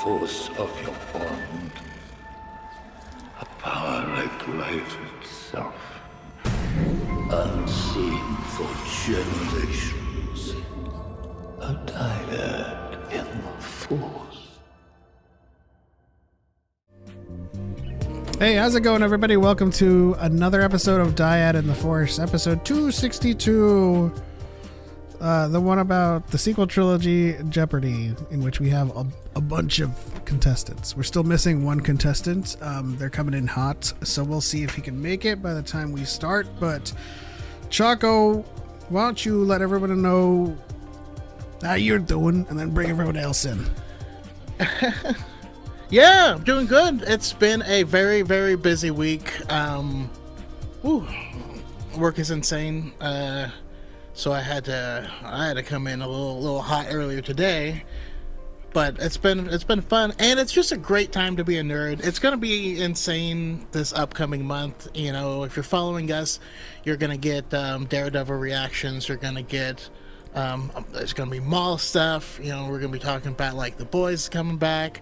Force of your bond, a power like life itself, unseen for generations, a dyad in the Force. Hey, how's it going, everybody? Welcome to another episode of Dyad in the Force, episode 262. The one about the sequel trilogy, Jeopardy, in which we have a bunch of contestants. We're still missing one contestant. They're coming in hot, so we'll see if he can make it by the time we start. But Choco, why don't you let everyone know how you're doing, and then bring everyone else in. Yeah, I'm doing good. It's been a very, very busy week. Work is insane. So I had to come in a little hot earlier today, but it's been fun, and it's just a great time to be a nerd. It's gonna be insane this upcoming month. You know, if you're following us, you're gonna get Daredevil reactions. You're gonna get there's gonna be mall stuff. You know, we're gonna be talking about like The Boys coming back.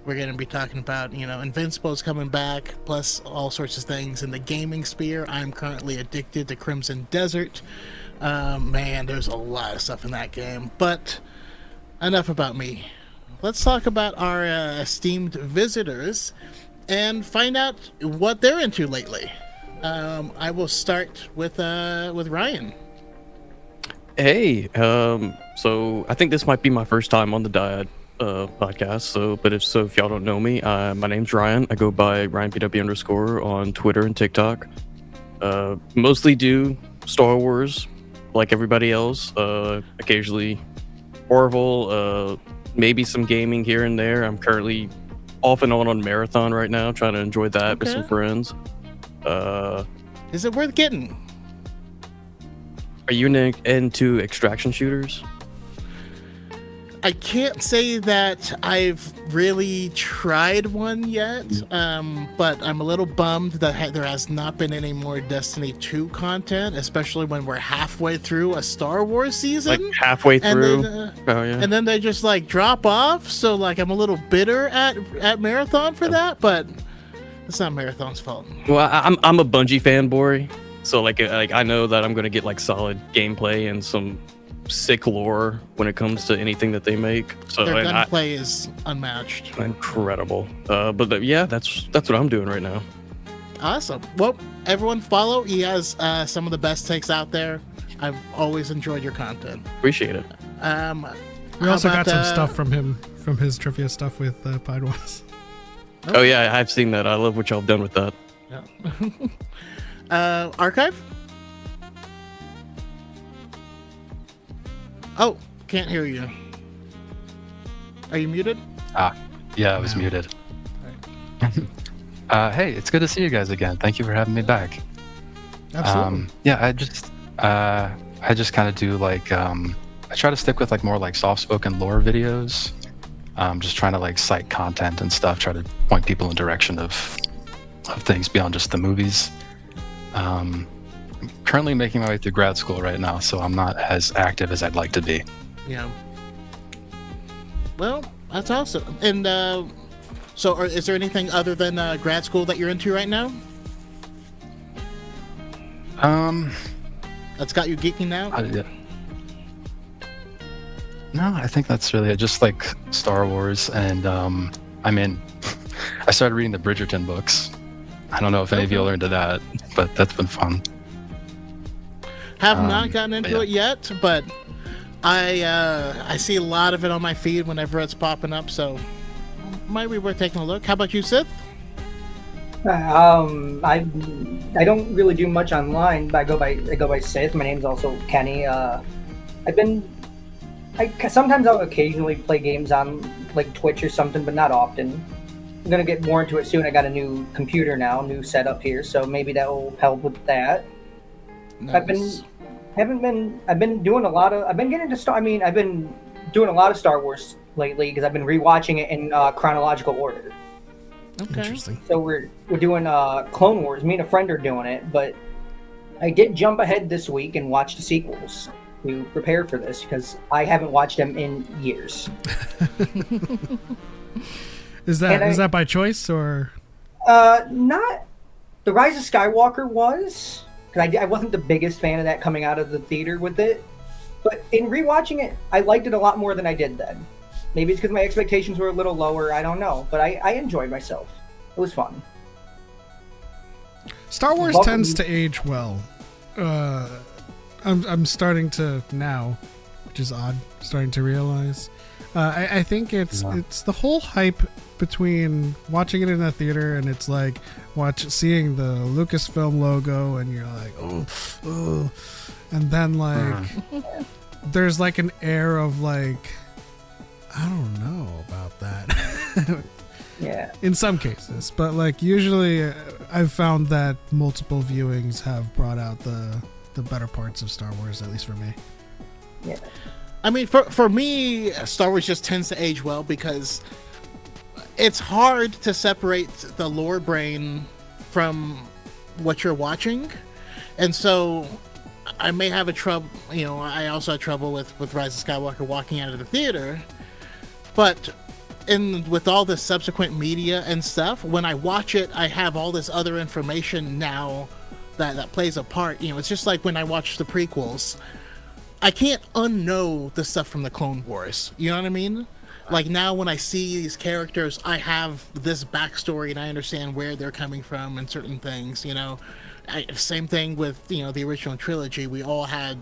We're going to be talking about, Invincible's coming back, plus all sorts of things in the gaming sphere. I'm currently addicted to Crimson Desert. Man, there's a lot of stuff in that game. But enough about me. Let's talk about our esteemed visitors and find out what they're into lately. I will start with Ryan. Hey, so I think this might be my first time on the Dyad podcast. But if y'all don't know me, my name's Ryan. I go by RyanPW_ on Twitter and TikTok. Mostly do Star Wars, like everybody else. Occasionally Orville, maybe some gaming here and there. I'm currently off and on Marathon right now, trying to enjoy that with some friends. Is it worth getting? Are you into extraction shooters? I can't say that I've really tried one yet, but I'm a little bummed that there has not been any more Destiny 2 content, especially when we're halfway through a Star Wars season. Like halfway through? And then they just like drop off, so like I'm a little bitter at Marathon for that, but it's not Marathon's fault. Well, I'm a Bungie fanboy, so like I know that I'm gonna get like solid gameplay and some sick lore when it comes to anything that they make. So their gunplay is unmatched. Incredible. But yeah, that's what I'm doing right now. Awesome. Well, everyone follow. He has some of the best takes out there. I've always enjoyed your content. Appreciate it. We also got some stuff from him, from his trivia stuff with Pied Ones. Oh yeah, I've seen that. I love what y'all have done with that. Yeah. Archive? Oh, can't hear you. Are you muted? Yeah, I was muted. Hey, it's good to see you guys again. Thank you for having me back. Absolutely. Yeah, I just kind of do like I try to stick with like more like soft-spoken lore videos. Just trying to like cite content and stuff, try to point people in direction of things beyond just the movies. I'm currently making my way through grad school right now, so I'm not as active as I'd like to be. Yeah. Well, that's awesome. And so is there anything other than grad school that you're into right now? That's got you geeking out? Yeah. No, I think that's really it. Just like Star Wars, and I started reading the Bridgerton books. I don't know if any of you are into that, but that's been fun. Have not gotten into it yet, but I see a lot of it on my feed whenever it's popping up, so might be worth taking a look. How about you, Sith? I don't really do much online, but I go by Sith. My name's also Kenny. Sometimes I'll occasionally play games on like Twitch or something, but not often. I'm gonna get more into it soon. I got a new computer now, new setup here, so maybe that will help with that. Nice. I've been doing a lot of. I've been doing a lot of Star Wars lately because I've been rewatching it in chronological order. Okay. Interesting. So we're doing Clone Wars. Me and a friend are doing it, but I did jump ahead this week and watch the sequels to prepare for this because I haven't watched them in years. Is that by choice or? Not. The Rise of Skywalker was, because I wasn't the biggest fan of that coming out of the theater with it, but in rewatching it, I liked it a lot more than I did then. Maybe it's because my expectations were a little lower. I don't know, but I enjoyed myself. It was fun. Star Wars tends to age well. I'm starting to now, which is odd, starting to realize. I think it's the whole hype between watching it in a theater and it's like seeing the Lucasfilm logo and you're like, oh, and then like there's like an air of like, I don't know about that. Yeah. In some cases, but like usually I've found that multiple viewings have brought out the better parts of Star Wars, at least for me. Yeah. I mean, for me, Star Wars just tends to age well because it's hard to separate the lore brain from what you're watching. And so I may have I also had trouble with Rise of Skywalker walking out of the theater. But with all the subsequent media and stuff, when I watch it, I have all this other information now that plays a part. It's just like when I watch the prequels. I can't unknow the stuff from the Clone Wars. You know what I mean? Like now when I see these characters, I have this backstory and I understand where they're coming from and certain things, Same thing with, the original trilogy. We all had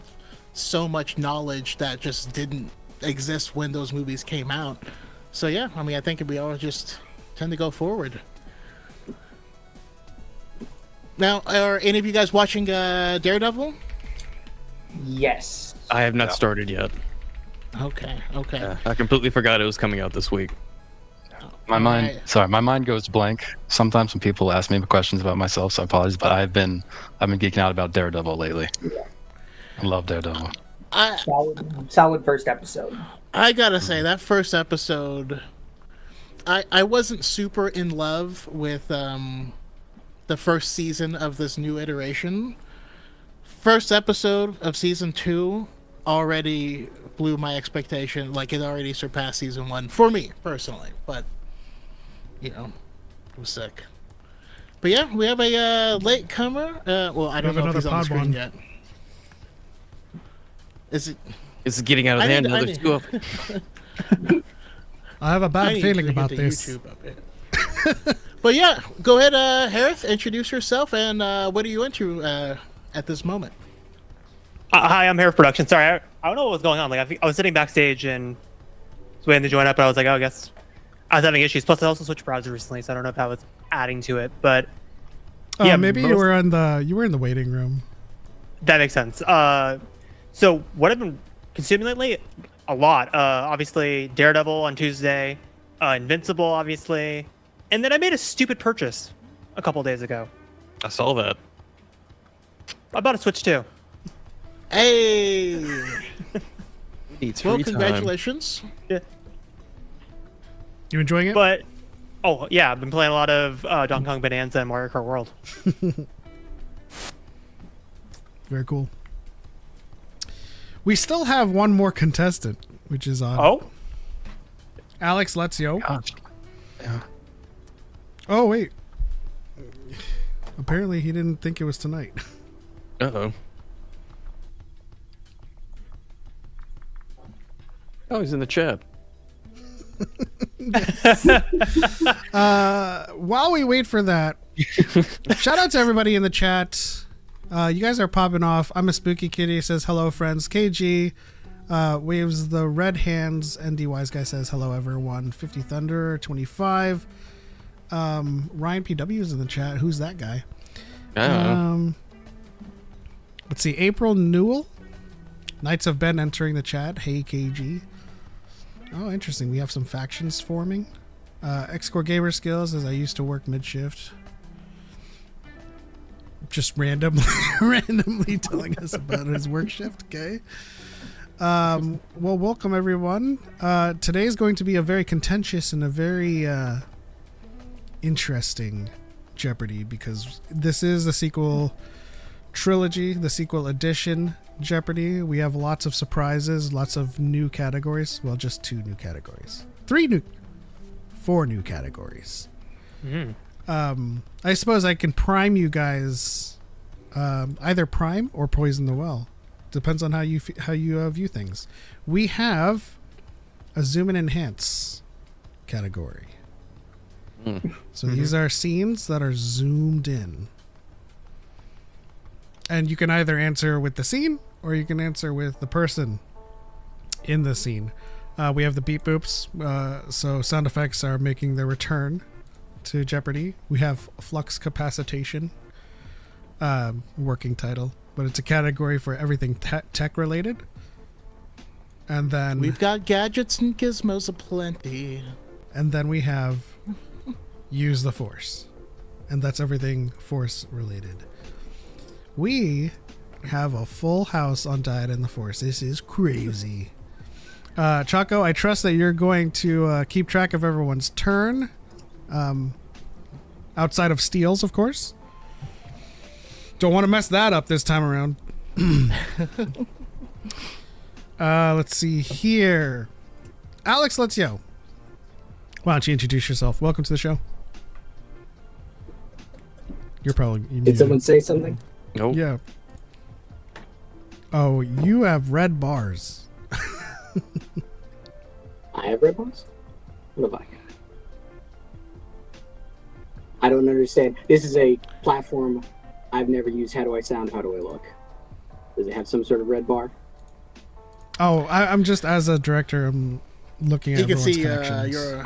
so much knowledge that just didn't exist when those movies came out. So yeah, I think we all just tend to go forward. Now, are any of you guys watching Daredevil? Yes. I have not started yet. Okay. I completely forgot it was coming out this week. My mind goes blank sometimes when people ask me questions about myself, so I apologize, but I've been geeking out about Daredevil lately. I love Daredevil. Solid first episode. I gotta say, that first episode, I wasn't super in love with the first season of this new iteration. First episode of season 2 already blew my expectation. Like, it already surpassed season 1 for me personally, but it was sick. But yeah, we have a late comer. Well, I don't know if he's on the screen yet. Is it? It's getting out of hand. Another two of I have a bad feeling about this. But yeah, go ahead, Harith, introduce yourself and what are you into at this moment? Hi, I'm Harith Production. Sorry, I don't know what was going on. Like, I was sitting backstage and was waiting to join up, and I was like, oh, I guess I was having issues. Plus, I also switched browsers recently, so I don't know if that was adding to it. But yeah, maybe you were in the waiting room. That makes sense. So what I've been consuming lately? A lot. Obviously, Daredevil on Tuesday, Invincible, obviously, and then I made a stupid purchase a couple days ago. I saw that. I bought a Switch too. Hey. It's Well, free time. congratulations. Yeah. You enjoying it? But oh yeah, I've been playing a lot of Donkey Kong Bonanza and Mario Kart World. Very cool. We still have one more contestant, which is odd. Oh, Alex Lezio. Gosh. Yeah. Oh, wait. Apparently he didn't think it was tonight. Uh-oh. Oh, he's in the chat. While we wait for that, shout out to everybody in the chat. You guys are popping off. I'm a Spooky Kitty says hello, friends. KG waves the red hands. ND Wise Guy says hello, everyone. 50 Thunder 25. Ryan PW is in the chat. Who's that guy? I don't know. Let's see. April Newell. Knights of Ben entering the chat. Hey, KG. Oh, interesting. We have some factions forming. X-Core Gamer Skills, as I used to work mid-shift. Just randomly telling us about his work shift. Okay. Well, welcome everyone. Today is going to be a very contentious and a very interesting Jeopardy, because this is the sequel trilogy, the sequel edition Jeopardy. We have lots of surprises, lots of new categories. Well, just 2 new categories. 4 new categories. I suppose I can prime you guys, either prime or poison the well. Depends on how you view things. We have a zoom and enhance category. So these are scenes that are zoomed in. And you can either answer with the scene or you can answer with the person in the scene. We have the beep boops, so sound effects are making their return to Jeopardy. We have flux capacitation, working title, but it's a category for everything tech related. And then We've got gadgets and gizmos aplenty. And then we have use the force, and that's everything force related. We have a full house on Dyad in the Force. This is crazy. Choco, I trust that you're going to keep track of everyone's turn. Outside of steals, of course. Don't want to mess that up this time around. Let's see here. Alex, let's go. Why don't you introduce yourself? Welcome to the show. You're probably... Did someone say something? Nope. Yeah. Oh, you have red bars. I have red bars? What have I got? I don't understand. This is a platform I've never used. How do I sound? How do I look? Does it have some sort of red bar? Oh, I'm just, as a director, I'm looking at You can everyone's see connections. your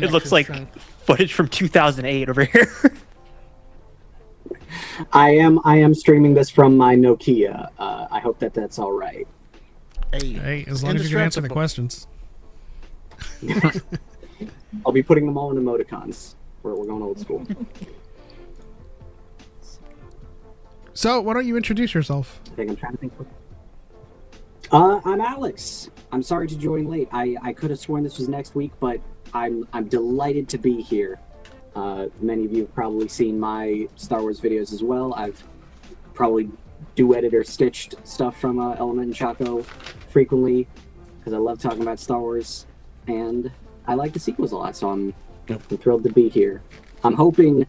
it looks like connection footage from 2008 over here. I am streaming this from my Nokia. I hope that's all right. strength. Hey, as long as you can answer the questions. I'll be putting them all in emoticons. We're going old school. So, why don't you introduce yourself? I think I'm trying to think. I'm Alex. I'm sorry to join late. I could have sworn this was next week, but I'm delighted to be here. Many of you have probably seen my Star Wars videos as well. I've probably duetted or stitched stuff from Element and Choco frequently because I love talking about Star Wars, and I like the sequels a lot, so I'm thrilled to be here. I'm hoping,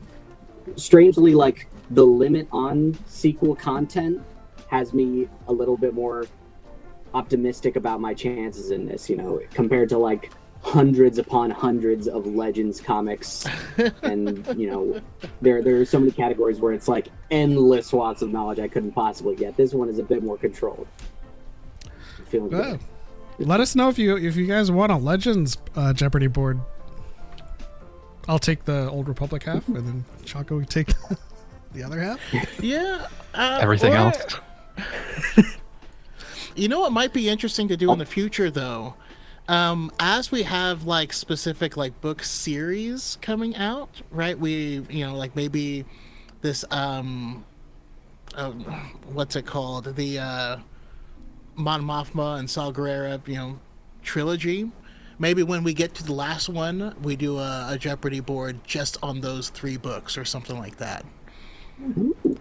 strangely, like, the limit on sequel content has me a little bit more optimistic about my chances in this, you know, compared to, like, hundreds upon hundreds of Legends comics. And, you know, there are so many categories where it's, like, endless swaths of knowledge I couldn't possibly get. This one is a bit more controlled. I'm feeling good. Let us know if you guys want a Legends Jeopardy board. I'll take the Old Republic half, and then Choco will take the other half. Yeah. Everything else. You know what might be interesting to do in the future, though, as we have like specific like book series coming out, right? Like maybe this what's it called? The Mon Mothma and Saw Gerrera, trilogy. Maybe when we get to the last one, we do a Jeopardy board just on those 3 books or something like that.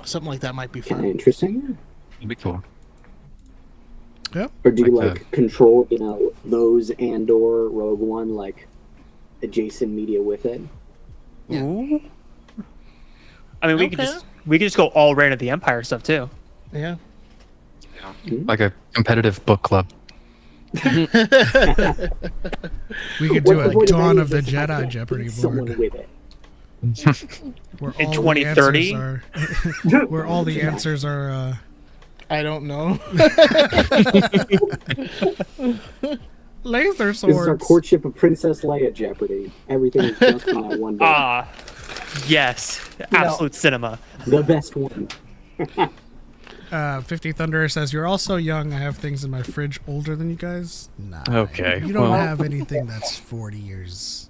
Something like that might be fun. Interesting. It'd be cool. Yep. Or do you Like control, those and/or Rogue One adjacent media with it? Yeah. Ooh. I mean, we Okay. could just go all Reign of the Empire stuff too. Yeah. Like a competitive book club. We could do What's the a point Dawn any of the this? I Jedi can't Jeopardy beat someone board. with it. Where In all the 2030? answers are- where all the answers are I don't know. laser This is our swords. courtship of Princess Leia Jeopardy. Everything is just in that one book. Ah, yes, absolute cinema. The best one. 50 Thunderer says, "You're all so young. I have things in my fridge older than you guys." Nah. Okay, You don't well- have anything that's 40 years.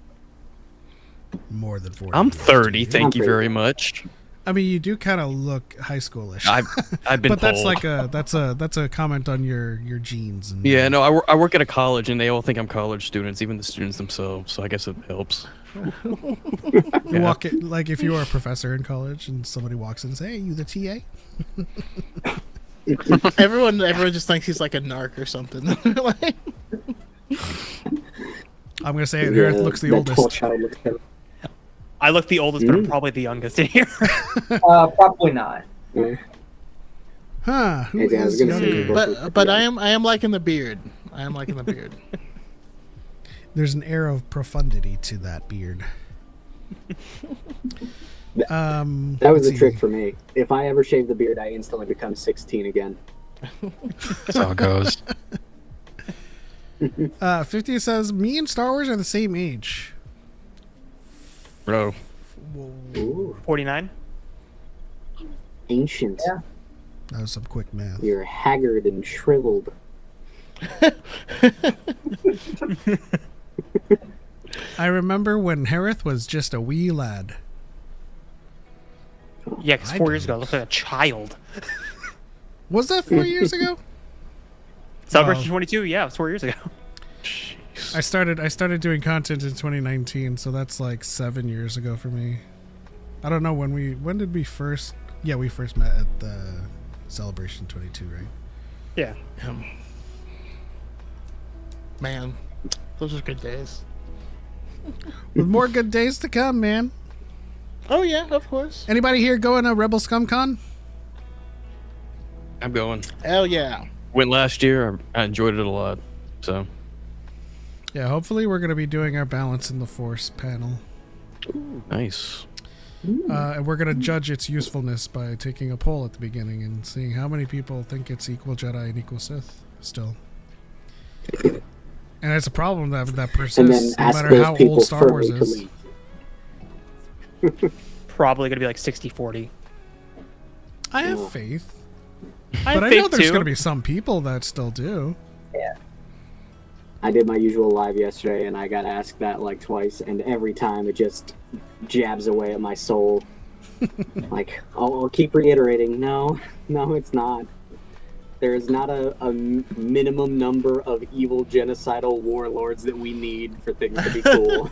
More than 40. I'm years, 30. do you? Thank you very much. I mean, you do kind of look high schoolish. I've been but that's told. like that's a comment on your genes. And, Yeah, no, I work at a college, and they all think I'm college students, even the students themselves. So I guess it helps. You walk it like if you were a professor in college and somebody walks in and say, "Hey, you the TA?" everyone just thinks he's like a narc or something. Like, I'm gonna say it here. It looks the that tall oldest. child looks terrible. I look the oldest, but I'm probably the youngest in here. Probably not. Huh? Who Hey, Dan, I was is gonna say younger? but I am liking the beard. I am liking the beard. There's an air of profundity to that beard. That was let's a see. trick for me. If I ever shave the beard, I instantly become 16 again. That's how it goes. 50 says, "Me and Star Wars are the same age." Bro, Ooh, 49. ancient. Yeah. That was some quick math. You're haggard and shriveled. I remember when Harith was just a wee lad. Yeah, because I 4 years don't. ago, I looked like a child. Was that 4 years ago? Celebration 22. Yeah, it was 4 years ago. I started doing content in 2019, so that's like 7 years ago for me. I don't know when did we first? Yeah, we first met at the Celebration 22, right? Yeah. Man, those are good days. With more good days to come, man. Oh yeah, of course. Anybody here going to Rebel Scum Con? I'm going. Hell yeah. Went last year. I enjoyed it a lot. So Yeah, hopefully we're going to be doing our Balance in the Force panel. nice. And we're going to judge its usefulness by taking a poll at the beginning and seeing how many people think it's equal Jedi and equal Sith still. And it's a problem that And then persists no ask matter those how people old Star Wars firmly to is. leave. Probably going to be like 60-40. I have faith. I But I think know there's too. going to be some people that still do. I did my usual live yesterday, and I got asked that like twice, and every time it just jabs away at my soul. Like, I'll keep reiterating, no, it's not. There is not a minimum number of evil genocidal warlords that we need for things to be cool.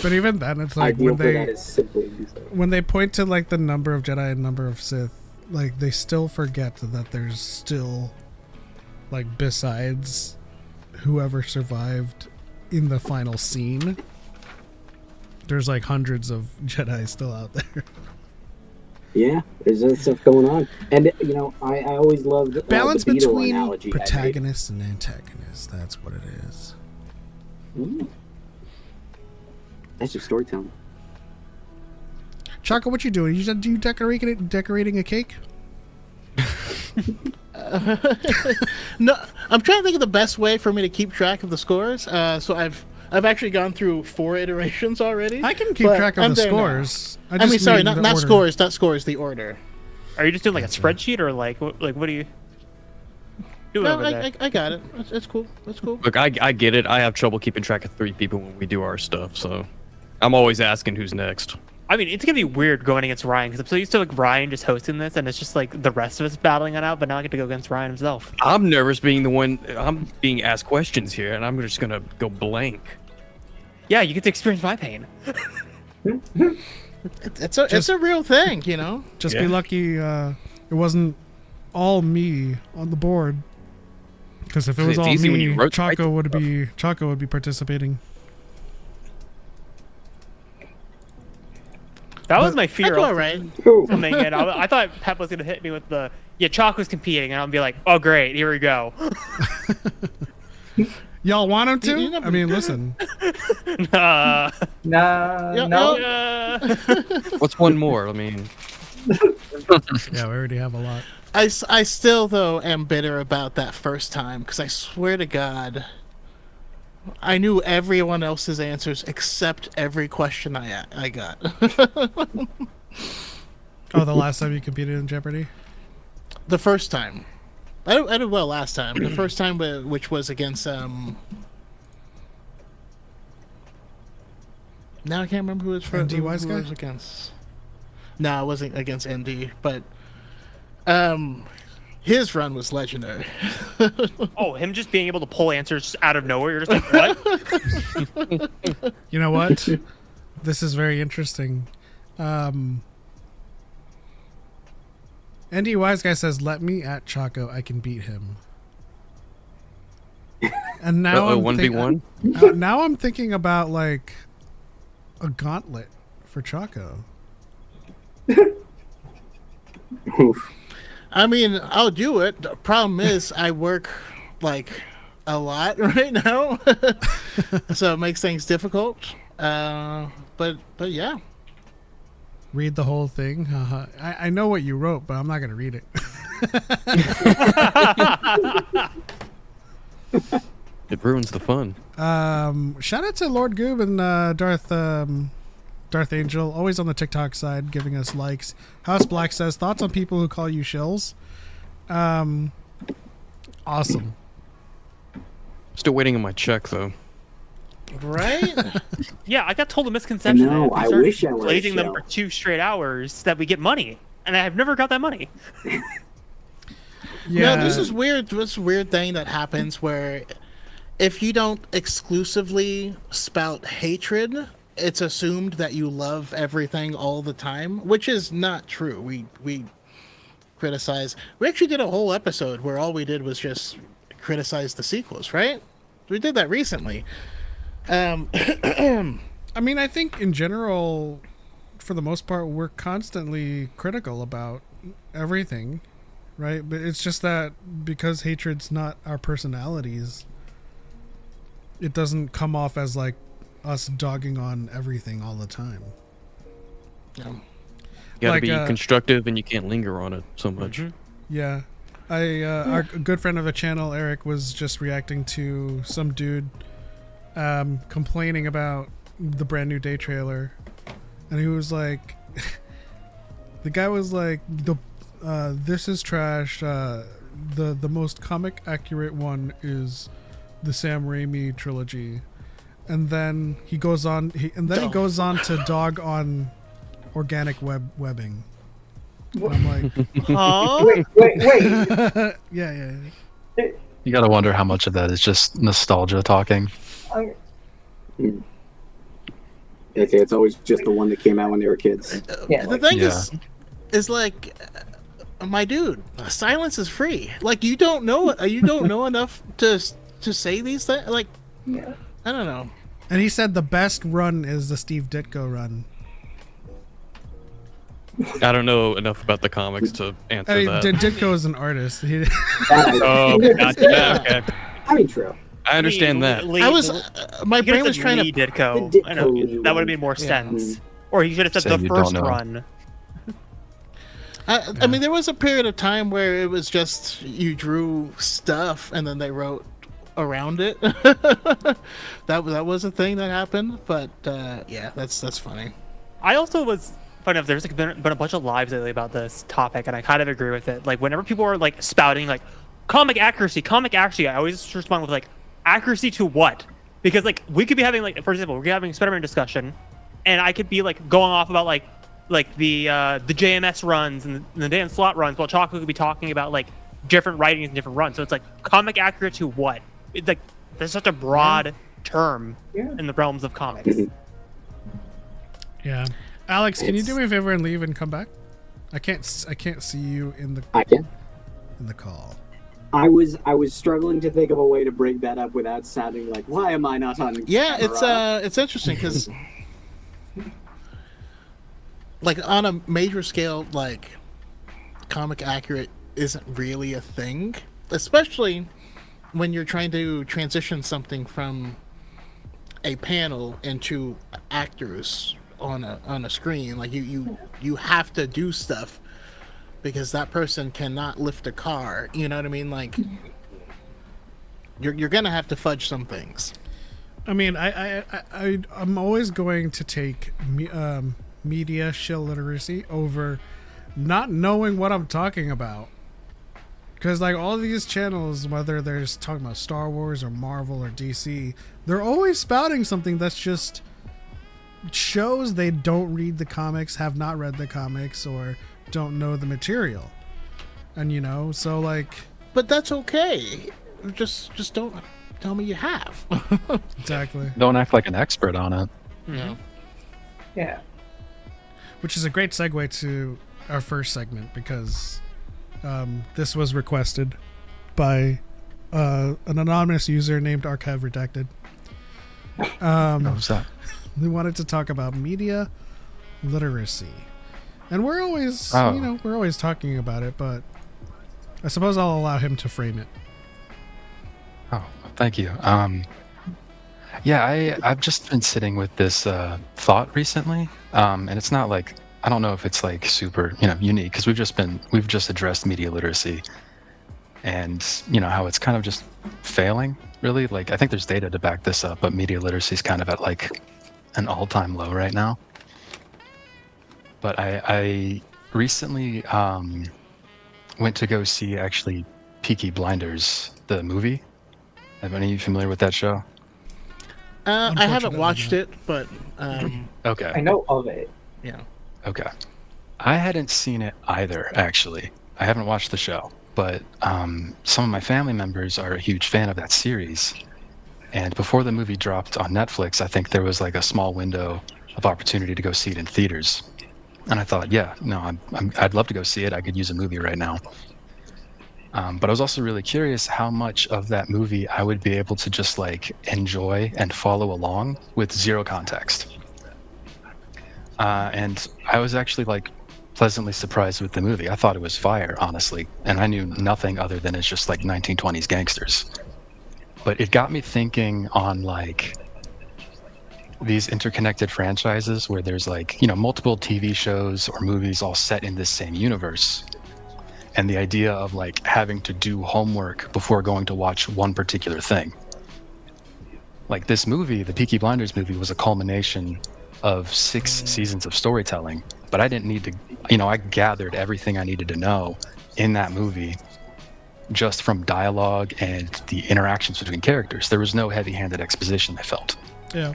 But even then, it's like Ideal when for that they is simply when they point to like the number of Jedi and number of Sith, like they still forget that there's still like besides whoever survived in the final scene, there's like hundreds of Jedi still out there. Yeah, there's other stuff going on, and you know, I always loved Balance the Beetle between analogy I made. protagonists and antagonists. That's what it is. That's just storytelling. Choco, what you doing? You decorating a cake? No, I'm trying to think of the best way for me to keep track of the scores. So I've actually gone through 4 iterations already. I can keep but track of I'm the there now. scores. I mean, sorry, mean not the order. scores, not scores. The order. Are you just doing like a spreadsheet or like what do you do No, over there? I got it. It's cool. It's cool. Look, I get it. I have trouble keeping track of 3 people when we do our stuff, so I'm always asking who's next. I mean, it's gonna be weird going against Ryan because I'm so used to like Ryan just hosting this, and it's just like the rest of us battling it out. But now I get to go against Ryan himself. I'm nervous being the one. I'm being asked questions here, and I'm just gonna go blank. Yeah, you get to experience my pain. It's a real thing, you know. Just be lucky it wasn't all me on the board. Because if it was It's all easy when me, you wrote Choco would be participating. That was my fear. All right. Coming in, I thought Pep was gonna hit me with the Choco's competing, and I'll be like, oh great, here we go. Y'all want him to? You never- I mean, listen. Nah. No. What's one more? I mean, Yeah, we already have a lot. I still though am bitter about that first time because I swear to God, I knew everyone else's answers except every question I got. Oh, the last time you competed in Jeopardy? The first time, I did well last time. The first time, which was against Now I can't remember who it was for. ND Who Wise it Guy? was against. No, it wasn't against ND, but his run was legendary. Oh, him just being able to pull answers out of nowhere. You're just like, what? You know what? This is very interesting. ND Wise Guy says, "Let me at Choco. I can beat him." And now I'm 1v1. now I'm thinking about like a gauntlet for Choco. I mean, I'll do it. The problem is I work like a lot right now, so it makes things difficult. But yeah. Read the whole thing. Haha. I know what you wrote, but I'm not gonna read it. It ruins the fun. Shout out to Lord Goob and Darth Angel, always on the TikTok side, giving us likes. House Black says, thoughts on people who call you shills? Awesome. Still waiting on my check though. Right? Yeah, I got told a misconception. I know, that if we I start wish I were a blazing them shell. for 2 straight hours that we get money, and I've never got that money. Yeah, No, this is weird. This weird thing that happens where if you don't exclusively spout hatred, it's assumed that you love everything all the time, which is not true. We criticize. We actually did a whole episode where all we did was just criticize the sequels, right? We did that recently. I mean, I think in general, for the most part, we're constantly critical about everything, right? But it's just that because hatred's not our personalities, it doesn't come off as like us dogging on everything all the time. You gotta Like, be constructive, and you can't linger on it so much. Yeah. Our good friend of the channel, Eric, was just reacting to some dude complaining about the brand new Day trailer, and he was like, the guy was like, this is trash. The most comic accurate one is the Sam Raimi trilogy, and then he goes on he goes on to dog on organic webbing. And I'm like, Huh? Wait. yeah. You gotta wonder how much of that is just nostalgia talking. It's always just the one that came out when they were kids. Yeah, The thing Yeah. is like, my dude, silence is free. Like you don't know enough to say these things. Like, yeah. I don't know. And he said the best run is the Steve Ditko run. I don't know enough about the comics to answer I mean, that. Ditko is an artist. He, Oh, gotcha. Okay. I mean, true. I understand that. I was my brain was trying to. Ditko. The I know, Ditko that would have made more sense. Or he should have said Say the you don't first know. run. I mean, there was a period of time where it was just you drew stuff and then they wrote around it. that was a thing that happened. But yeah, that's funny. I also was funny enough, there's like been a bunch of lives lately about this topic, and I kind of agree with it. Like whenever people are like spouting like comic accuracy, I always respond with like accuracy to what? Because like we could be having like, for example, we're having Spider-Man discussion, and I could be like going off about like the JMS runs and the Dan Slott runs, while Choco could be talking about like different writings and different runs. So it's like comic accurate to what? It's like there's such a broad term in the realms of comics. Yeah. Alex, can you do me a favor and leave and come back? I can't see you in the call. I was struggling to think of a way to bring that up without sounding like, why am I not on camera? It's interesting because like on a major scale, like comic accurate isn't really a thing, especially when you're trying to transition something from a panel into actors on a screen. Like you have to do stuff because that person cannot lift a car. You know what I mean? Like you're gonna have to fudge some things. I mean, I'm always going to take media shill literacy over not knowing what I'm talking about. Because like all these channels, whether they're just talking about Star Wars or Marvel or DC, they're always spouting something that's just shows they don't read the comics, have not read the comics, or don't know the material. And you know, so like, but that's okay. Just don't tell me you have. Exactly. Don't act like an expert on it. Yeah. Yeah. Which is a great segue to our first segment, because this was requested by an anonymous user named Archive Redacted. What's that? They wanted to talk about media literacy, and we're always, we're always talking about it, but I suppose I'll allow him to frame it. Oh, thank you. Yeah, I've just been sitting with this thought recently, and it's not like, I don't know if it's like super, unique, because we've just addressed media literacy, and how it's kind of just failing, really. Like I think there's data to back this up, but media literacy is kind of at like an all-time low right now. But I recently went to go see actually Peaky Blinders, the movie. Are any of you familiar with that show? I haven't watched it, but Okay. I know of it. yeah. Okay. I hadn't seen it either, actually. I haven't watched the show, but some of my family members are a huge fan of that series. And before the movie dropped on Netflix, I think there was like a small window of opportunity to go see it in theaters. And I thought, I'd love to go see it. I could use a movie right now. But I was also really curious how much of that movie I would be able to just like enjoy and follow along with zero context. And I was actually like pleasantly surprised with the movie. I thought it was fire, honestly. And I knew nothing other than it's just like 1920s gangsters. But it got me thinking on like these interconnected franchises where there's like, multiple TV shows or movies all set in this same universe. And the idea of like having to do homework before going to watch one particular thing. Like this movie, the Peaky Blinders movie, was a culmination of 6 seasons of storytelling, but I didn't need to, I gathered everything I needed to know in that movie just from dialogue and the interactions between characters. There was no heavy-handed exposition, I felt. Yeah.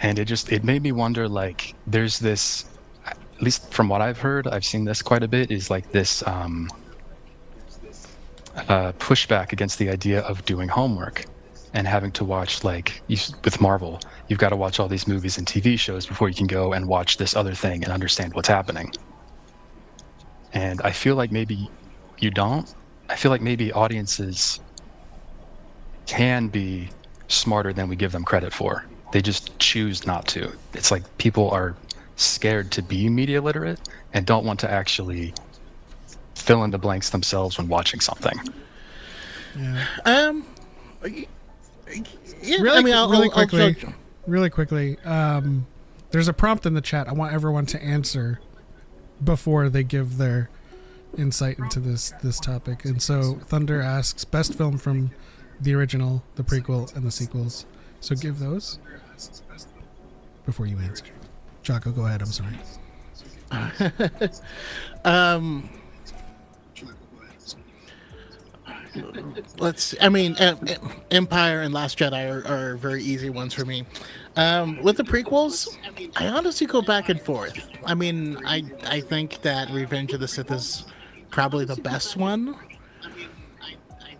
And it made me wonder, like, there's this, at least from what I've heard, I've seen this quite a bit, is like this pushback against the idea of doing homework and having to watch, like, with Marvel, you've got to watch all these movies and TV shows before you can go and watch this other thing and understand what's happening. And I feel like maybe you don't. I feel like maybe audiences can be smarter than we give them credit for. They just choose not to. It's like people are scared to be media literate and don't want to actually fill in the blanks themselves when watching something. Yeah. Yeah, Really quickly. There's a prompt in the chat. I want everyone to answer before they give their insight into this topic. And so Thunder asks, best film from the original, the prequel, and the sequels. So give those before you answer. Choco, go ahead. I'm sorry. Empire and Last Jedi are very easy ones for me. With the prequels, I honestly go back and forth. I mean, I think that Revenge of the Sith is probably the best one.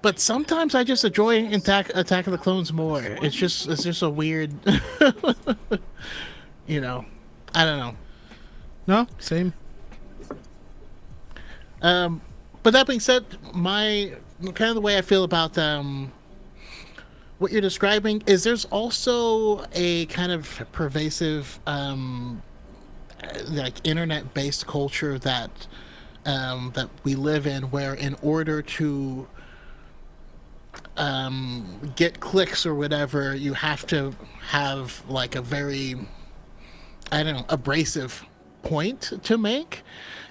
But sometimes I just enjoy Attack of the Clones more. It's just a weird, you know, I don't know. No, same. But that being said, my kind of the way I feel about what you're describing is there's also a kind of pervasive like internet-based culture that that we live in, where in order to get clicks or whatever, you have to have like a very, I don't know, abrasive point to make.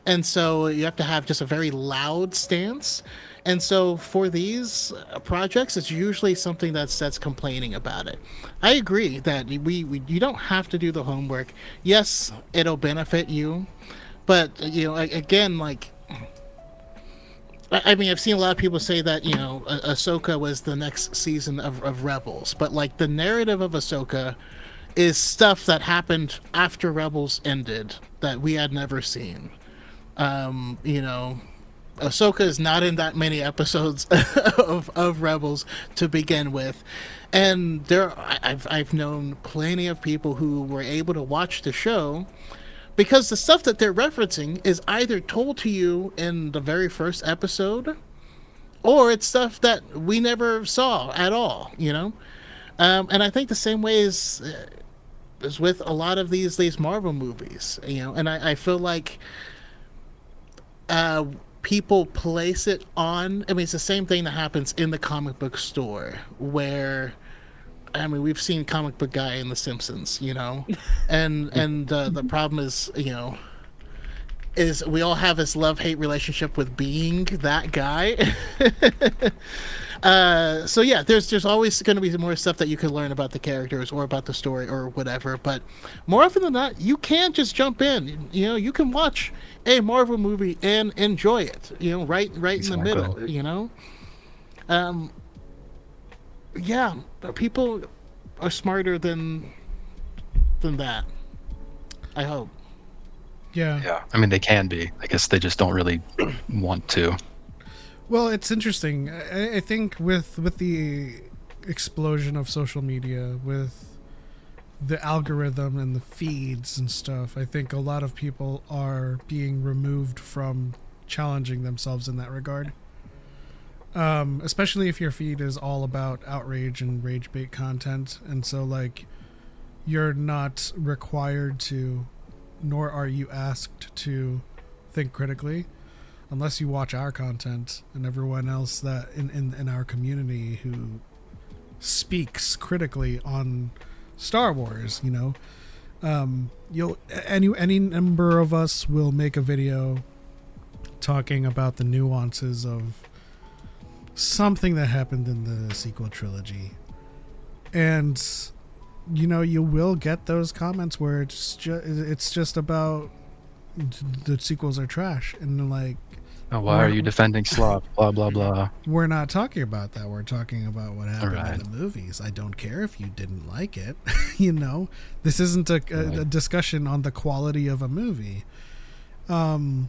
And so you have to have just a very loud stance. And so for these projects, it's usually something that's complaining about it. I agree that you don't have to do the homework. Yes, it'll benefit you, but you know, again, like, I mean, I've seen a lot of people say that, you know, Ahsoka was the next season of Rebels, but like the narrative of Ahsoka is stuff that happened after Rebels ended that we had never seen. You know, Ahsoka is not in that many episodes of Rebels to begin with, and I've known plenty of people who were able to watch the show because the stuff that they're referencing is either told to you in the very first episode, or it's stuff that we never saw at all. You know, and I think the same way is with a lot of these Marvel movies. You know, and I feel like people place it on. I mean, it's the same thing that happens in the comic book store, where, I mean, we've seen comic book guy in The Simpsons, you know, and the problem is, you know, is we all have this love-hate relationship with being that guy. So yeah, there's always going to be more stuff that you can learn about the characters or about the story or whatever, but more often than not, you can't just jump in. You know, you can watch a Marvel movie and enjoy it, you know, right in the middle, you know. Yeah, but people are smarter than that, I hope. Yeah. I mean, they can be. I guess they just don't really want to. Well, it's interesting. I think with the explosion of social media, with the algorithm and the feeds and stuff, I think a lot of people are being removed from challenging themselves in that regard. Especially if your feed is all about outrage and rage bait content, and so like you're not required to, nor are you asked to think critically, unless you watch our content and everyone else that in our community who speaks critically on Star Wars. You know, any number of us will make a video talking about the nuances of something that happened in the sequel trilogy, and you know, you will get those comments where it's just about the sequels are trash, and like, oh, why are you defending slop? Blah blah blah. We're not talking about that. We're talking about what happened in the movies. I don't care if you didn't like it. You know, this isn't a discussion on the quality of a movie. And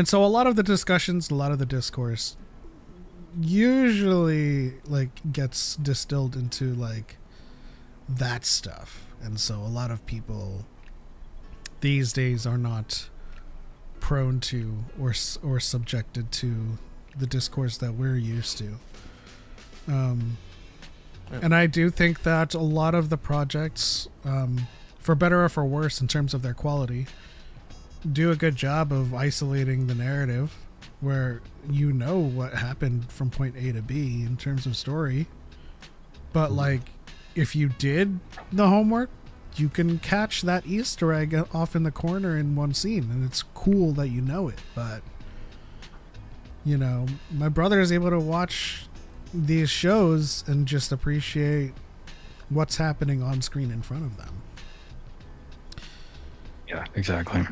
so a lot of the discussions, a lot of the discourse usually like gets distilled into like that stuff. And so a lot of people these days are not prone to or subjected to the discourse that we're used to. And I do think that a lot of the projects, for better or for worse in terms of their quality, do a good job of isolating the narrative, where you know what happened from point A to B in terms of story. But like, if you did the homework, you can catch that Easter egg off in the corner in one scene, and it's cool that you know it. But you know, my brother is able to watch these shows and just appreciate what's happening on screen in front of them. Yeah, exactly.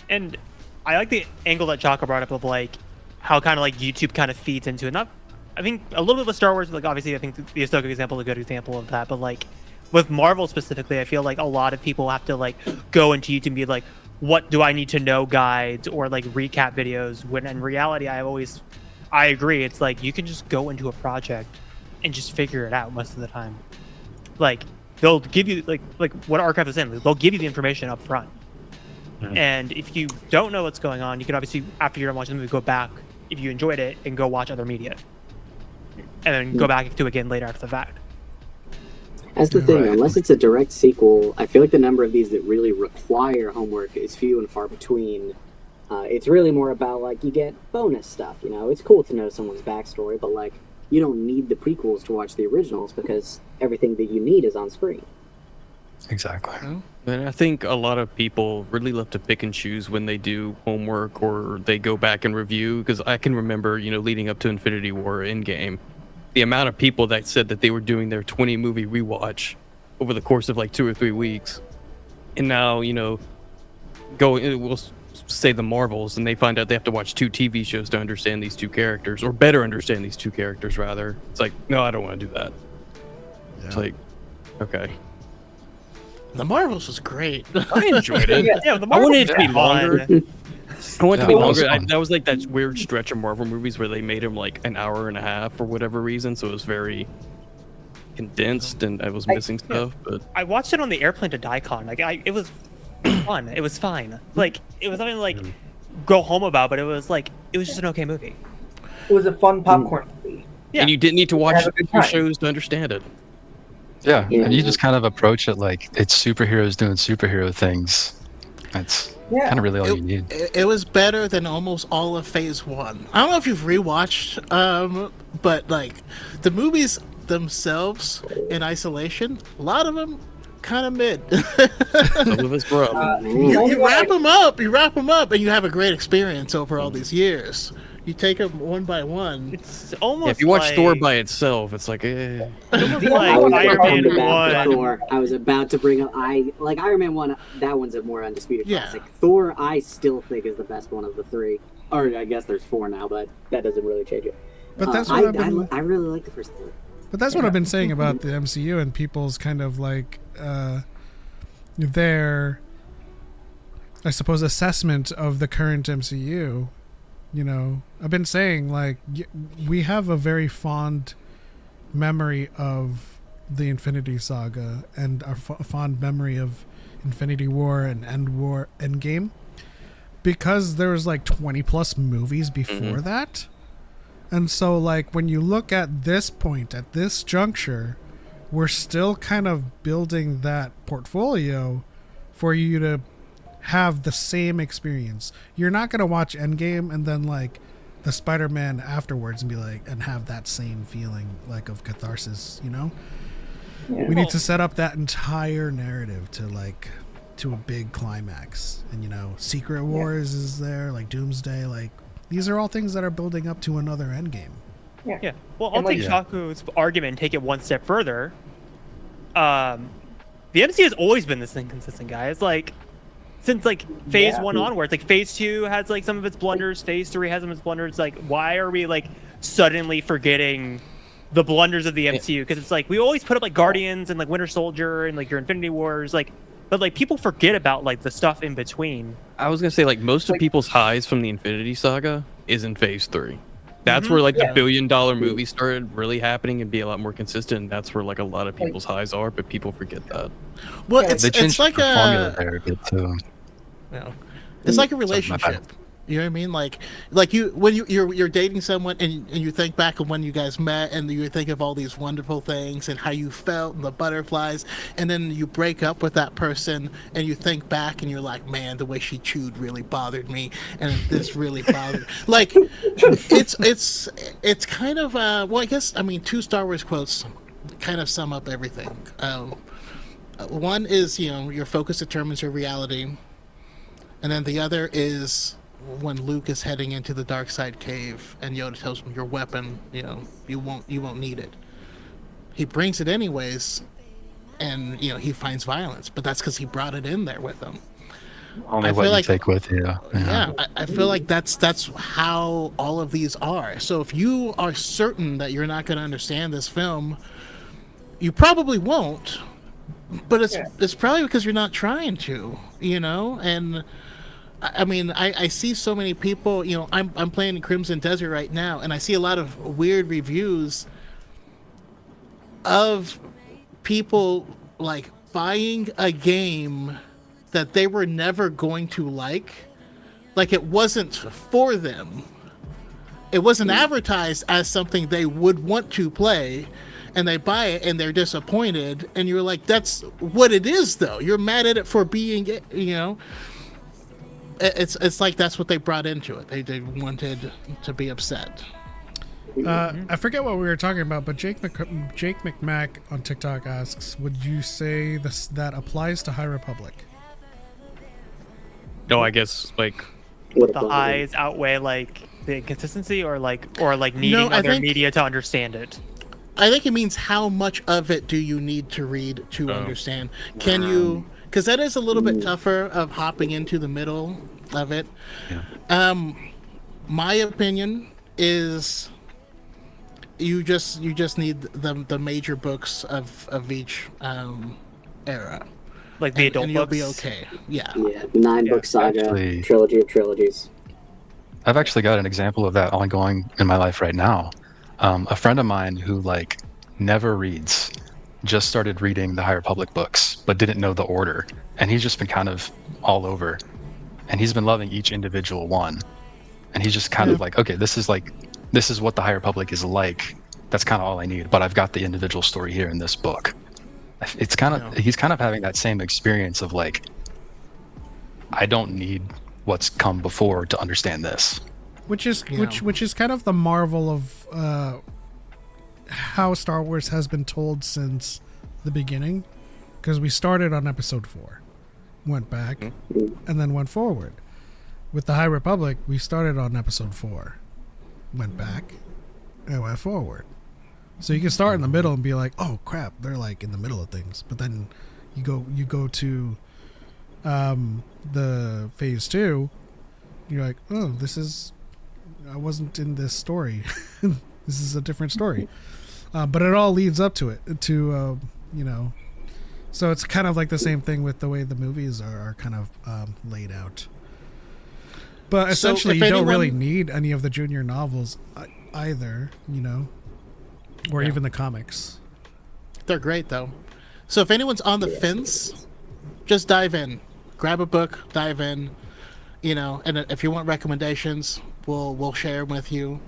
And I like the angle that Choco brought up of like how kind of like YouTube kind of feeds into it. Not, I think a little bit with Star Wars, like obviously I think the Ahsoka example is a good example of that. But like with Marvel specifically, I feel like a lot of people have to like go into YouTube and be like, what do I need to know guides or like recap videos? When in reality, I agree. It's like you can just go into a project and just figure it out most of the time. Like they'll give you like what Archive is saying. They'll give you the information up front. And if you don't know what's going on, you can obviously, after you're done watching the movie, go back if you enjoyed it and go watch other media, and then go back to it again later after the fact. That's the thing. Unless it's a direct sequel, I feel like the number of these that really require homework is few and far between. It's really more about like you get bonus stuff. You know, it's cool to know someone's backstory, but like you don't need the prequels to watch the originals because everything that you need is on screen. Exactly. And I think a lot of people really love to pick and choose when they do homework or they go back and review. Because I can remember, leading up to Infinity War Endgame, the amount of people that said that they were doing their 20 movie rewatch over the course of like 2 or 3 weeks. And now, we'll say the Marvels, and they find out they have to watch 2 TV shows to understand these 2 characters, or better understand these 2 characters, rather. It's like, no, I don't want to do that. Yeah. It's like, okay. The Marvels was great. I enjoyed it. Yeah, the I Marvels wanted it to be longer. I wanted it to be longer. Fun. That was like that weird stretch of Marvel movies where they made them like an hour and a half for whatever reason, so it was very condensed, and I was missing stuff. But I watched it on the airplane to Daikon. Like, it was fun. It was fine. Like, it was nothing like go home about, but it was just an okay movie. It was a fun popcorn movie. Yeah. And you didn't need to watch Have a good time. shows to understand it. Yeah, and you just kind of approach it like it's superheroes doing superhero things. That's kind of really all you need. It was better than almost all of Phase 1. I don't know if you've rewatched, but like the movies themselves in isolation, a lot of them kind of mid. Some of us were up. You wrap them up, and you have a great experience over all these years. You take them one by one. It's almost If you watch like, Thor by itself, it's like, eh. almost I was like Iron about to Man back 1. Thor. I was about to bring up Iron Man 1. That one's a more undisputed Yeah. classic. Thor, I still think is the best one of the 3. Or I guess there's 4 now, but that doesn't really change it. But that's what I really like the first 3. But that's what I've been saying about the MCU and people's kind of like their, I suppose, assessment of the current MCU. I've been saying like we have a very fond memory of the Infinity Saga and our fond memory of Infinity War and Endgame, because there was like 20 plus movies before that. And so like when you look at this point, at this juncture, we're still kind of building that portfolio for you to have the same experience. You're not going to watch Endgame and then like the Spider-Man afterwards and be like, and have that same feeling like of catharsis, Yeah. We need to set up that entire narrative to a big climax. And Secret Wars is there, like Doomsday, like these are all things that are building up to another Endgame. Yeah. Well, I'll take Chaco's argument and take it one step further. The MCU has always been this inconsistent, guy. It's like since like Phase 1 onwards, like Phase 2 has like some of its blunders, Phase 3 has some of its blunders. Like, why are we like suddenly forgetting the blunders of the MCU? Because it's like we always put up like Guardians and like Winter Soldier and like your Infinity Wars, like, but like people forget about like the stuff in between. I was gonna say like most of people's highs from the Infinity Saga is in Phase 3. That's where like the $1 billion movie started really happening and be a lot more consistent. And that's where like a lot of people's highs are, but people forget that. Well, They it's changed like the formula a there a bit too. it's like a relationship. You know what I mean? Like you when you're dating someone and you think back of when you guys met and you think of all these wonderful things and how you felt and the butterflies, and then you break up with that person and you think back and you're like, man, the way she chewed really bothered me and this really bothered. Like it's kind of well, I guess 2 Star Wars quotes kind of sum up everything. One is your focus determines your reality, and then the other is when Luke is heading into the dark side cave and Yoda tells him your weapon, you won't need it. He brings it anyways, and he finds violence, but that's because he brought it in there with him. Only I what feel you like take with you. yeah, I feel like that's how all of these are. So if you are certain that you're not going to understand this film, you probably won't. But it's probably because you're not trying to, And I mean, I see so many people. I'm playing Crimson Desert right now, and I see a lot of weird reviews of people like buying a game that they were never going to like it wasn't for them. It wasn't advertised as something they would want to play, and they buy it and they're disappointed, and you're like, that's what it is though. You're mad at it for being it's like that's what they brought into it. They wanted to be upset. I forget what we were talking about, but Jake McMack on TikTok asks, would you say that applies to High Republic? No, I guess like What The about highs outweigh like the inconsistency, or needing I other think- media to understand it. I think it means how much of it do you need to read to understand? Can you? Because that is a little bit tougher of hopping into the middle of it. Yeah. My opinion is you just need the major books of each era, Like the adult and you'll books. be okay. Yeah. Yeah, 9-book saga, actually- trilogy of trilogies. I've actually got an example of that ongoing in my life right now. A friend of mine who never reads just started reading the High Republic books, but didn't know the order, and he's just been kind of all over, and he's been loving each individual one, and he's just kind of like, okay, this is what the High Republic is like. That's kind of all I need, but I've got the individual story here in this book. It's kind of he's kind of having that same experience of I don't need what's come before to understand this. Which is kind of the marvel of how Star Wars has been told since the beginning, because we started on episode 4, went back, and then went forward. With the High Republic, we started on episode 4, went back, and went forward. So you can start in the middle and be like, oh crap, they're in the middle of things, but then you go to the phase 2, you're like, oh, I wasn't in this story. This is a different story. But it all leads up to it, so it's kind of like the same thing with the way the movies are kind of laid out. But essentially, if you don't really anyone- need any of the junior novels either, or even the comics. They're great though. So if anyone's on the fence, just dive in, grab a book, dive in, and if you want recommendations, we'll share them with you.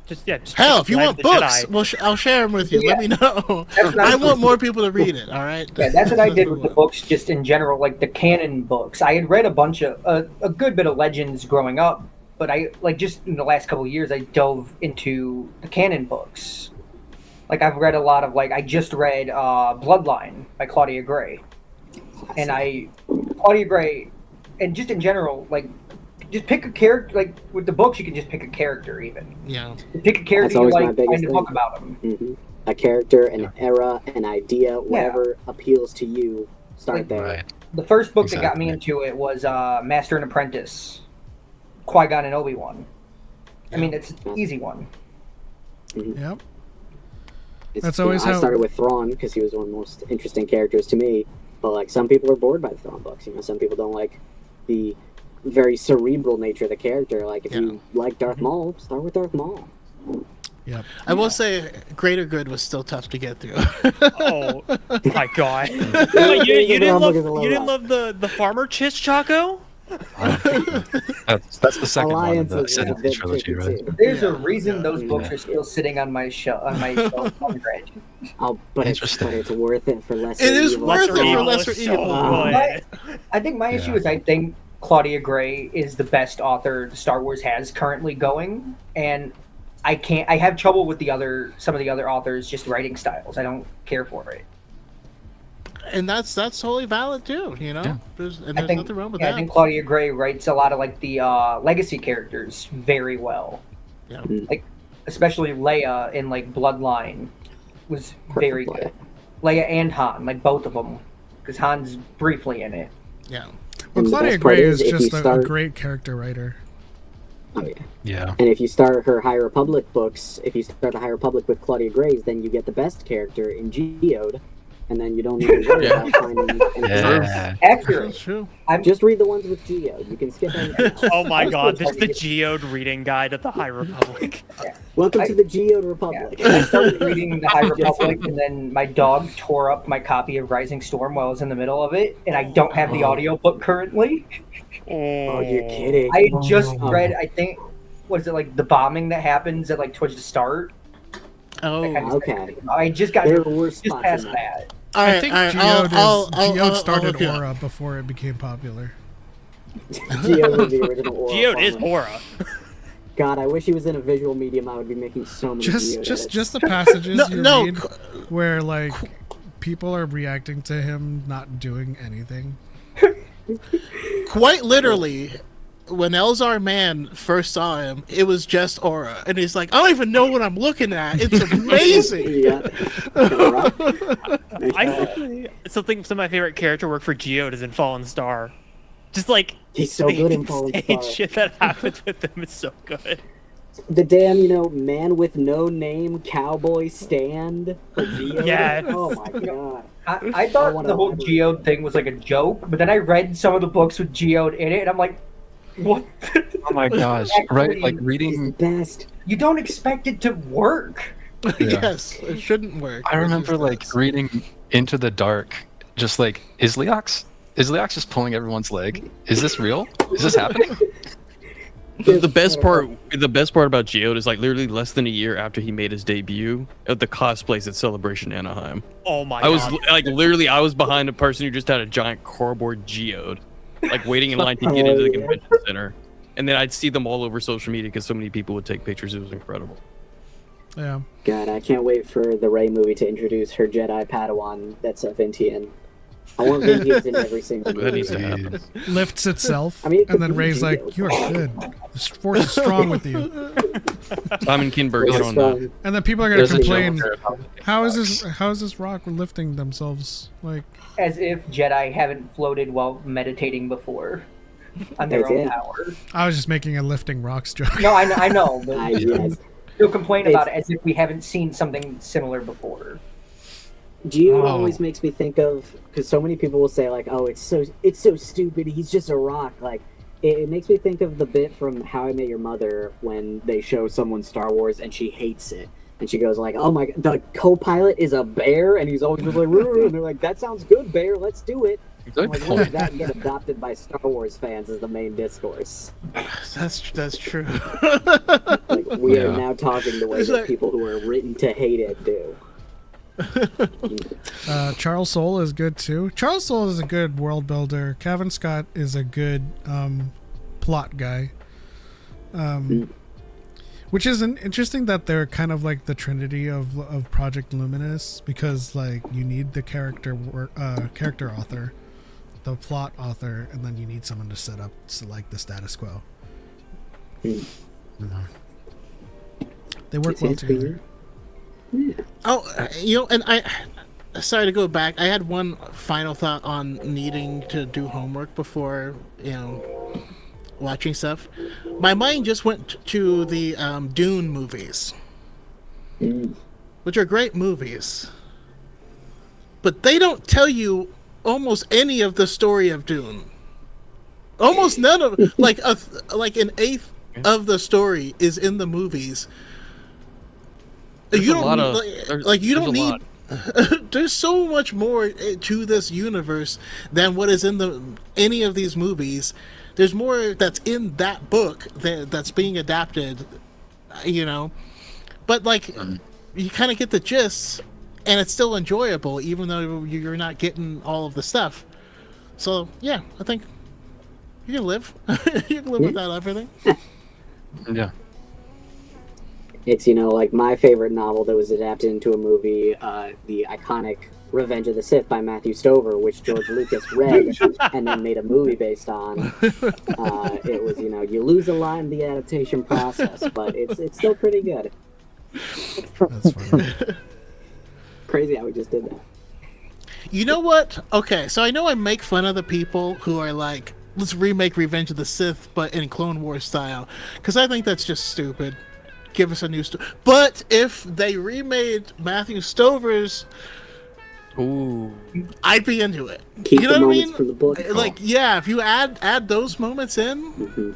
Just Hell, if you want the books, Jedi. I'll share them with you. Yeah. Let me know. That's what I want more people to read it. All right. Yeah, that's what I did with the books, just in general, like the canon books. I had read a bunch of a good bit of Legends growing up, but I just in the last couple of years I dove into the canon books. I've read a lot of I just read Bloodline by Claudia Gray, and Claudia Gray, and just in general, just pick a character. With the books, you can just pick a character. Even Yeah. you pick a character That's you always my like, biggest find a book thing. about them. Hmm. A character, an era, an idea, whatever appeals to you, start there. Right. The first book that got me Exactly. into it was Master and Apprentice, Qui-Gon and Obi-Wan. I mean, it's an easy one. Yep. It's, That's always I how- started with Thrawn because he was one of the most interesting characters to me. But some people are bored by the Thrawn books. Some people don't like the very cerebral nature of the character. If you like Darth Maul, start with Darth Maul. Yep. I will say, Greater Good was still tough to get through. Oh my god! Wait, you didn't love the farmer Chiss Choco? That's the second one in the Alliances, yeah, Ascendant they're trilogy, tricky right? too. There's a reason those books are still sitting on my shelf on Greg. Oh, but Interesting. it's worth it for lesser It is evil. worth it for Evil lesser is so evil. good. I think my issue is I think Claudia Gray is the best author Star Wars has currently going, and I have trouble with some of the other authors' just writing styles. I don't care for it. And that's totally valid too. Yeah. There's I think, nothing wrong with I that. think Claudia Gray writes a lot of the legacy characters very well. Yeah. Especially Leia in Bloodline was very Perfect good. Leia and Han, both of them, because Han's briefly in it. Yeah. Well, And the Claudia best part Gray is if you just a start- great character writer. Oh yeah. Yeah. And if you start her High Republic books, if you start the High Republic with Claudia Gray's, then you get the best character in Geode, and then you don't even worry about finding anything else. Yeah. Accurate. That's true. Just read the ones with Geode. You can skip anything else. Oh my was god, supposed this is to the get- Geode reading guide of the High Republic. Welcome I- to the Geode Republic. I started reading the High Republic, and then my dog tore up my copy of Rising Storm while I was in the middle of it, and I don't have the audiobook currently. Oh, you're kidding. I had just Oh. read, I think, was it like the bombing that happens at like towards the start? Oh, That kind of Okay. thing. I just got There were just spots past in that. all I right, think all right, Geode started look it up. Aura before it became popular. Geode was the original Aura Geode is farmer. Aura. God, I wish he was in a visual medium. I would be making so many Geode edits. Just the passages you No, read where like people are reacting to him not doing anything. Quite literally, when Elzar Mann first saw him, it was just Aura, and he's like, "I don't even know what I'm looking at. It's amazing." Yeah. Right? I actually, some of my favorite character work for Geode is in Fallen Star. Just like He's so good in the Fallen insane Star. shit that happens with them is so good. The damn, man with no name cowboy stand for Geode. Yes. Oh my god. I thought wanna the whole elaborate. Geode thing was like a joke, but then I read some of the books with Geode in it, and I'm like, what? Oh my gosh. Right? Like He's the reading. best. You don't expect it to work. Yes, it shouldn't work. I remember It just like does. reading Into the Dark, just like, is Leox just pulling everyone's leg? Is this real? Is this happening? The best part about Geode is like literally less than a year after he made his debut at the cosplays at Celebration Anaheim. Oh my I was god. like literally I was behind a person who just had a giant cardboard Geode, like waiting in line to get into the convention center, and then I'd see them all over social media because so many people would take pictures. It was incredible. Yeah. God, I can't wait for the Rey movie to introduce her Jedi Padawan that's a Vintian. I want Vintians in every single That needs to movie. happen. Lifts itself, I mean, it and could then be Ray's like, Geode. "You are good. This force is strong with you." Simon Kinberg hit on that. And then people are gonna There's a complain, joke about "How is Leox. this rock lifting themselves?" Like, As if Jedi haven't floated while meditating before on their That's own it. power. I was just making a lifting rocks joke. No, I know, but Yes. you'll complain about it as if we haven't seen something similar before. Geode Oh. always makes me think of, because so many people will say like, "Oh, it's so stupid. He's just a rock." Like, it makes me think of the bit from How I Met Your Mother when they show someone Star Wars and she hates it, and she goes like, "Oh my, the co-pilot is a bear," and he's always just like, "Roo," and they're like, "That sounds good, bear. Let's do it." I'm like, when did that get adopted by Star Wars fans as the main discourse? That's true. Like, we are Yeah. now talking the way It's that like- people who are written to hate it do. Charles Soule is good too. Charles Soule is a good world builder. Kevin Scott is a good plot guy. Which is interesting that they're kind of like the trinity of Project Luminous, because like you need the character author, the plot author, and then you need someone to set up like the status quo. They work well It's together. Oh, and sorry to go back. I had one final thought on needing to do homework before, watching stuff. My mind just went to the Dune movies, which are great movies, but they don't tell you almost any of the story of Dune. Almost none of like an eighth of the story is in the movies. There's You a don't lot need, of- like, there's- you there's don't a need. lot. There's so much more to this universe than what is in any of these movies. There's more that's in that book that's being adapted, But like, you kind of get the gist, and it's still enjoyable, even though you're not getting all of the stuff. So yeah, I think you can live. You can live without everything. Yeah. It's, like my favorite novel that was adapted into a movie, the iconic Revenge of the Sith by Matthew Stover, which George Lucas read and then made a movie based on. It was, you lose a lot in the adaptation process, but it's still pretty good. That's funny. Crazy how we just did that. You know what? Okay, so I know I make fun of the people who are like, let's remake Revenge of the Sith, but in Clone Wars style, because I think that's just stupid. Give us a new story. But if they remade Matthew Stover's, Ooh. I'd be into it. Keep You the know what I moments mean? from the book. Like, yeah, if you add those moments in, Mhm.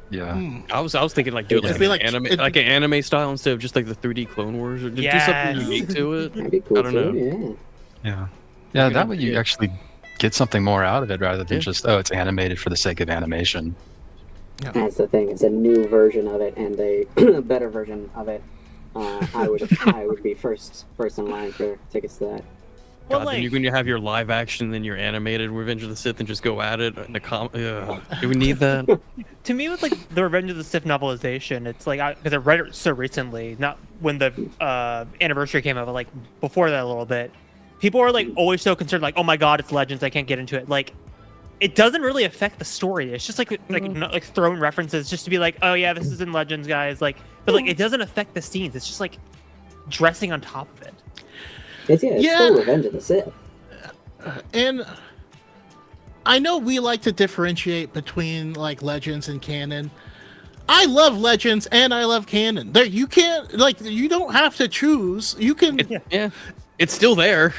Yeah. I was thinking like do it It'd like, be an like- anime, it'd like an anime style instead of just like the 3D Clone Wars, or just do Yes. something unique to it. That'd be cool I don't know. too, Yeah. Yeah, that way you actually get something more out of it rather than Yeah. just, oh, it's animated for the sake of animation. yeah. That's the thing. It's a new version of it and a better version of it. I would be first in line for tickets to that. Well, God, then you're going to have your live action, then your animated Revenge of the Sith, and just go at it. In the do we need that? To me, with like the Revenge of the Sith novelization, it's like because I read it so recently, not when the anniversary came out, but like before that a little bit. People are like always so concerned, like, oh my god, it's Legends, I can't get into it. Like, it doesn't really affect the story. It's just like throwing references just to be like, oh yeah, this is in Legends, guys. Like, but like it doesn't affect the scenes. It's just like dressing on top of it. It's Yeah. still Revenge of the Sith. and I know we like to differentiate between like Legends and canon. I love Legends and I love canon. There, you can't you don't have to choose. You can Yeah, it's still there.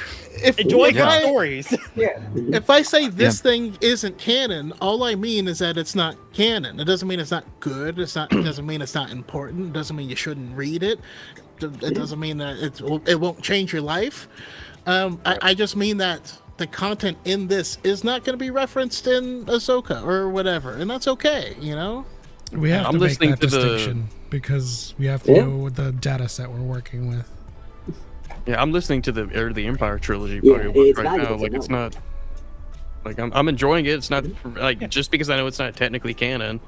Enjoy if good I- stories. Yeah. If I say this thing isn't canon, all I mean is that it's not canon. It doesn't mean it's not good. It doesn't mean it's not important. It doesn't mean you shouldn't read it. It doesn't mean that it won't change your life. I just mean that the content in this is not going to be referenced in Ahsoka or whatever, and that's okay. You know. We have I'm to make listening that to the- distinction because we have to Yeah. know the data set we're working with. Yeah, I'm listening to the Heir of the Empire trilogy Yeah, audiobook it's right now. valuable to Like, it's know. not. Like, I'm enjoying it. It's not like just because I know it's not technically canon.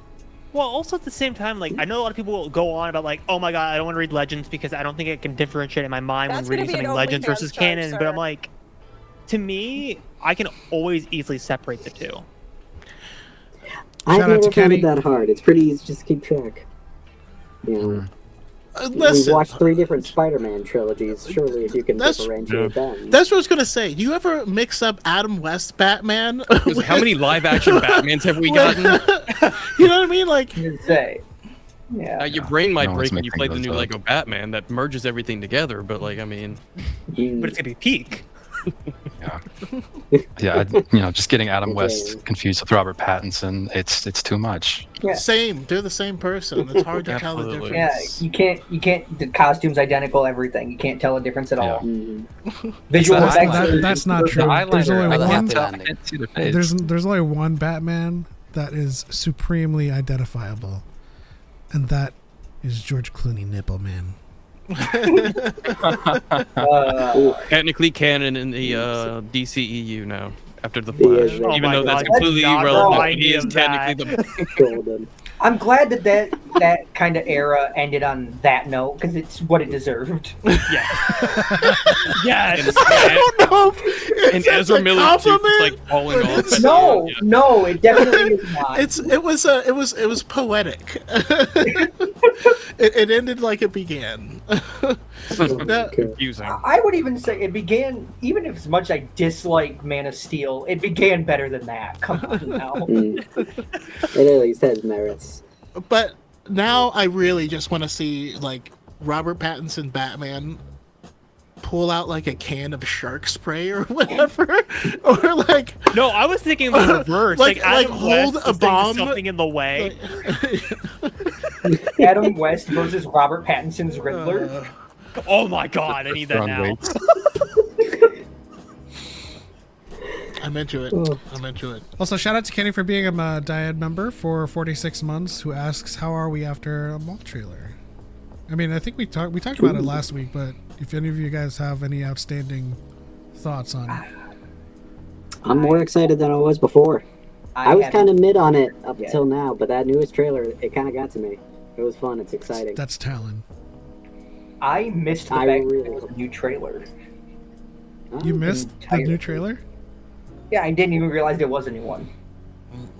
Well, also at the same time, like I know a lot of people will go on about like, oh my god, I don't want to read Legends because I don't think it can differentiate in my mind That's when gonna reading be an something Legends OnlyFans versus charge, canon. But sir. I'm like, to me, I can always easily separate the two. I've Shout out never to found Kenny. it that hard. It's pretty easy to just keep track. You know, we've Listen, watched 3 different Spider-Man trilogies. Surely, if you can That's- differentiate them. that's what I was gonna say. Do you ever mix up Adam West Batman? Because how many live action Batmans have we gotten? You know what I mean? Like, You'd say. Yeah. Your brain might No one's break when you mixing play the those new up. Lego Batman that merges everything together. But like, I mean, But it's gonna be peak. Yeah, just getting Adam Okay. West confused with Robert Pattinson, it's too much. Yeah. same. They're the same person. It's hard to tell the Absolutely. difference. Yeah, you can't. The costume's identical, everything. You can't tell a difference at all. Mhm. Visual That's- effects. That's not true. The There's eyeliner, only I one. can't tell. I can't see their face. There's only one Batman that is supremely identifiable, and that is George Clooney, Nipple Man. technically canon in the DCEU now after the Yeah, Flash. yeah. Oh Even my though that's God, completely let's not irrelevant, remind but he me is of technically that. the. Golden. I'm glad that kind of era ended on that note because it's what it deserved. Yes. Yes. I don't know. If And that's Ezra a Miller too, compliment. just like falling off. at the No, end, yeah. no, it definitely is not. It was poetic. it ended like it began. That- Confusing. I would even say it began, even if as much as I dislike Man of Steel, it began better than that. Come on now. It at least has merits. But now I really just want to see like Robert Pattinson Batman pull out like a can of shark spray or whatever, or like No, I was thinking the reverse. Like- Like, Adam like hold West a was thinking bomb. something in the way. Adam West versus Robert Pattinson's Riddler. Oh my god, I need that Throwing now. weights. I'm into it. I'm into it. Also, shout out to Kenny for being a Dyad member for 46 months. Who asks, "How are we after a mall trailer?" I mean, I think we talked about it last week, but if any of you guys have any outstanding thoughts on it, I'm more excited than I was before. I was kind of mid on it up until now, but that newest trailer, it kind of got to me. It was fun. It's exciting. that's Talon. I missed the I fact that really- there was a new trailer. You missed the new trailer? Yeah, I didn't even realize there was a new one.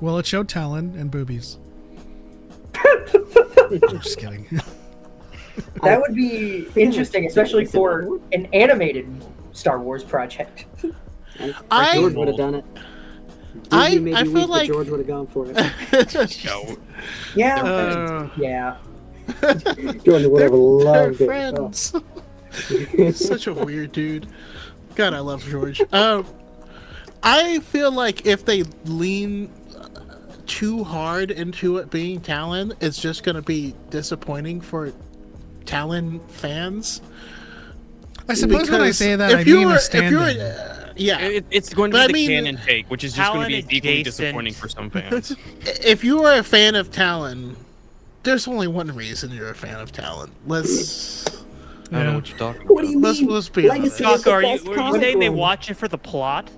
Well, it showed Talon and boobies. I'm just kidding. That would be interesting, especially for an animated Star Wars project. I- George would have done it. Maybe I weak, feel but like George would have gone for it. No. Yeah, yeah. George would have they're loved it. Oh. friends. Such a weird dude. God, I love George. I feel like if they lean too hard into it being Talon, it's just going to be disappointing for Talon fans. I suppose when I Because say that, if I you mean were- a if you were- stand-in. Yeah, It's going to But be I the mean, canon take, which is just going to be Talon equally adjacent. disappointing for some fans. if you are a fan of Talon, there's only one reason you're a fan of Talon. Let's I don't know what you're talking about. What do you let's mean? let's be Legacy honest. is the Choco, best were you comic saying they run. watch it for the plot?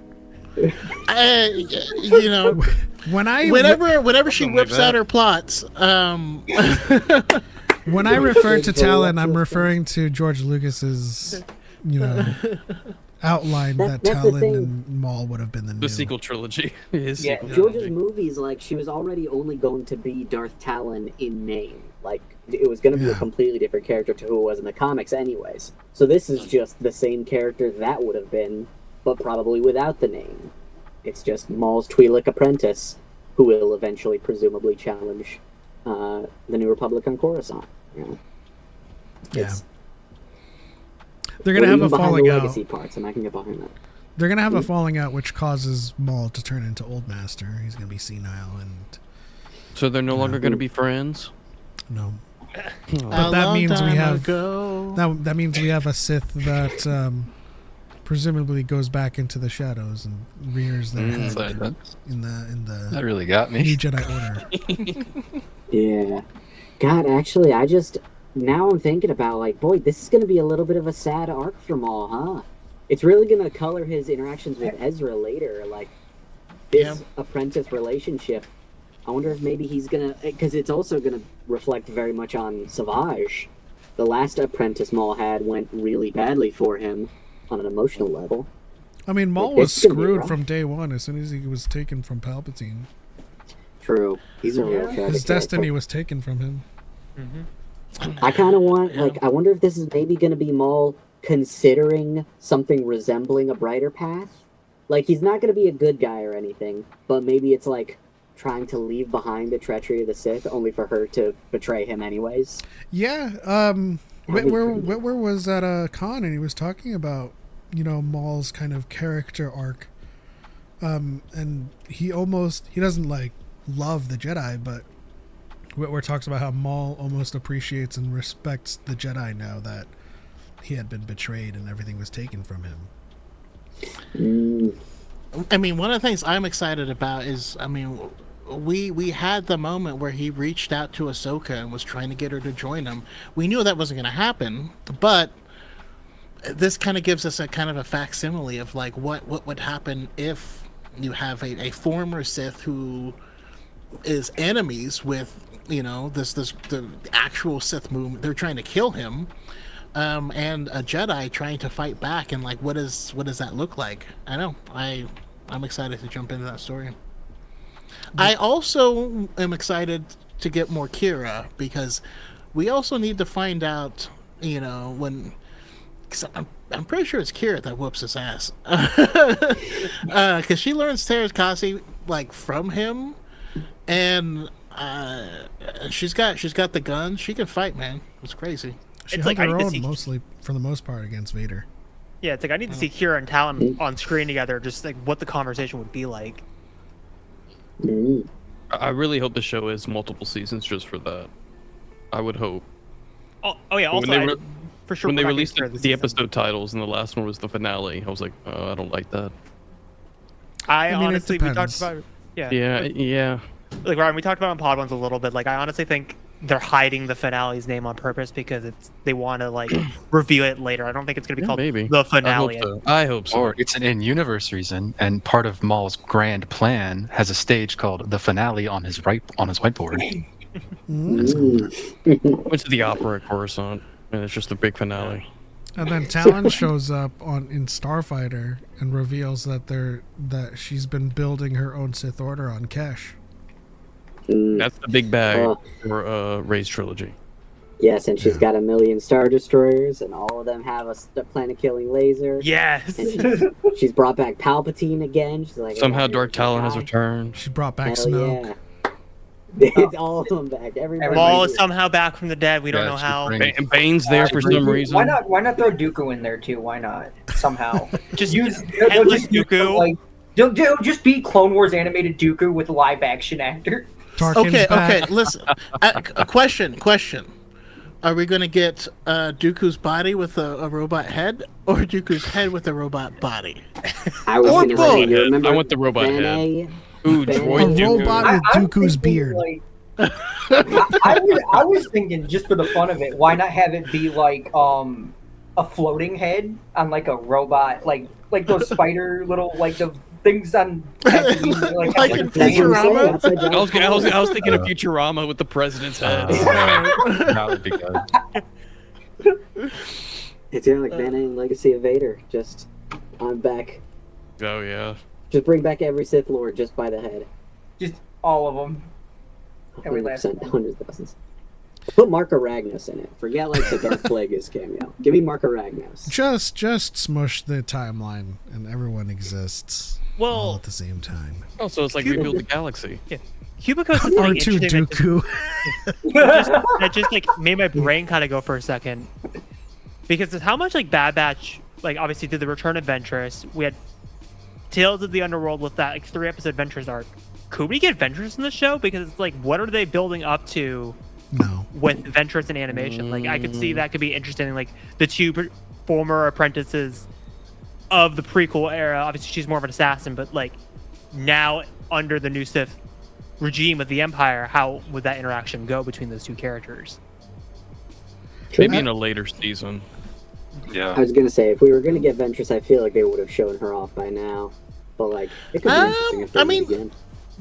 You know, When I whenever she Something like whips that. out her plots, when I refer to Talon, I'm referring to George Lucas's, outline that That's the Talon thing. and Maul would have been the new. The sequel trilogy. His Yeah, sequel George's trilogy. movies, like, she was already only going to be Darth Talon in name. Like, it was going to be a Yeah. completely different character to who it was in the comics anyways. So this is just the same character that would have been, but probably without the name. It's just Maul's Twi'lek apprentice, who will eventually presumably challenge the New Republic on Coruscant. You know? Yeah. It's- They're gonna we're have a even behind falling the out. legacy parts, and I can get behind that. They're gonna have a falling out, which causes Maul to turn into Old Master. He's gonna be senile and So they're no longer going to be friends? no. a But that long means we time have ago. that means we have a Sith that presumably goes back into the shadows and rears their head Sorry, that in the really got New me. Jedi Order. Yeah. God, actually, now I'm thinking about, like, boy, this is going to be a little bit of a sad arc for Maul, huh? It's really going to color his interactions with Ezra later, like, this apprentice relationship. I wonder if maybe he's going to, because it's also going to reflect very much on Savage. The last apprentice Maul had went really badly for him on an emotional level. I mean, Maul Like, was it's gonna be screwed rough. from day one as soon as he was taken from Palpatine. True. He's a real Yeah. tragic His destiny character. was taken from him. I kind of want, like, I wonder if this is maybe going to be Maul considering something resembling a brighter path. Like, he's not going to be a good guy or anything, but maybe it's like trying to leave behind the treachery of the Sith only for her to betray him anyways. Yeah, Whitwer was at a con and he was talking about, Maul's kind of character arc. And he doesn't like love the Jedi, but Whitwer talks about how Maul almost appreciates and respects the Jedi now that he had been betrayed and everything was taken from him. I mean, one of the things I'm excited about is, we had the moment where he reached out to Ahsoka and was trying to get her to join him. We knew that wasn't going to happen, but this kind of gives us a kind of a facsimile of like what would happen if you have a former Sith who is enemies with the actual Sith movement. They're trying to kill him, and a Jedi trying to fight back. And like, what does that look like? I know. I'm excited to jump into that story. I also am excited to get more Kira because we also need to find out, when. Cause I'm pretty sure it's Kira that whoops his ass. Because she learns Terraskasi like from him, and she's got the gun. She can fight, man. It's crazy. She It's held like, I her need to own see- mostly, for the most part, against Vader. Yeah, it's like I need to see Kira and Talon on screen together, just like what the conversation would be like. I really hope the show is multiple seasons just for that. I would hope. Oh yeah, When also they re- for sure when they we're not released getting the through season. episode titles and the last one was the finale, I was like, oh, I don't like that. I mean, it honestly, we depends. talked about Yeah. like Ryan, we talked about it on Pod Ones a little bit. Like I honestly think they're hiding the finale's name on purpose because they want to like reveal it later. I don't think it's gonna be called Maybe. the finale. I hope so. Or it's an in-universe reason, and part of Maul's grand plan has a stage called the finale on his whiteboard. Went to the opera at Coruscant, and it's just the big finale. And then Talon shows up in Starfighter and reveals that she's been building her own Sith Order on Kesh. That's the big bag for Rey's trilogy. Yes, and she's got a million Star Destroyers, and all of them have a planet-killing laser. Yes. And she's brought back Palpatine again. She's like, Somehow Dark Talon has returned. She brought back Hell Snoke. yeah. It's all of them back. Everybody. Maul is somehow back from the dead. We don't know how. Bane's there for some reason. Why not throw Dooku in there too? Why not somehow? Just use headless Dooku. Like, they'll just be Clone Wars animated Dooku with a live action actor. Tarkin's Okay, back. listen. A question. Are we going to get Dooku's body with a robot head, or Dooku's head with a robot body? I was going to say, you remember I want the robot head. Bene? Ooh, Bene? droid A Dooku. robot with I'm Dooku's thinking, beard. like, I was thinking, just for the fun of it, why not have it be like a floating head on like a robot, like those spider little the things on Like in That's what I'm saying, Futurama? upside down. I was thinking of Futurama with the president's head. That would be good. It's like Bene and Legacy of Vader. Just on back. Oh yeah. Just bring back every Sith Lord just by the head. just all of them. Every last 100%, one. hundreds of thousands. Put Mark Aragnos in it. Forget the Darth Plagueis cameo. Give me Mark Aragnos. Just smush the timeline and everyone exists all at the same time. Oh, so it's like rebuild the galaxy. Cubicos is something R2 interesting Dooku. that just made my brain kind of go for a second, because of how much Bad Batch obviously did the Return of Ventress. We had Tales of the Underworld with that 3-episode Ventress arc. Could we get Ventress in the show? Because it's what are they building up to No. with Ventress and animation? I could see that could be interesting. The two former apprentices of the prequel era. Obviously, she's more of an assassin, but now under the new Sith regime of the Empire, how would that interaction go between those two characters? Maybe in a later season. Yeah. I was gonna say, if we were gonna get Ventress, I feel like they would have shown her off by now. But it could be interesting if they did again.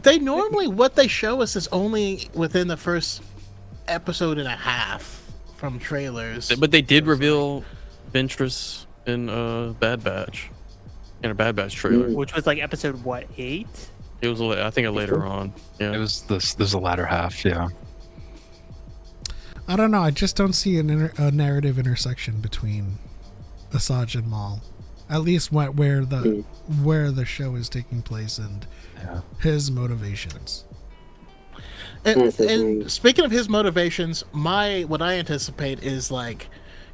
They normally, what they show us is only within the first episode and a half from trailers. But they did reveal Ventress in Bad Batch. In a Bad Batch trailer. Which was episode 8? It was, I think, later on. Yeah. It was the latter half, yeah. I don't know. I just don't see a narrative intersection between Asajj and Maul. At least where the show is taking place and his motivations. And speaking of his motivations, what I anticipate is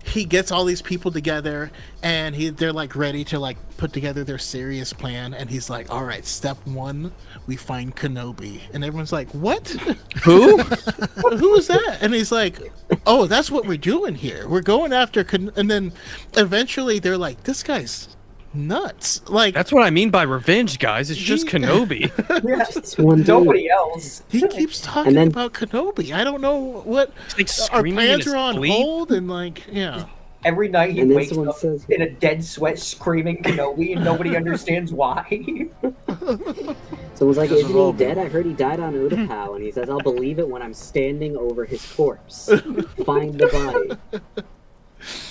he gets all these people together and they're ready to put together their serious plan, and he's like, all right, step 1, we find Kenobi, and everyone's like, what? Who? Who is that? And he's like, oh, that's what we're doing here, we're going after and then eventually they're like, this guy's nuts. That's what I mean by revenge, guys. It's just Kenobi. Just one dude. Nobody else. He keeps talking about Kenobi. I don't know what our plans are on hold, and Every night he And then wakes someone up says- in a dead sweat screaming Kenobi, and nobody understands why. Someone's like, isn't he dead? I heard he died on Utapau. And he says, I'll believe it when I'm standing over his corpse. Find the body.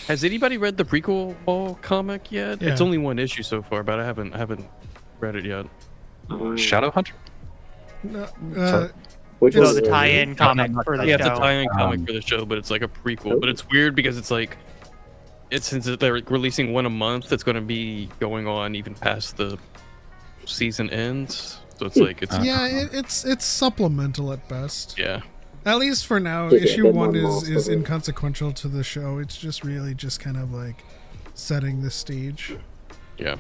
Has anybody read the prequel Ball comic yet? Yeah. It's only one issue so far, but I haven't read it yet. Shadowhunter? Which No, was the tie-in comic for the Yeah, show. it's a tie-in comic for the show, but it's a prequel. But it's weird because since they're releasing one a month, it's going to be going on even past the season ends. So it's It's supplemental at best. yeah. At least for now, Yeah, issue bit 1 more is monster. inconsequential to the show. It's just really just kind of setting the stage. Yeah.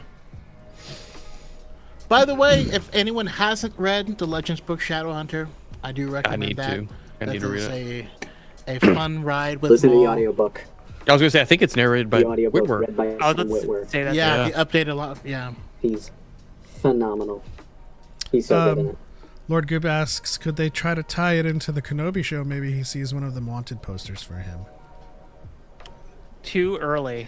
By the way, if anyone hasn't read the Legends book Shadowhunter, I do recommend need that. to. I need to read it. A fun ride with Listen to the Maul. audiobook. I was going to say, I think it's narrated by The audiobook Whitworth. read by I was Tom about Whitwer. to say that. Yeah, Yeah. he updated a lot. Yeah. He's phenomenal. He's so good in it. Lord Goob asks, could they try to tie it into the Kenobi show? Maybe he sees one of the wanted posters for him. Too early.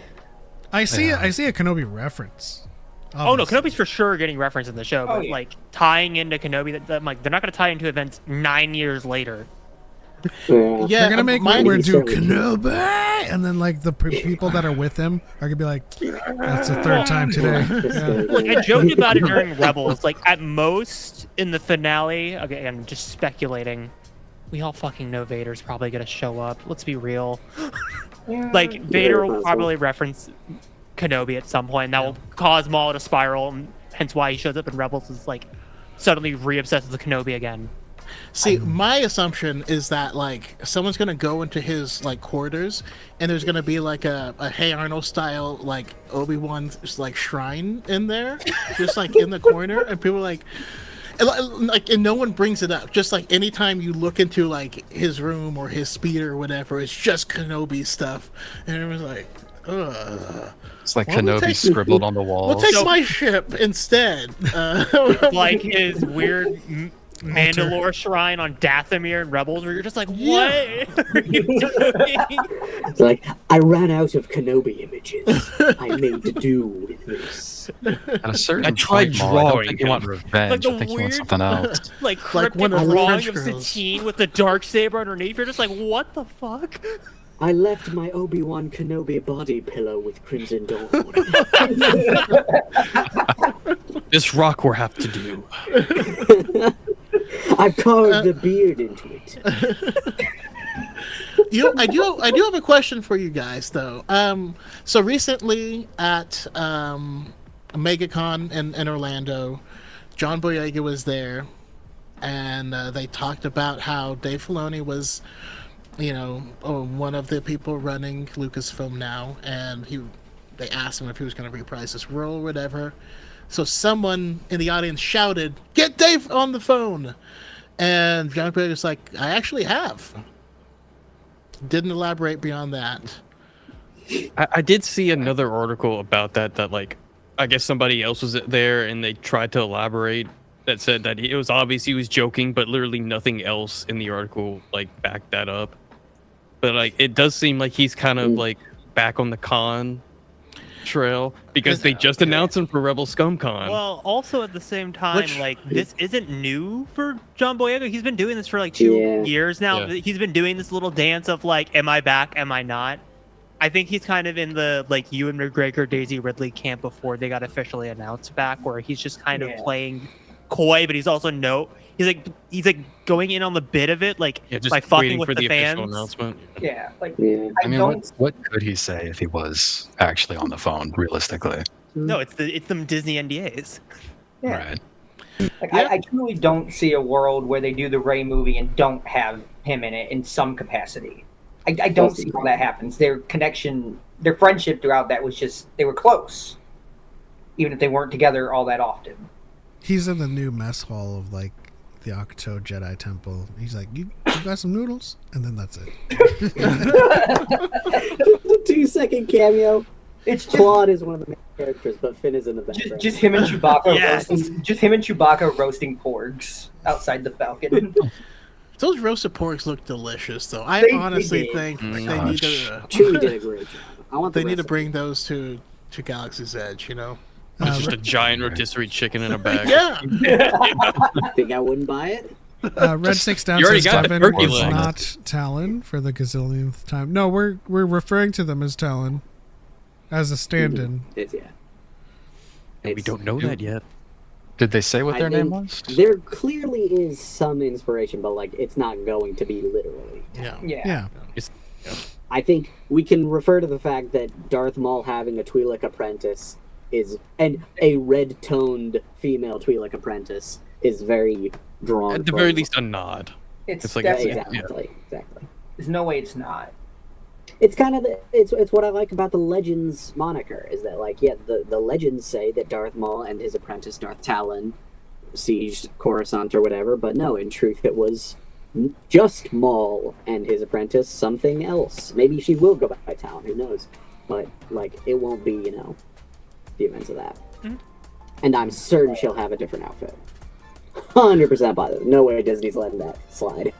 I see a Kenobi reference. Oh no, obviously. Kenobi's for sure getting referenced in the show, but tying into Kenobi, they're not going to tie into events 9 years later. Yeah. Yeah, They're gonna make mine- Whitwer do certainly- Kenobi, and then the people that are with him are gonna be like, "That's the third time today." Yeah. I joked about it during Rebels. At most in the finale, again, I'm just speculating, we all fucking know Vader's probably gonna show up. Let's be real. Yeah. Like Vader will possible. probably reference Kenobi at some point. And that will cause Maul to spiral, and hence why he shows up in Rebels is like suddenly re-obsessed with Kenobi again. See, my assumption is that like someone's gonna go into his like quarters, and there's gonna be like a Hey Arnold style like Obi-Wan like shrine in there, just like in the corner, and people are like, and no one brings it up. Just like anytime you look into like his room or his speeder or whatever, it's just Kenobi stuff, and everyone's like, ugh. It's like Well, we'll Kenobi take- scribbled on the wall. We'll take my ship instead. Like his weird Mandalore shrine on Dathomir and Rebels, where you're just like, what Yeah. are you doing? It's like, I ran out of Kenobi images. I made do with this. At a certain I tried point, Maul, I don't drawing think you him. want revenge. Like the I think you want weird- something else. Like Like cryptic one of the drawing French of girls. Satine with the dark saber underneath. You're just like, what the fuck? I left my Obi-Wan Kenobi body pillow with Crimson Dawn. This rock will have to do. I've carved the beard into it. I do have a question for you guys though. So recently at MegaCon in Orlando, John Boyega was there, and they talked about how Dave Filoni was, one of the people running Lucasfilm now, and they asked him if he was going to reprise this role or whatever. So someone in the audience shouted, "Get Dave on the phone!" And John Boyega was like, "I actually have." Didn't elaborate beyond that. I did see another article about that like I guess somebody else was there and they tried to elaborate that said that it was obvious he was joking, but literally nothing else in the article like backed that up. But like it does seem like he's kind of like back on the con trail because they just announced him for Rebel ScumCon. Well, also at the same time, Which- like this isn't new for John Boyega. He's been doing this for like 2 years now. Yeah. He's been doing this little dance of like, am I back? Am I not? I think he's kind of in the like Ewan McGregor, Daisy Ridley camp before they got officially announced back, where he's just kind of playing coy, but he's also he's like going in on the bit of it, like yeah, just by fucking waiting with for the official fans. announcement. Yeah, like Yeah. I mean, don't. what could he say if he was actually on the phone, realistically? No, it's them Disney NDAs. Yeah. Right. Like, Yeah. I truly don't see a world where they do the Rey movie and don't have him in it in some capacity. I don't see how that happens. Their connection, their friendship throughout that was just, they were close. Even if they weren't together all that often. He's in the new mess hall of like the Octo Jedi Temple. He's like, you got some noodles? And then that's it. The 2-second cameo. It's just, Claude is one of the main characters, but Finn is in the background. just him and Chewbacca Yes. roasting porgs outside the Falcon. Those roasted porks look delicious, though. I They honestly did. think they Mm. need to. Chewie did a great job. I want the They need to recipe. bring those to Galaxy's Edge. It's just a giant rotisserie chicken in a bag. Yeah. Think I wouldn't buy it? Red Six Down You already says got the Devin turkey is leg. not Talon for the gazillionth time. No, we're referring to them as Talon, as a stand-in. It's, yeah. We don't know that yet. Did they say what I their name think was? There clearly is some inspiration, but like it's not going to be literally. Yeah. Yeah. Yeah. I think we can refer to the fact that Darth Maul having a Twi'lek apprentice and a red-toned female Twi'lek apprentice is very drawn. At the from- very least, a nod. It's like definitely, exactly. there's no way it's not. It's kind of it's what I like about the Legends moniker is that like the Legends say that Darth Maul and his apprentice Darth Talon sieged Coruscant or whatever, but no, in truth it was just Maul and his apprentice something else. Maybe she will go by Talon, who knows? But like it won't be the events of that. Mhm. And I'm certain she'll have a different outfit. 100% positive. No way Disney's letting that slide.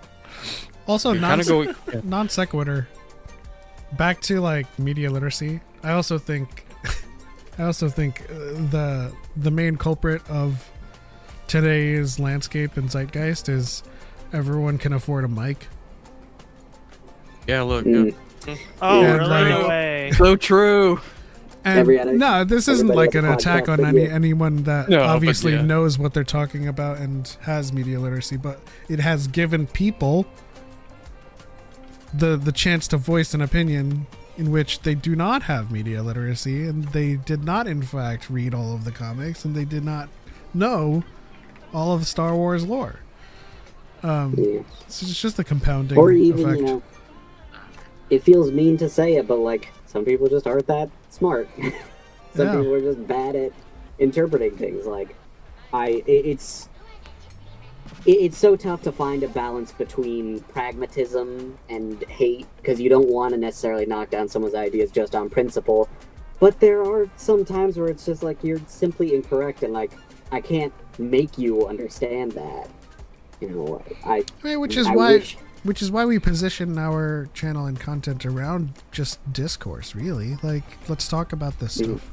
Also, Kind of going. non sequitur. Back to like media literacy. I also think the main culprit of today's landscape and zeitgeist is everyone can afford a mic. Yeah, look. Mm. Oh, Yeah, really? like- No way. So true. And Every other- no, this isn't everybody like with an a attack podcast, on but yeah. anyone that No, but obviously yeah. knows what they're talking about and has media literacy, but it has given people the chance to voice an opinion in which they do not have media literacy, and they did not in fact read all of the comics, and they did not know all of the Star Wars lore. It's just a compounding Or even, effect. you know, it feels mean to say it, but like some people just aren't that smart. Some Yeah. people are just bad at interpreting things. Like, it's so tough to find a balance between pragmatism and hate, because you don't want to necessarily knock down someone's ideas just on principle. But there are some times where it's just like you're simply incorrect, and like I can't make you understand that. You know, I mean, which is why we position our channel and content around just discourse, really. Like, let's talk about this stuff.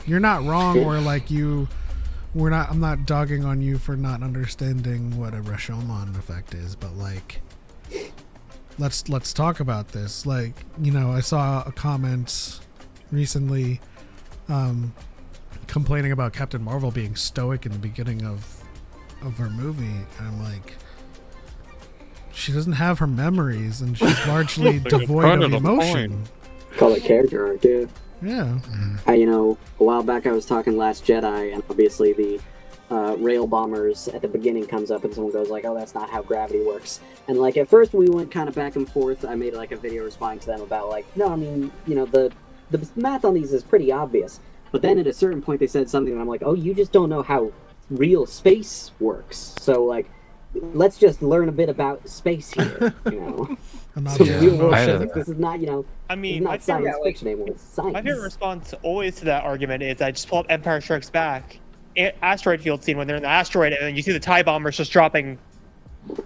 You're not wrong, or like I'm not dogging on you for not understanding what a Rashomon effect is, but like, let's talk about this. Like, you know, I saw a comment recently complaining about Captain Marvel being stoic in the beginning of her movie, and I'm like, she doesn't have her memories, and she's largely devoid of emotion. Call it character arc, dude. Yeah. You know, a while back I was talking Last Jedi, and obviously the rail bombers at the beginning comes up, and someone goes like, "Oh, that's not how gravity works." And like at first we went kind of back and forth. I made like a video responding to them about like, no, I mean, you know, the math on these is pretty obvious. But then at a certain point they said something, and I'm like, oh, you just don't know how real space works. So like, let's just learn a bit about space here, you know. So real world physics. This is not, you know, I mean, it's not science fiction anymore. It's science. My favorite response always to that argument is I just pull up Empire Strikes Back, asteroid field scene when they're in the asteroid, and then you see the TIE bombers just dropping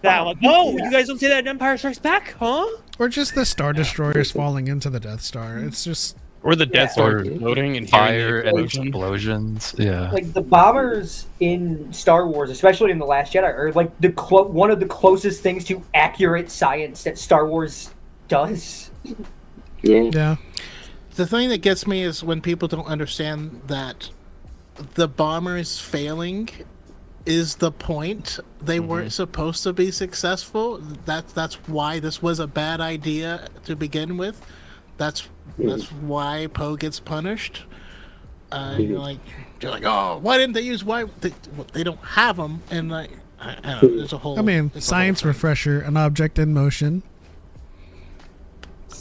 that. I'm like, oh, you guys don't see that in Empire Strikes Back, huh? Or just the Star Destroyers falling into the Death Star. It's just... Or the Death Star exploding and fire and explosion. explosions. Yeah. Like the bombers in Star Wars, especially in The Last Jedi, are like one of the closest things to accurate science that Star Wars does. Yeah. The thing that gets me is when people don't understand that the bombers failing is the point. They weren't supposed to be successful. That's why this was a bad idea to begin with. That's why Poe gets punished. You're like, oh, why didn't they use they don't have them? And like, I don't know, there's a whole. I mean, science refresher: an object in motion.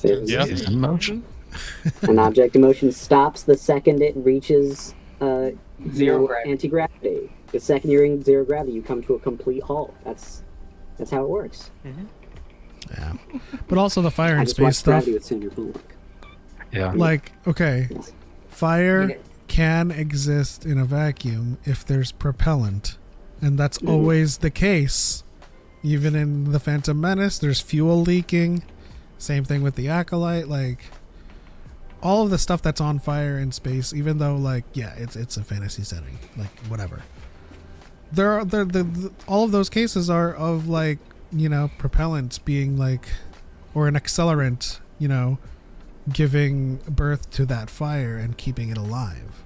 Yeah. Is in motion. An object in motion stops the second it reaches Zero gravity. anti-gravity. The second you're in zero gravity, you come to a complete halt. That's how it works. Yeah. But also the fire I and just space watched stuff. Gravity with Sandra Bullock. Yeah. Like, okay, fire can exist in a vacuum if there's propellant, and that's always the case. Even in the Phantom Menace, there's fuel leaking. Same thing with the Acolyte. Like, all of the stuff that's on fire in space, even though, like, yeah, it's a fantasy setting, like, whatever. All of those cases are of, like, you know, propellant being like, or an accelerant, you know, giving birth to that fire and keeping it alive.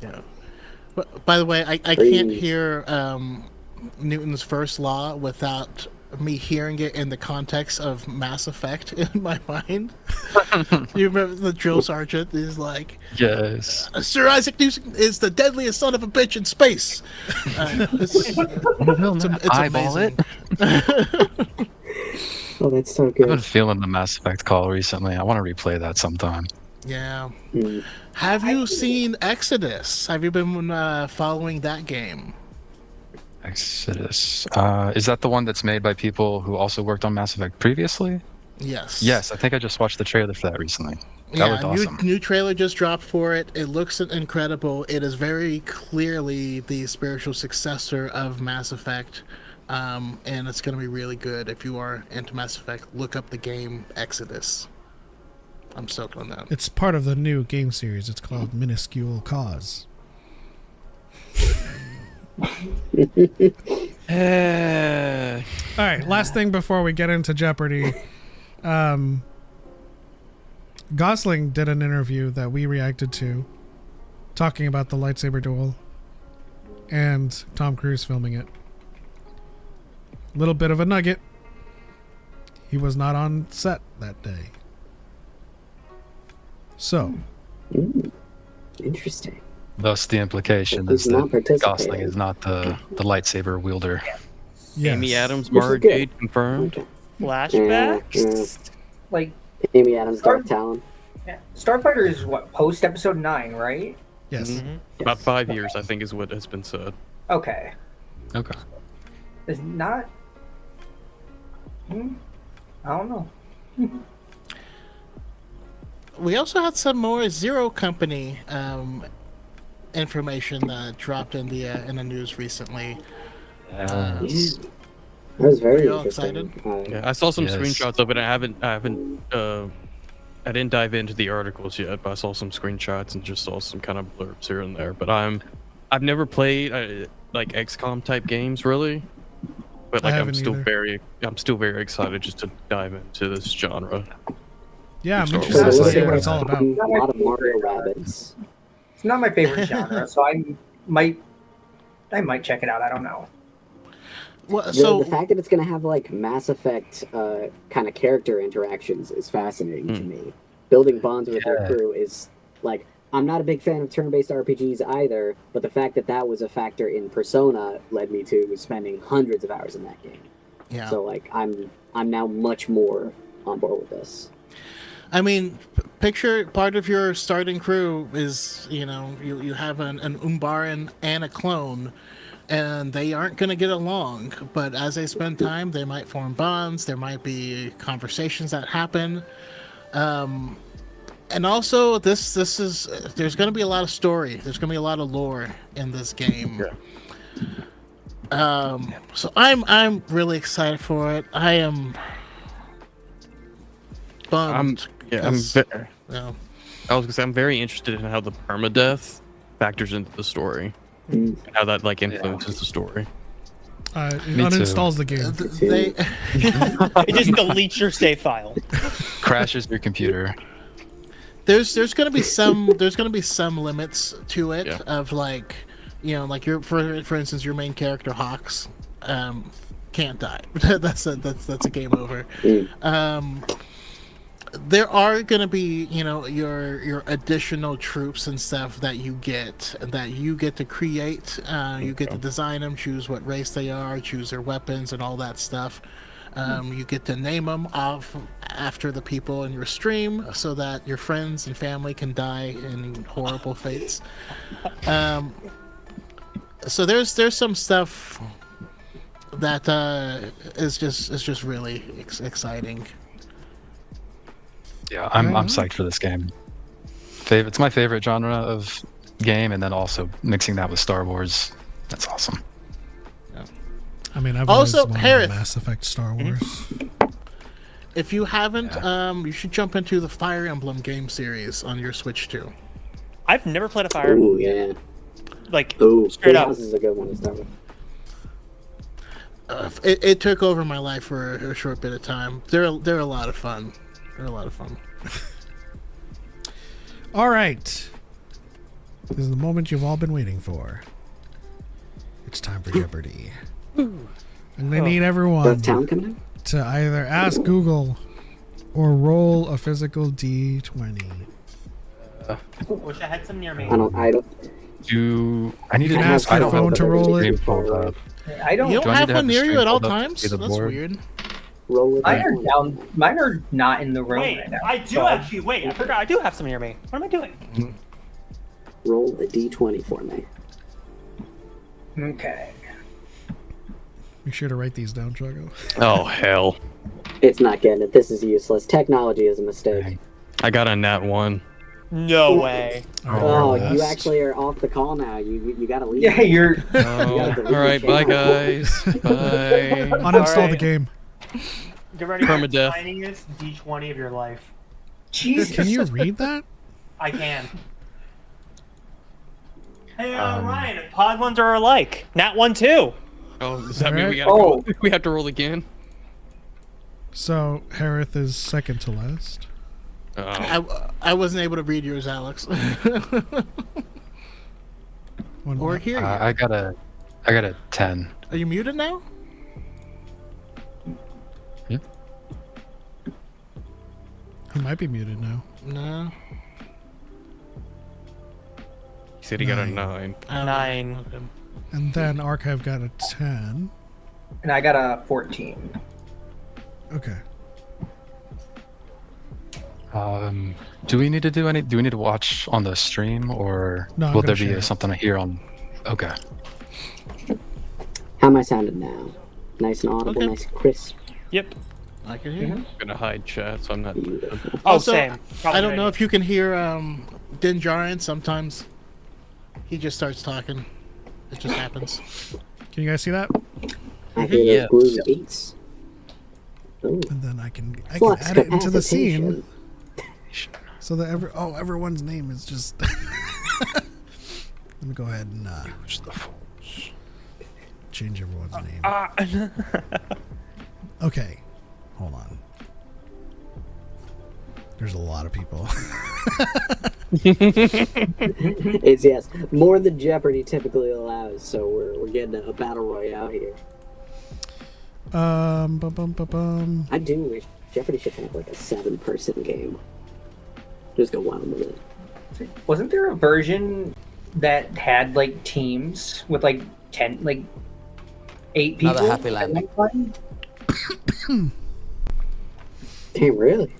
Yeah. But by the way, I can't hear Newton's first law without me hearing it in the context of Mass Effect in my mind. You remember the drill sergeant is like, Yes. Sir Isaac Newton is the deadliest son of a bitch in space. It's Eyeball amazing. it. Oh, that's so I've been good. feeling the Mass Effect call recently. I want to replay that sometime. Yeah. Mm. Have you seen Exodus? Have you been following that game? Exodus. Is that the one that's made by people who also worked on Mass Effect previously? Yes. Yes, I think I just watched the trailer for that recently. That looked awesome. New trailer just dropped for it. It looks incredible. It is very clearly the spiritual successor of Mass Effect, and it's going to be really good. If you are into Mass Effect, look up the game Exodus. I'm stoked on that. It's part of the new game series. It's called Minuscule Cause. All right, last thing before we get into Jeopardy. Gosling did an interview that we reacted to talking about the lightsaber duel and Tom Cruise filming it. Little bit of a nugget. He was not on set that day. So, Interesting. Thus, the implication Who's is not that participating? Gosling is not the lightsaber wielder. yes. Amy Adams, Which is Mara good. Jade confirmed. Okay. Flashbacks. Like, Amy Adams, Dark Talon. yeah. Starfighter is what, post episode 9, right? Yes. Mhm. About 5 years, I think, is what has been said. Okay. Okay. Is not. I don't know. We also had some more Zero Company information that dropped in the news recently. That was very Are you all interesting. Yeah, I saw some Yes. screenshots of it. I didn't dive into the articles yet, but I saw some screenshots and just saw some kind of blurbs here and there. But I've never played like XCOM type games really, but like I'm haven't still either. very excited just to dive into this genre. Yeah, I'm Star interested Wars. to see what it's all about. A lot of Mario rabbits. It's not my favorite genre, so I might check it out. I don't know. Well, The so fact that it's going to have like Mass Effect kind of character interactions is fascinating to me. Building bonds with your crew is like, I'm not a big fan of turn-based RPGs either, but the fact that that was a factor in Persona led me to spending hundreds of hours in that game. yeah, So like, I'm now much more on board with this. I mean, picture part of your starting crew is you have an Umbaran and a clone, and they aren't going to get along. But as they spend time, they might form bonds. There might be conversations that happen. And also, this is there's going to be a lot of story. There's going to be a lot of lore in this game. So I'm really excited for it. I am bummed. I was gonna say I'm very interested in how the permadeath factors into the story, and how that like influences the story. It Me too. uninstalls the game. It just deletes your save file. Crashes your computer. there's going to be some limits to it of like like your for instance your main character Hawks can't die. that's a game over. There are going to be your additional troops and stuff that you get to create. You get to design them, choose what race they are, choose their weapons and all that stuff. You get to name them off after the people in your stream so that your friends and family can die in horrible fates. So there's some stuff that is just really exciting. Yeah, I'm psyched for this game. It's my favorite genre of game, and then also mixing that with Star Wars. That's awesome. I mean, I've Also, always wanted Harith. Mass Effect Star Wars. If you haven't, you should jump into the Fire Emblem game series on your Switch too. I've never played a Fire Ooh, Emblem. yeah. Like Ooh, straight up. This is a good one to start with. It took over my life for a short bit of time. They're a lot of fun. They're a lot of fun. All right. This is the moment you've all been waiting for. It's time for Jeopardy. I'm going to need everyone Darth Talon coming in? to either ask Google or roll a physical D20. Wish I had some near me. I don't. I need You to can ask I your don't have phone the to roll it. stream pulled up. I don't. You Do don't I need have to one have the near you stream at all pulled up to times? see the That's board? weird. Roll it. Mine are down. Mine are not in the room Wait, right now. I do so- actually. Wait, I forgot. I do have some near me. What am I doing? Roll a d20 for me. Okay. Make sure to write these down, Choco. Oh hell! It's not getting it. This is useless. Technology is a mistake. I got a nat 1. No way. Oh, yes. you actually are off the call now. You gotta leave. Yeah, you're. Oh, all right, bye guys. Bye. Uninstall the Alright. game. Get ready for the Permadeath. tiniest D20 of your life. Jesus. Can you read that? I can. Hey, Ryan, pod ones are alike. Nat 1 too. Oh, does that mean we Alright. gotta go? We have to roll again? So, Harith is second to last. I wasn't able to read yours, Alex. One Or left. hear you. I got a 10. Are you muted now? He might be muted now. No. He said he got a 9. 9. 9. Okay. And then Archive got a 10. And I got a 14. Okay. Do we need to do any? Do we need to watch on the stream, or No, I'm will gonna there be share it. something here on? Okay. How am I sounding now? Nice and audible, Okay. nice and crisp. Yep. I can hear you. I'm gonna hide chat, so I'm not. Beautiful. Oh, Also, same. Probably I don't know ready. if you can hear Din Djarin. Sometimes he just starts talking. It just happens. Can you guys see that? I hear Yeah. those groovy beats. Ooh. And then I can Flux add it into the scene capacitation. so that everyone's name is just. Let me go ahead and change everyone's name. Okay, hold on. There's a lot of people. It's yes, more than Jeopardy typically allows. So we're getting a battle royale here. Bum, bum, bum, bum. I do wish Jeopardy should have like a 7-person game. Just go wild with it. Wasn't there a version that had like teams with like 10, like 8 people? Another happy landing. at one time? Damn, really?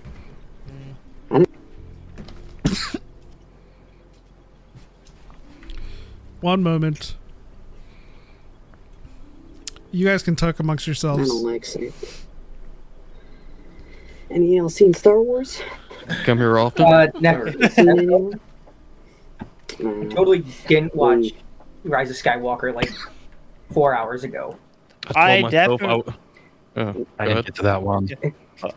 One moment. You guys can talk amongst I yourselves. don't like it. Any else seen Star Wars? Come here often. Never. Seen anyone? Totally didn't watch Rise of Skywalker like 4 hours ago. I told myself definitely- I go didn't ahead. get to that one.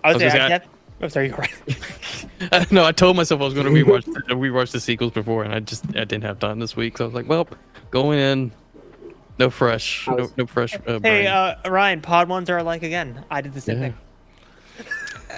I was gonna saying, say, oh, sorry, you're right. No, I told myself I was going to rewatch the sequels before, and I didn't have time this week. So I was like, well, going in, no fresh, no fresh. Hey, brain. Ryan, pod ones are alike again. I did the same Yeah. thing.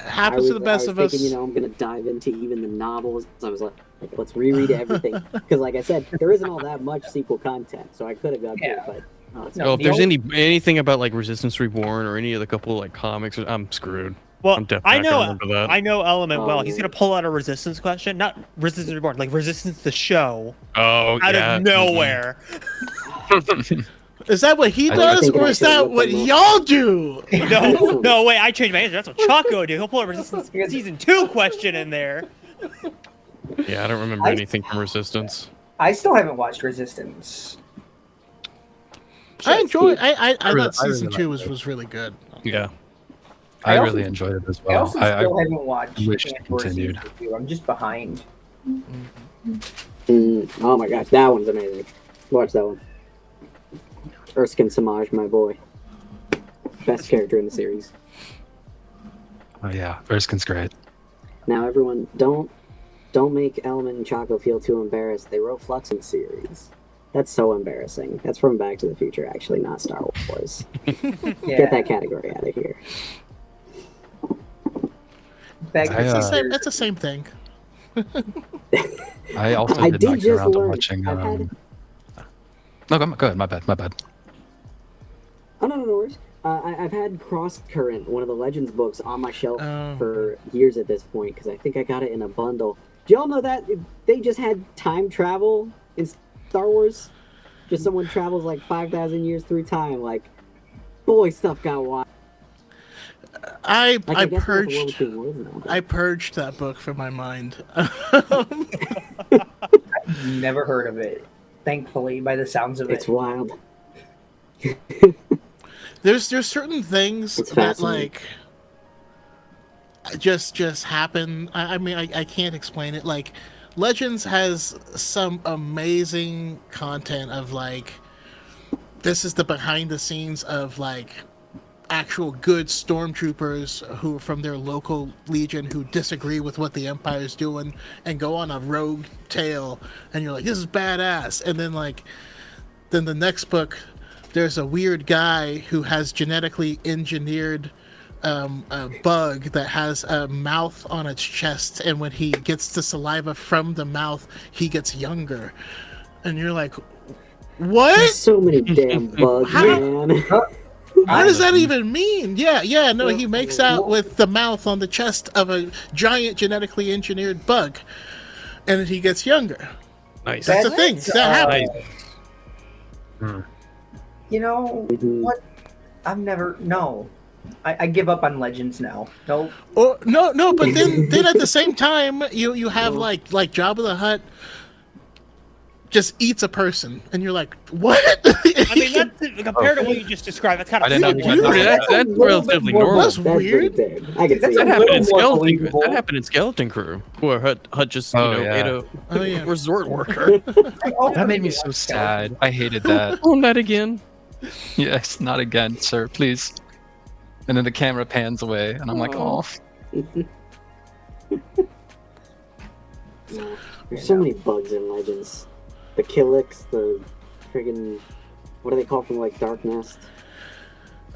Happens to the best I of was us. thinking, I'm gonna dive into even the novels. So I was like let's reread everything because, like I said, there isn't all that much sequel content. So I could have got Yeah. there, but it's No, Well, if the there's old- anything about like Resistance Reborn or any of the couple like comics, I'm screwed. Well, I'm definitely I not gonna know, remember that. I know Element well. Oh, He's yeah. gonna pull out a Resistance question, not Resistance Reborn, like Resistance the show Oh, out yeah. of nowhere. Is that what he I does, think it or is actually that looked what like y'all do? No, no, wait, I changed my answer. That's what Choco do. He'll pull a Resistance season 2 question in there. Yeah, I don't remember I- anything from Resistance. I still haven't watched Resistance. I enjoyed. I really- thought I really season liked 2 it. was really good. Yeah. I I also- really enjoyed it as I well. also I still haven't watched wish it Andor continued. season 2. I'm just behind. oh my gosh, that one's amazing. Watch that one. Erskine Samaj, my boy, best character in the series. Oh yeah, Erskine's great. Now everyone, don't make Element and Choco feel too embarrassed. They wrote Flux in the series. That's so embarrassing. That's from Back to the Future, actually, not Star Wars. Yeah. Get that category out of here. Back I, It's the uh, same. It's the same thing. I also I did did not get just around to learn. watching. I've had- No, go ahead. My bad. Oh, no worries. I've had Cross Current, one of the Legends books, on my shelf Oh. for years at this point because I think I got it in a bundle. Do y'all know that they just had time travel in Star Wars? Just someone travels like 5,000 years through time. Like, boy, stuff got wild. I Like, I guess we have the World purged. Between Worlds now, but- I purged that book from my mind. Never heard of it. Thankfully, by the sounds of It's it. wild. There's certain things It's that fascinating. like just happen. I mean, I can't explain it. Like Legends has some amazing content of like this is the behind the scenes of like actual good stormtroopers who are from their local legion who disagree with what the Empire is doing and go on a rogue tale, and you're like, this is badass. And then then the next book, there's a weird guy who has genetically engineered a bug that has a mouth on its chest, and when he gets the saliva from the mouth, he gets younger. And you're like, what? There's so many damn bugs, How- man. What does that even mean? Yeah, no, he makes out with the mouth on the chest of a giant genetically engineered bug, and he gets younger. Nice. That's a thing. That happens. You know what? I've never. No. I give up on Legends now. No. Or no, but then at the same time, you have like Jabba the Hutt just eats a person, and you're like, what? I mean, that's compared to what you just described. That's kind of That's relatively normal. That's weird. I can see That it. happened in Skeleton Crew, where Hut just ate a resort worker. That made me so sad. I hated that. Oh, not again. Yes, not again, sir, please. And then the camera pans away, and I'm like, oh. There's so many bugs in Legends. The Killix, the friggin' what do they call from like Dark Nest?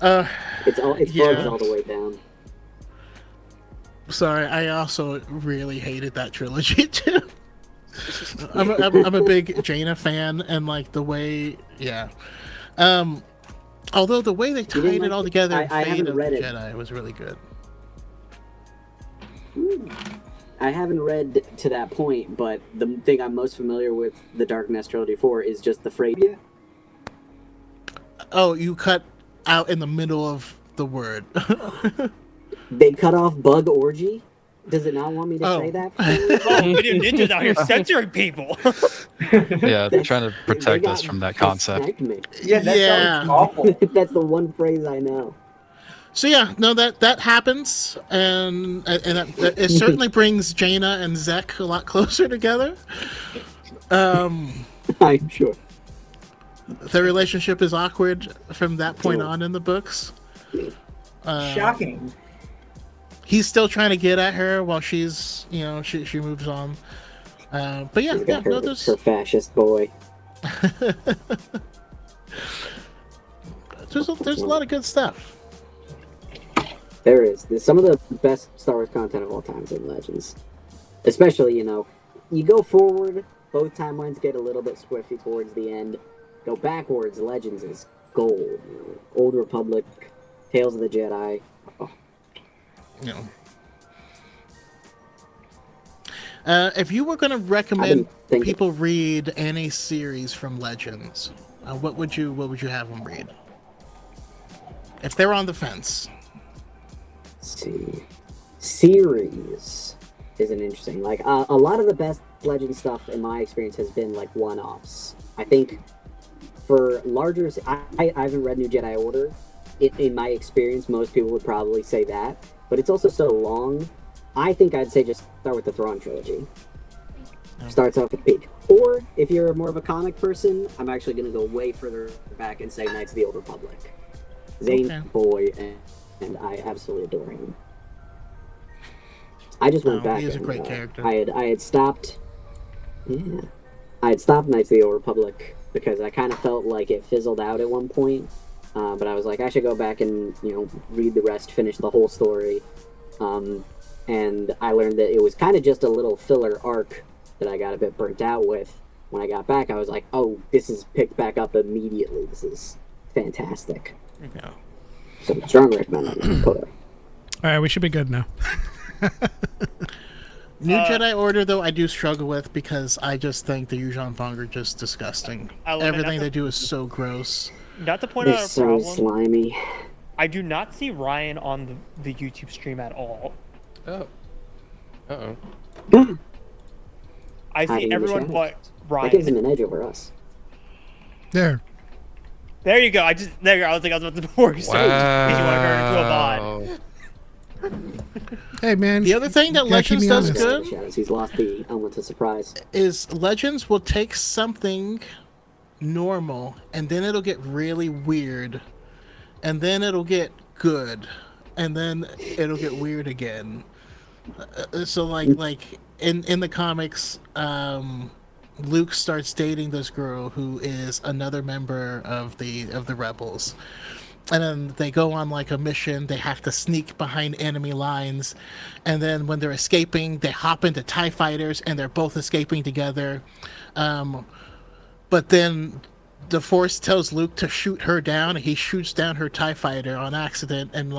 It's bugs all the way down. Sorry, I also really hated that trilogy too. I'm a big Jaina fan, and like the way, although the way they tied it all together, I Fate haven't of read the it. Jedi was really good. I haven't read to that point, but the thing I'm most familiar with the Dark Nest trilogy for is just the phrase. Oh, you cut out in the middle of the word. They cut off bug orgy? Does it not want me to say that? Video ninjas out here censoring people. Yeah, they're trying to protect us from that concept. Yeah, that sounds awful. That's the one phrase I know. So that happens, and it certainly brings Jaina and Zek a lot closer together. I'm sure. Their relationship is awkward from that point on in the books. Shocking. He's still trying to get at her while she's, she moves on. But She's got her fascist boy. There's a lot of good stuff. There is. There's some of the best Star Wars content of all times in Legends. Especially, you go forward, both timelines get a little bit squiffy towards the end. Go backwards, Legends is gold. Old Republic, Tales of the Jedi. Oh. If you were going to recommend people read any series from Legends, what would you have them read? If they're on the fence. Let's see. Series is an interesting. Like a lot of the best Legend stuff in my experience has been like one-offs. I think for larger, I haven't read New Jedi Order. In my experience, most people would probably say that, but it's also so long. I think I'd say just start with the Thrawn trilogy. Starts off with peak. Or if you're more of a comic person, I'm actually going to go way further back and say Knights of the Old Republic. Zane, boy, and I absolutely adore him. I just went back. He is a great character. I had stopped. Yeah, I had stopped Knights of the Old Republic because I kind of felt like it fizzled out at one point. But I was like, I should go back and read the rest, finish the whole story. And I learned that it was kind of just a little filler arc that I got a bit burnt out with. When I got back, I was like, oh, this is picked back up immediately. This is fantastic. Yeah. So strong recommend. All right, we should be good now. New Jedi Order, though, I do struggle with because I just think the Yuuzhan Vong are just disgusting. Everything they do is so gross. Not to point out a problem. So slimy. I do not see Ryan on the YouTube stream at all. Oh. Uh-oh. I see everyone but Ryan. That gives him an edge over us. There. There you go. I was about to before you started. You want to turn into a bot. Hey man. The other thing that Legends does good He's lost the element of surprise. Is Legends will take something normal and then it'll get really weird, and then it'll get good, and then it'll get weird again. So like in the comics, Luke starts dating this girl who is another member of the rebels, and then they go on like a mission. They have to sneak behind enemy lines, and then when they're escaping, they hop into TIE fighters and they're both escaping together. But then the Force tells Luke to shoot her down, and he shoots down her TIE fighter on accident, and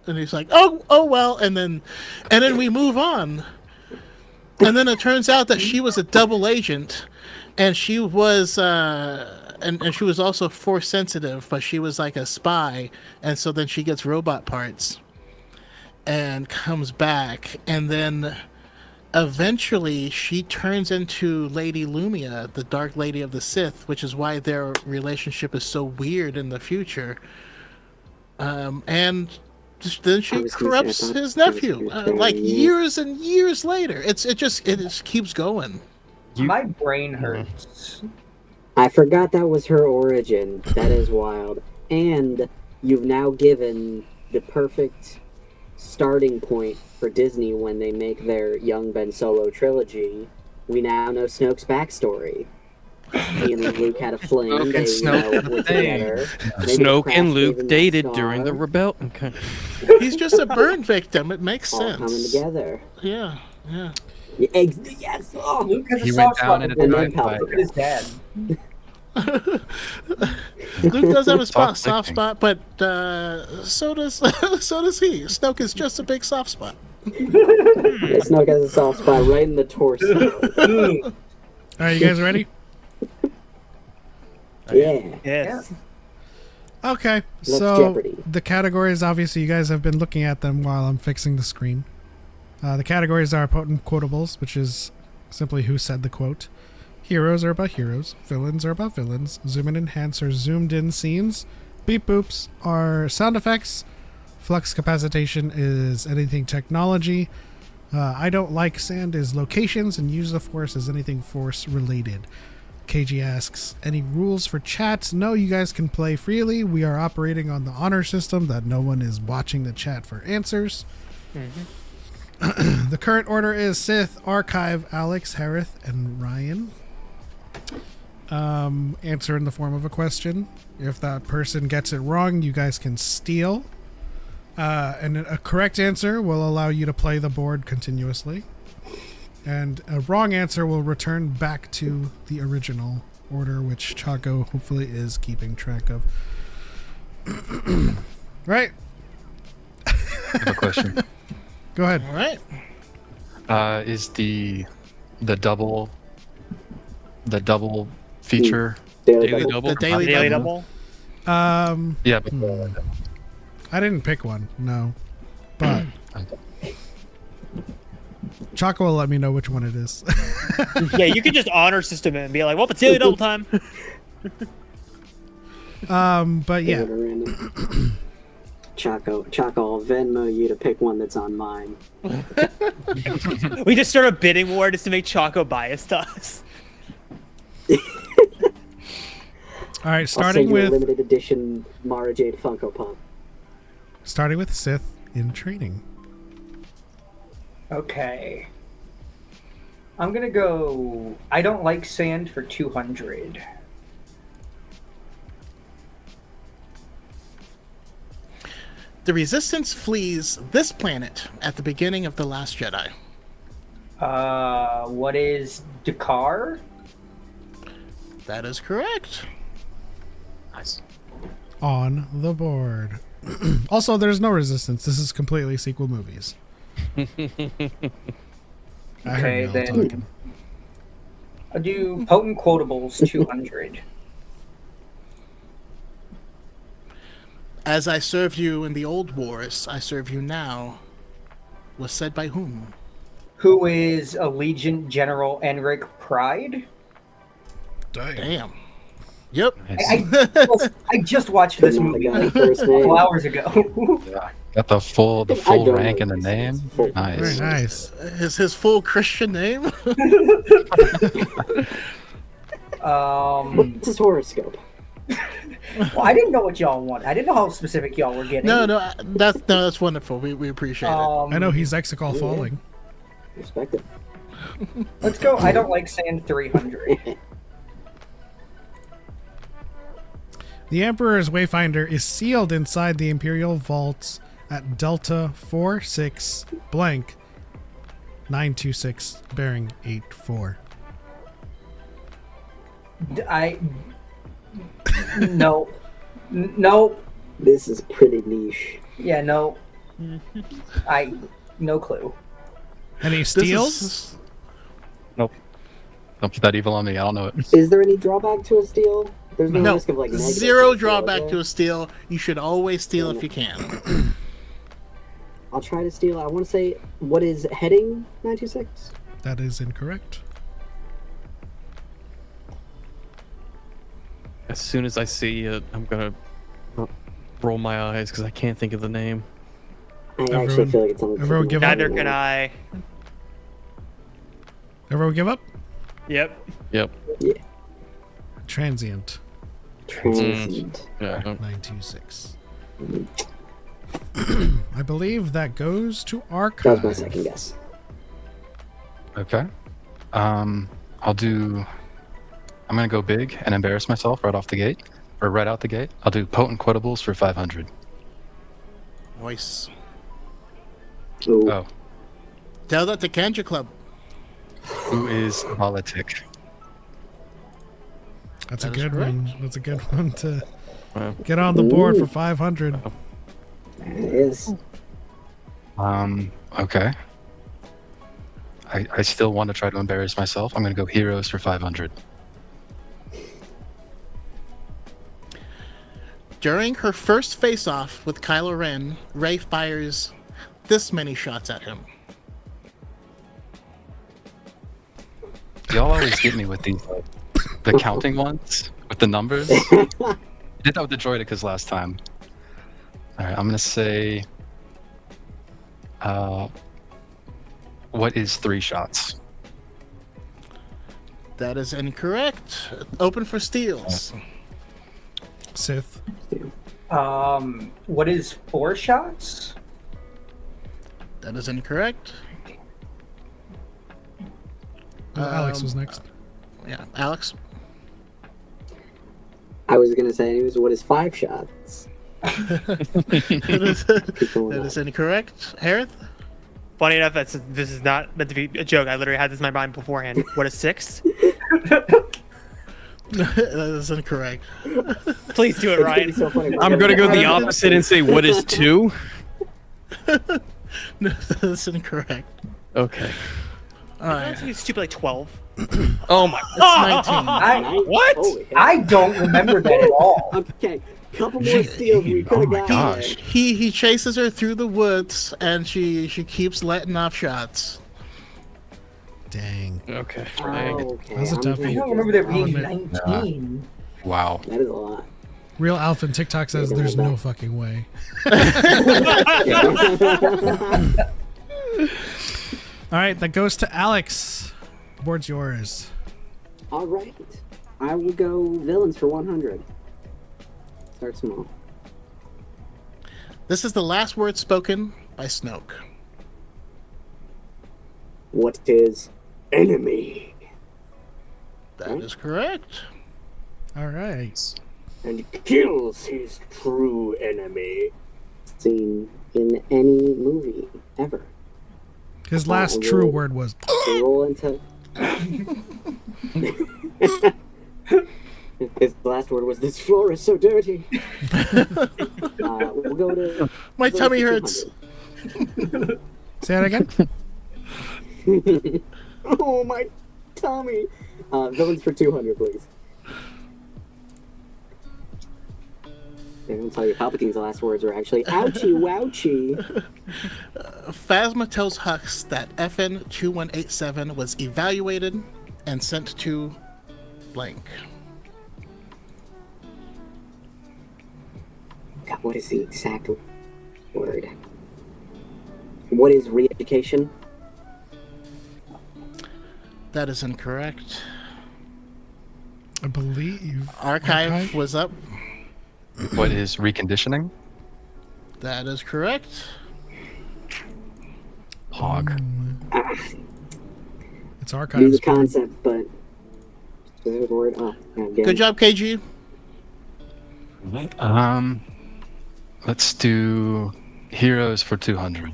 he's like, oh well, and then we move on. And then it turns out that she was a double agent, and she was and she was also Force sensitive, but she was like a spy, and so then she gets robot parts and comes back, and then eventually she turns into Lady Lumia, the Dark Lady of the Sith, which is why their relationship is so weird in the future. And then she corrupts his nephew, like years and years later. It just keeps going. My brain hurts. I forgot that was her origin. That is wild. And you've now given the perfect starting point for Disney when they make their Young Ben Solo trilogy. We now know Snoke's backstory. He and Luke had a fling. Snoke and They, Snoke were together. Maybe Snoke Crash and gave Luke him that dated scar. during the rebellion. Okay. He's just a burn victim. It makes All sense. coming together. Yeah. Yes! Oh! Luke has a He went soft down spot in for a Luke. driveway. Look at his dad. Luke does have a Soft soft thinking. spot, but so does he. Snoke is just a big soft spot. Snoke has a soft spot right in the torso. All right, you guys ready? Yeah. Yes. Okay, Let's so Jeopardy. the categories, obviously, you guys have been looking at them while I'm fixing the screen. The categories are potent quotables, which is simply who said the quote. Heroes are about heroes. Villains are about villains. Zoom in enhance are zoomed in scenes. Beep boops are sound effects. Flux capacitation is anything technology. I don't like sand is locations, and use the force is anything force related. KG asks, any rules for chats? No, you guys can play freely. We are operating on the honor system that no one is watching the chat for answers. The current order is Sith, Archive, Alex, Harith, and Ryan. Answer in the form of a question. If that person gets it wrong, you guys can steal. And a correct answer will allow you to play the board continuously. And a wrong answer will return back to the original order, which Choco hopefully is keeping track of. Right? I have a question. Go ahead. All right. Is the double feature? Daily double. The daily Daily double. double. Yeah, but I didn't pick one, no. But Choco will let me know which one it is. Yeah, you could just honor system it and be like, well, it's daily double time. But yeah. Choco, I'll Venmo you to pick one that's on mine. We just start a bidding war just to make Choco biased us. All right, I'll starting send you a with limited edition Mara Jade Funko Pop. Sith in training. Okay. I'm gonna go. I don't like sand for 200. The Resistance flees this planet at the beginning of The Last Jedi. What is Dakar? That is correct. nice. On the board. Also, there's no resistance. This is completely sequel movies. I heard Okay, y'all then talking. I'll do potent quotables 200. As I served you in the old wars, I serve you now. Was said by whom? Who is Allegiant General Enric Pride? Damn. Yep. Nice. I just watched this Couldn't movie have a got the first name. couple hours ago. Yeah. Got the full I don't rank know in the this. name. Full- Very Nice. nice. His full Christian name? What's his horoscope? Well, I didn't know what y'all wanted. I didn't know how specific y'all were getting. No, that's wonderful. We appreciate it. I know he's Exegol falling. Respect it. Let's go. I don't like sand 300. The Emperor's Wayfinder is sealed inside the Imperial vaults at Delta 46 blank 926 bearing 84. No. No. This is pretty niche. Yeah, no. No clue. Any steals? Nope. Don't put that evil on me. I don't know it. Is there any drawback to a steal? There's no risk of like negative zero steal, drawback is to there? a steal. You should always steal if you can. I'll try to steal. I want to say, what is heading 926? That is incorrect. As soon as I see it, I'm gonna roll my eyes because I can't think of the name. I actually Everyone- feel like it's on the everyone give up? Neither can I. Everyone give up? Yep. Yep. Transient. Transient. Yeah. 926. I believe that goes to That archive. was my second guess. Okay. I'll do. I'm gonna go big and embarrass myself right off the gate, or right out the gate. I'll do potent quotables for 500. Voice. Ooh. Oh, Tell that to Kendra Club. who is politic? That's a That is good correct. one. That's a good one to Wow. get on the board Ooh. for 500. There it is. Okay. I still want to try to embarrass myself. I'm gonna go heroes for 500. During her first face-off with Kylo Ren, Rey fires this many shots at him. Y'all always get me with these, the counting ones with the numbers. I did that with the droidicas last time. All right, I'm gonna say. What is 3 shots? That is incorrect. Open for steals. Sith. What is 4 shots? That is incorrect. Well, Alex was next. Yeah, Alex. I was gonna say, anyways, what is 5 shots? That is incorrect. Harith? Funny enough, this is not meant to be a joke. I literally had this in my mind beforehand. What is 6? That is incorrect. Please do it, It's gonna be Ryan. so funny. I'm gonna go the opposite and say what is 2? No, that is incorrect. Okay. All right. It's stupid like 12. Oh my. It's 19. What? Holy hell. I don't remember that at all. Okay, couple more steals we could Oh have my got. gosh. He chases her through the woods, and she keeps letting off shots. Dang. Okay. Oh, okay. That's a I'm toughie. I thinking- don't remember there being I'll admit. 19. Wow. That is a lot. Real Alpha and TikTok says Yeah, there's that- no fucking way. All right, that goes to Alex. Board's yours. All right, I will go villains for 100. Start small. This is the last word spoken by Snoke. What is enemy? That is correct. All right. And kills his true enemy. Seen in any movie ever. His last true word was. Roll into. His last word was, "This floor is so dirty." We'll go to. My villains tummy for hurts. 200. Say that again. Oh, my tummy. Villains for 200, please. And I'll tell you, Palpatine's last words were actually, "Ouchie, wouchie." Phasma tells Hux that FN 2187 was evaluated and sent to blank. God, what is the exact word? What is re-education? That is incorrect. I believe. Archive was up. What is reconditioning? That is correct. Hog. It's Use archives. the concept, but specific word. Oh, again. Good job, KG. Let's do heroes for 200.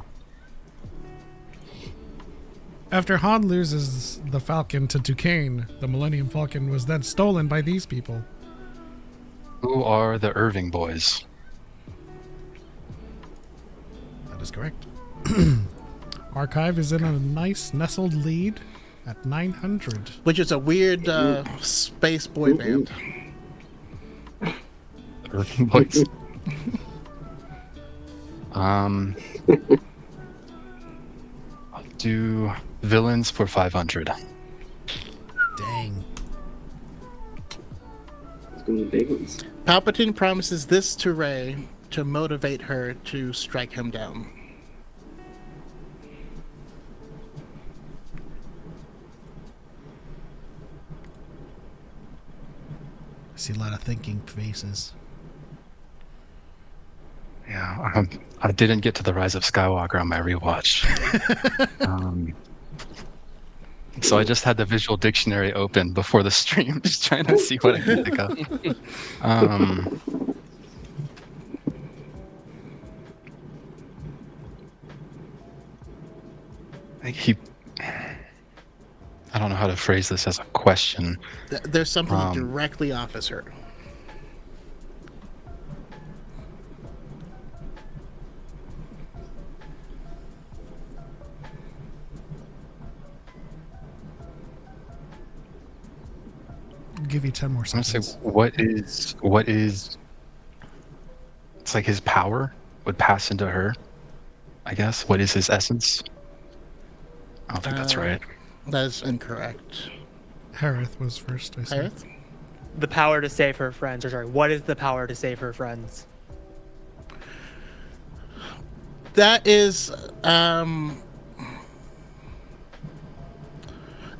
After Han loses the Falcon to Duquesne, the Millennium Falcon was then stolen by these people. Who are the Irving boys? That is correct. Archive is in a nice nestled lead at 900. Which is a weird space boy band. Irving boys. I'll do villains for 500. Dang. It's gonna be big ones. Palpatine promises this to Rey to motivate her to strike him down. I see a lot of thinking faces. Yeah, I didn't get to the Rise of Skywalker on my rewatch. So I just had the visual dictionary open before the stream, just trying to see what I can pick up. I don't know how to phrase this as a question. There's something directly opposite her. I'll give you 10 more I'm gonna seconds. say, what is? It's like his power would pass into her, I guess. What is his essence? I don't think that's right. That is incorrect. Harith was first, I see. Harith? The power to save her friends. Or sorry, what is the power to save her friends? That is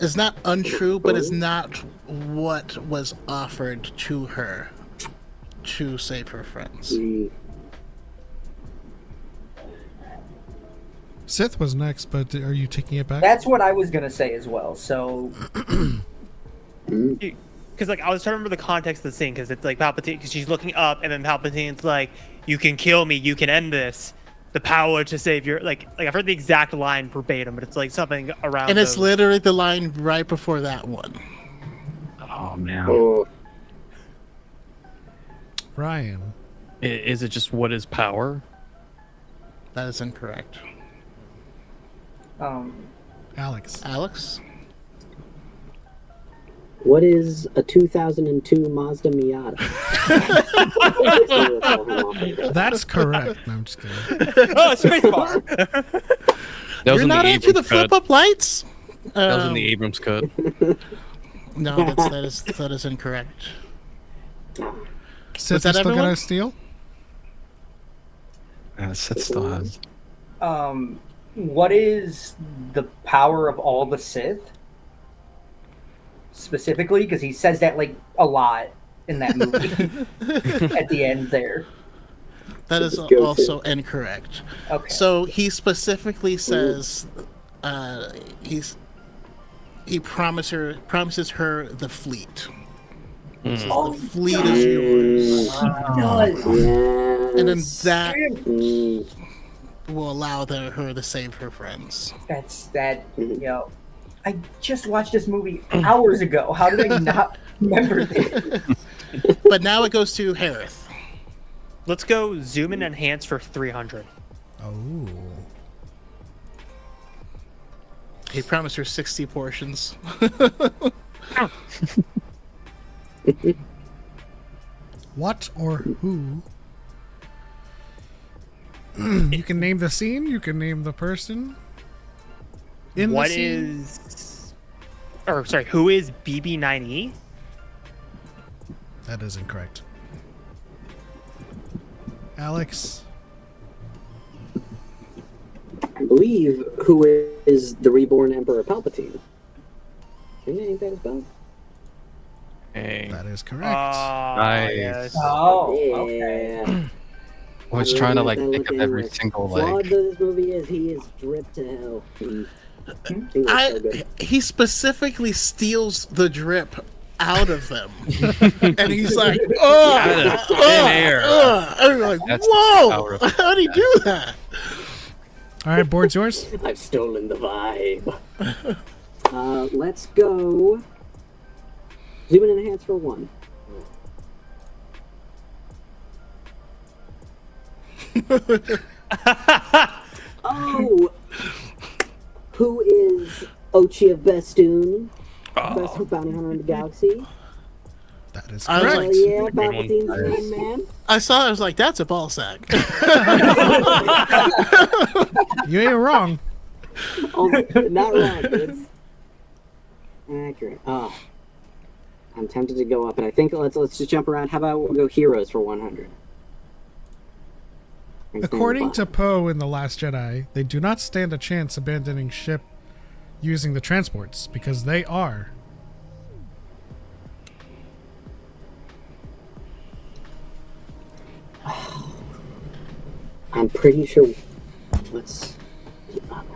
it's not untrue, but it's not what was offered to her to save her friends. Sith was next, but are you taking it back? That's what I was gonna say as well. So Because like I was trying to remember the context of the scene, because it's like Palpatine, because she's looking up, and then Palpatine's like, "You can kill me, you can end this. The power to save your like I've heard the exact line verbatim, but it's like something around. And it's literally the line right before that one. Oh man. Oh, Ryan. Is it just what is power? That is incorrect. Alex. Alex? what is a 2002 Mazda Miata? That's correct. No, I'm just kidding. Oh, spacebar. That was You're in not the into Abrams the flip cut. up lights? That was in the Abrams cut. No, that is incorrect. Sith that is still everyone? gonna steal? Sith still has. what is the power of all the Sith? Specifically, because he says that like a lot in that movie at the end there. That is Let's go also incorrect. Okay. So he specifically says he promises her the fleet. Oh, The fleet is yours. does. And then that Mm, will allow her to save her friends. That's that. You know, I just watched this movie hours ago. How did I not remember this? But now it goes to Harith. Let's go zoom and enhance for 300. Oh. He promised her 60 portions. What or who? You can name the scene. You can name the person. In What the scene. is... Or, sorry, who is BB-9E? That is incorrect. Alex. I believe who is the reborn Emperor Palpatine. Ain't that his bell? Hey. That is correct. Nice. Yes. Oh, Yeah. okay. I was trying to like Really think of looking every like single flawed like. that this movie is, he is dripped to hell. He was so good. He specifically steals the drip out of them. And he's like, oh, Thin air. and you're like, That's the power whoa, of- how do you do that? All right, board's yours. I've stolen the vibe. Let's go. Zoom and enhance for 1. Oh, who is Ochi of Bestoon? Best bounty hunter in the galaxy. That is I was correct. like, Yeah, Good one. Palpatine's main man. I saw it, I was like, that's a ball sack. You ain't wrong. Oh, not wrong. It's accurate. Oh, I'm tempted to go up, but I think let's just jump around. How about we'll go heroes for 100? According to Poe in The Last Jedi, they do not stand a chance abandoning ship using the transports because they are. I'm pretty sure. What's the other?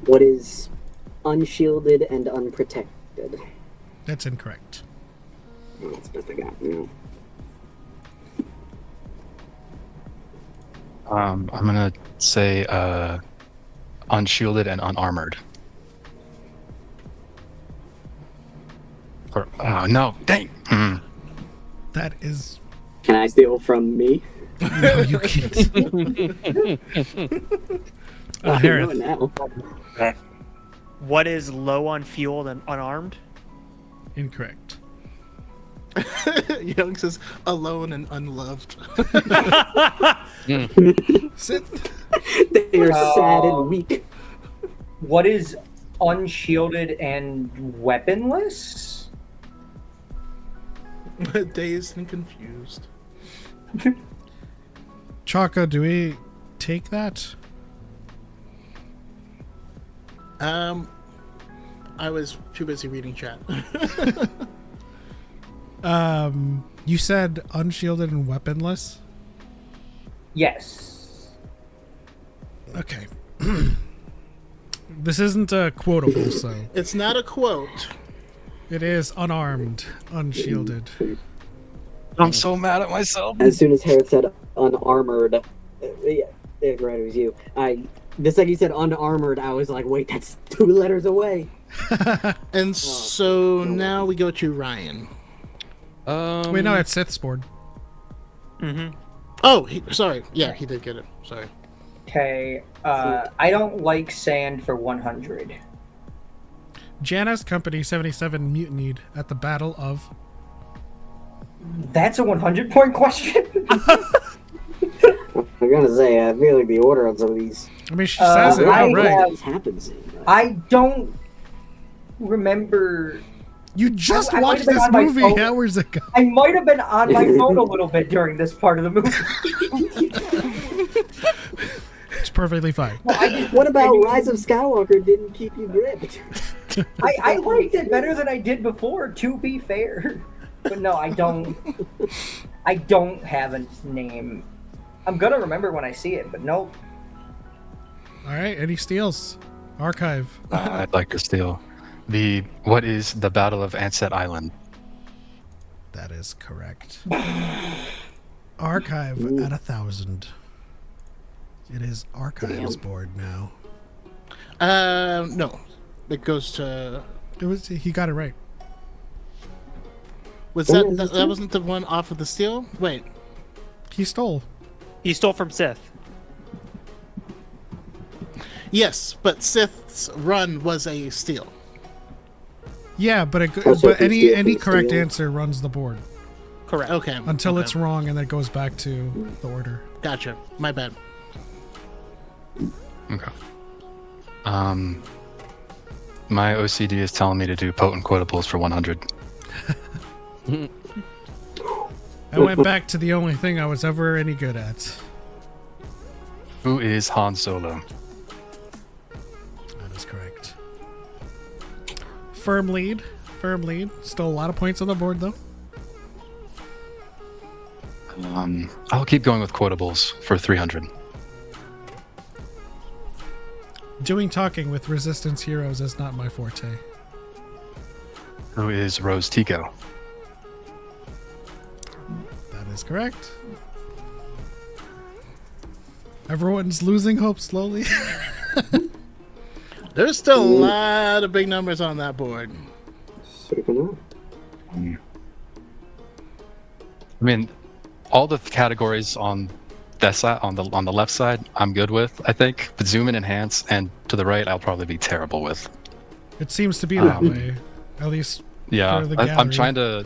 What is unshielded and unprotected? That's incorrect. Oh, that's the best I got. No. I'm gonna say unshielded and unarmored. Or, oh no! Dang. That is. Can I steal from me? No, you can't. I know Harith. it now. What is low on fuel and unarmed? Incorrect. Young says, alone and unloved. Sith. They are sad and weak. What is unshielded and weaponless? Dazed and confused. Choco, do we take that? I was too busy reading chat. You said unshielded and weaponless? Yes. Okay. This isn't a quotable, so It's not a quote. it is unarmed, unshielded. I'm so mad at myself. As soon as Harris said unarmored, yeah, right, it was you. The second you said unarmored, I was like, wait, that's 2 letters away. And so now we go to Ryan. Wait, no, it's Sith's board. Mm-hmm. Oh, sorry. Yeah, he did get it. Sorry. Okay. I don't like sand for 100. Janna's Company 77 mutinied at the Battle of. That's a 100-point question. I'm gonna say, I feel like the order on some of these. I mean, she says it I outright. have- This happens. But I don't remember. You just I might watched have been this on my movie phone. hours ago. I might have been on my phone a little bit during this part of the movie. It's perfectly fine. What about Rise of Skywalker didn't keep you gripped? I liked it better than I did before, to be fair. But no, I don't have a name. I'm gonna remember when I see it, but nope. All right, any steals? Archive. I'd like to steal. What is the Battle of Ansett Island? That is correct. Archive at 1,000. It is Archive's board now. No. It goes to. It was he got it right. Was that wasn't the one off of the steel? Wait. He stole. He stole from Sith. Yes, but Sith's run was a steal. Yeah, but Also, but any steal from correct steal. answer runs the board Correct. Okay. until okay. it's wrong, and then it goes back to the order. Gotcha. My bad. Okay. My OCD is telling me to do potent quotables for 100. I went back to the only thing I was ever any good at. Who is Han Solo? That is correct. Firm lead. Firm lead. Still a lot of points on the board, though. I'll keep going with quotables for 300. Doing talking with Resistance heroes is not my forte. Who is Rose Tico? That is correct. Everyone's losing hope slowly. There's still a lot of big numbers on that board. Super cool. I mean, all the categories on that side, on the left side, I'm good with, I think. But zoom in, enhance, and to the right, I'll probably be terrible with. It seems to be that way, at least. Yeah, for the I'm gallery.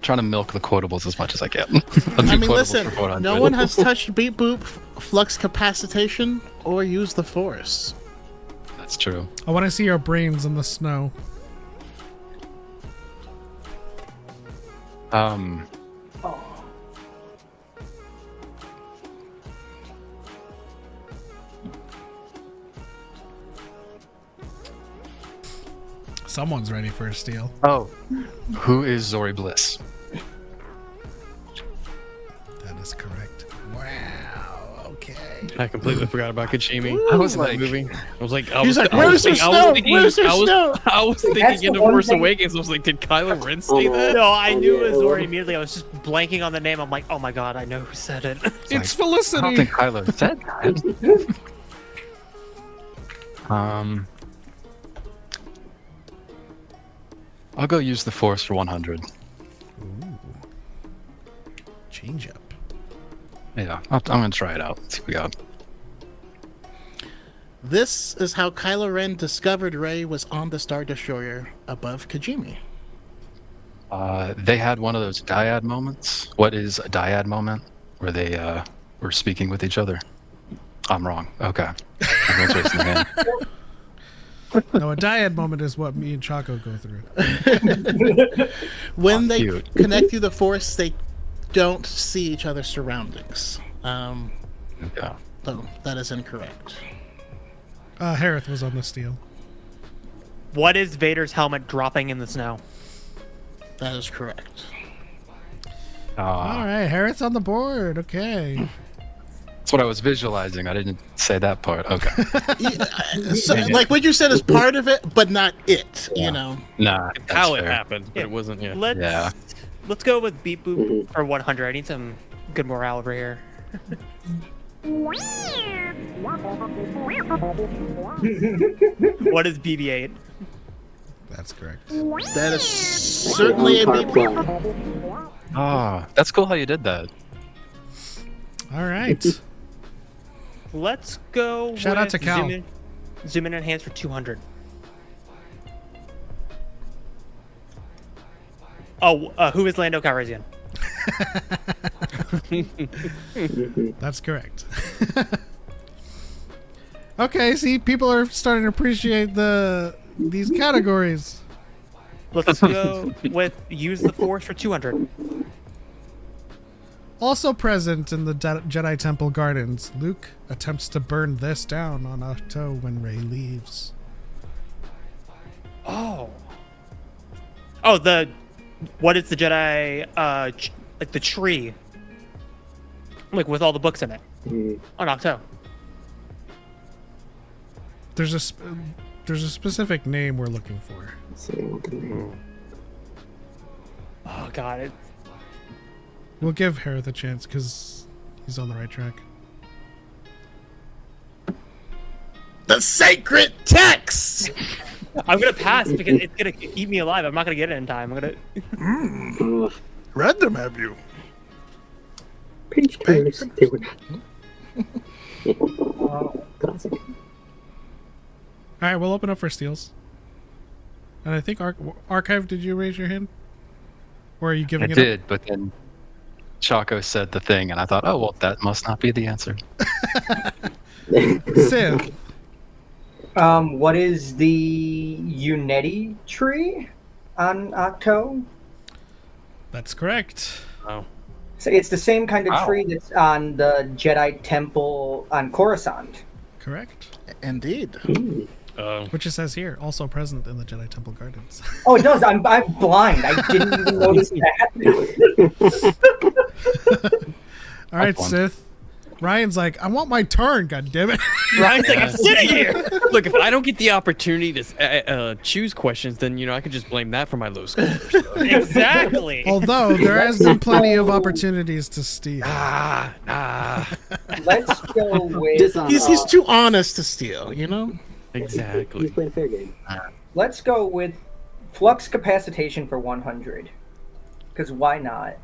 trying to milk the quotables as much as I can. I mean, listen, no one has touched Beep Boop, Flux Capacitation, or used the Force. That's true. I want to see your brains in the snow. Someone's ready for a steal. Oh, who is Zori Bliss? That is correct. Wow. Okay. I completely forgot about Kachimi. I was in that like- movie. I was like, He's like, "Where's the snow? Where's the snow?" I was That's thinking the into one Force thing- Awakens. I was like, did Kylo Ren say that? No, I knew it was Yeah. Zori immediately. I was just blanking on the name. I'm like, oh my god, I know who said it. It's I Felicity. don't think Kylo said that. I'll go use the Force for 100. Change up. Yeah, I'm gonna try it out. See what we got. This is how Kylo Ren discovered Rey was on the Star Destroyer above Kijimi. They had one of those dyad moments. What is a dyad moment? Where they were speaking with each other. I'm wrong. Okay. Everyone's raising their hand. No, a dyad moment is what me and Choco go through. When they cute. connect through the Force, they don't see each other's surroundings. Okay. So that is incorrect. Harith was on the steal. What is Vader's helmet dropping in the snow? That is correct. All right, Harith's on the board. Okay. That's what I was visualizing. I didn't say that part. Okay. So, like what you said is part of it, but not it. You know. Nah. How that's it fair. happened, but it wasn't. Yeah. Let's go with Beep Boop for 100. I need some good morale over here. What is BB-8? That's correct. That is certainly a Card beep. play. That's cool how you did that. All right. Let's go. Shout out with to Cal. Zoom in enhance for 200. Oh, who is Lando Calrissian? That's correct. Okay, see, people are starting to appreciate these categories. Let's go with use the Force for 200. Also present in the Jedi Temple Gardens, Luke attempts to burn this down on Ahch-To when Rey leaves. Oh, what is the Jedi? Like the tree, like with all the books in it on Ahch-To. There's a specific name we're looking for. Oh god, We'll give Harith a chance because he's on the right track. The sacred text. I'm gonna pass because it's gonna eat me alive. I'm not gonna get it in time. I'm gonna. Read them, have you? Page turns. They were classic. All right, we'll open up for steals. And I think Archive, did you raise your hand? Or are you I giving it did, but then Choco said the thing, and I thought, oh, well, that must not be the answer. up? Sith. What is the Unity tree on Ahch-To? That's correct. Oh. So it's the same kind of Wow. tree that's on the Jedi Temple on Coruscant. Correct. Indeed. Which it says here, also present in the Jedi Temple Gardens. Oh, it does. I'm blind. I didn't even notice that. All right, fun. Sith. Ryan's like, I want my turn, goddammit. Ryan's like, I'm sitting here. Look, if I don't get the opportunity to choose questions, then I could just blame that for my low score. Exactly. Although there has been plenty of opportunities to steal. Let's go with. He's too honest to steal. You know. Exactly. He's playing a fair game. Let's go with flux capacitation for 100. Because why not?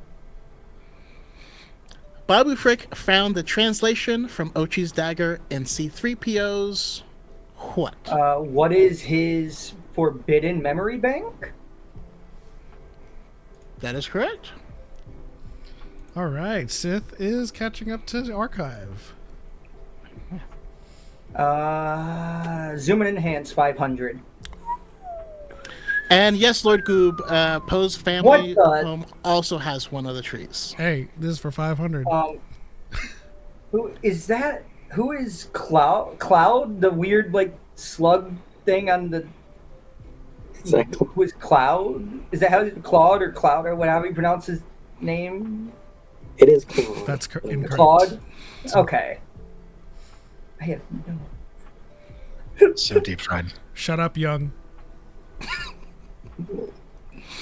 Babu Frick found the translation from Ochi's dagger in C-3PO's what? What is his forbidden memory bank? That is correct. All right, Sith is catching up to the archive. Zoom and enhance 500. And yes, Lord Goob, Poe's family home also has one of the trees. Hey, this is for 500. Who is that? Who is Cloud? Cloud, the weird like slug thing on the. Who is Cloud? Is that how Claude or Cloud or whatever you pronounce his name? It is Claude. That's incorrect. Claude. Okay. I have no. So deep fried. Shut up, young.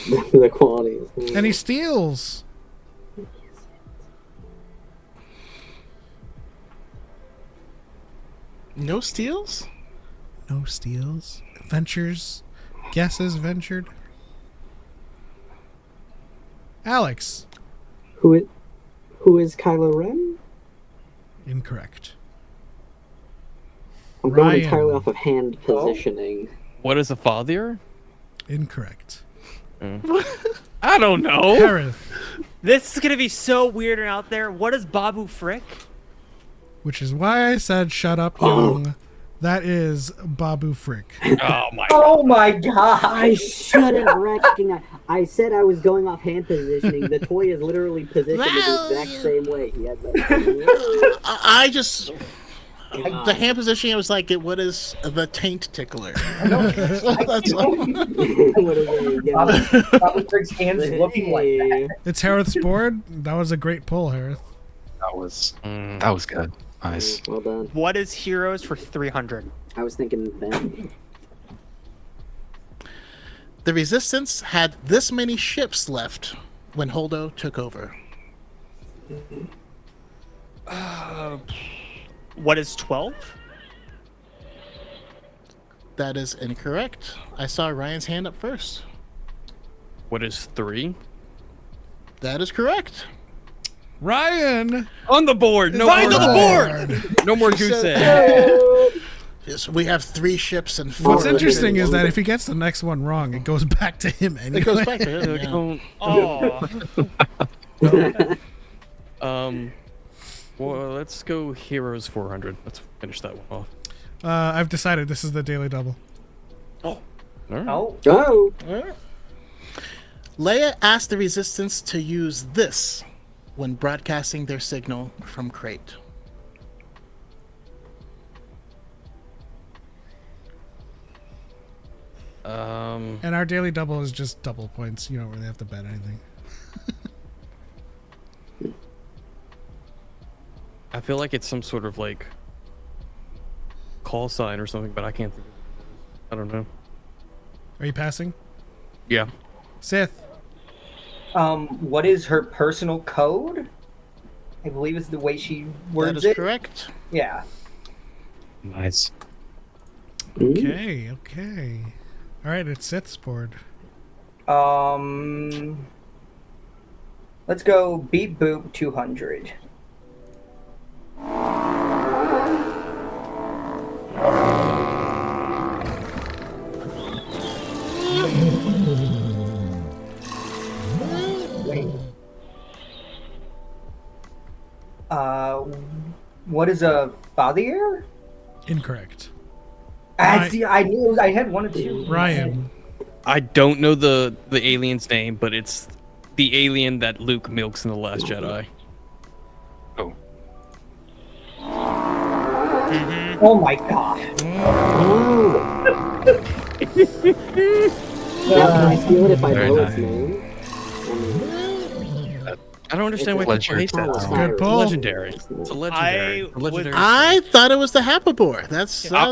The quality is. And he steals. No steals? No steals. Ventures. Guesses ventured. Alex. Who is Kylo Ren? Incorrect. I'm going Ryan. entirely off of hand positioning. What is a father? Incorrect. I don't know. Harith. This is gonna be so weird and out there. What is Babu Frick? Which is why I said shut up, young. That is Babu Frick. Oh my. Oh my god! I should have recognized. I said I was going off hand positioning. The toy is literally positioned the exact same way. He has that. I just. The hand positioning, I was like, what is the taint tickler? That's all. What is it? Babu Frick's hands looking like that. It's Harith's board. That was a great pull, Harith. That was good. Nice. Well done. What is Heroes for 300? I was thinking then. The Resistance had this many ships left when Holdo took over. What is 12? That is incorrect. I saw Ryan's hand up first. What is 3? That is correct. Ryan. On the board. No Find more on the board. No more goose egg. Yes, we have 3 ships and 4. What's interesting is that if he gets the next one wrong, it goes back to him anyway. It goes back to him. Yeah. Oh. Well, let's go Heroes 400. Let's finish that one off. I've decided this is the daily double. All right. Oh, Oh, Leia asked the Resistance to use this when broadcasting their signal from Crate. And our daily double is just double points. You don't really have to bet anything. I feel like it's some sort of like call sign or something, but I can't think of it. I don't know. Are you passing? Yeah. Sith. what is her personal code? I believe is the way she words That is it. correct. Yeah. Nice. Okay, okay. All right, it's Sith's board. Let's go beat boop 200. What is a fathier? Incorrect. I knew I had 1 or 2. Ryan. I don't know the alien's name, but it's the alien that Luke milks in The Last Jedi. Oh. Oh my god. now can I steal it if I Very know nice. its name? I don't understand why people hate that. It's Good pull. Legendary. It's a legendary. I A legendary. I thought it was the Hapabor. That's At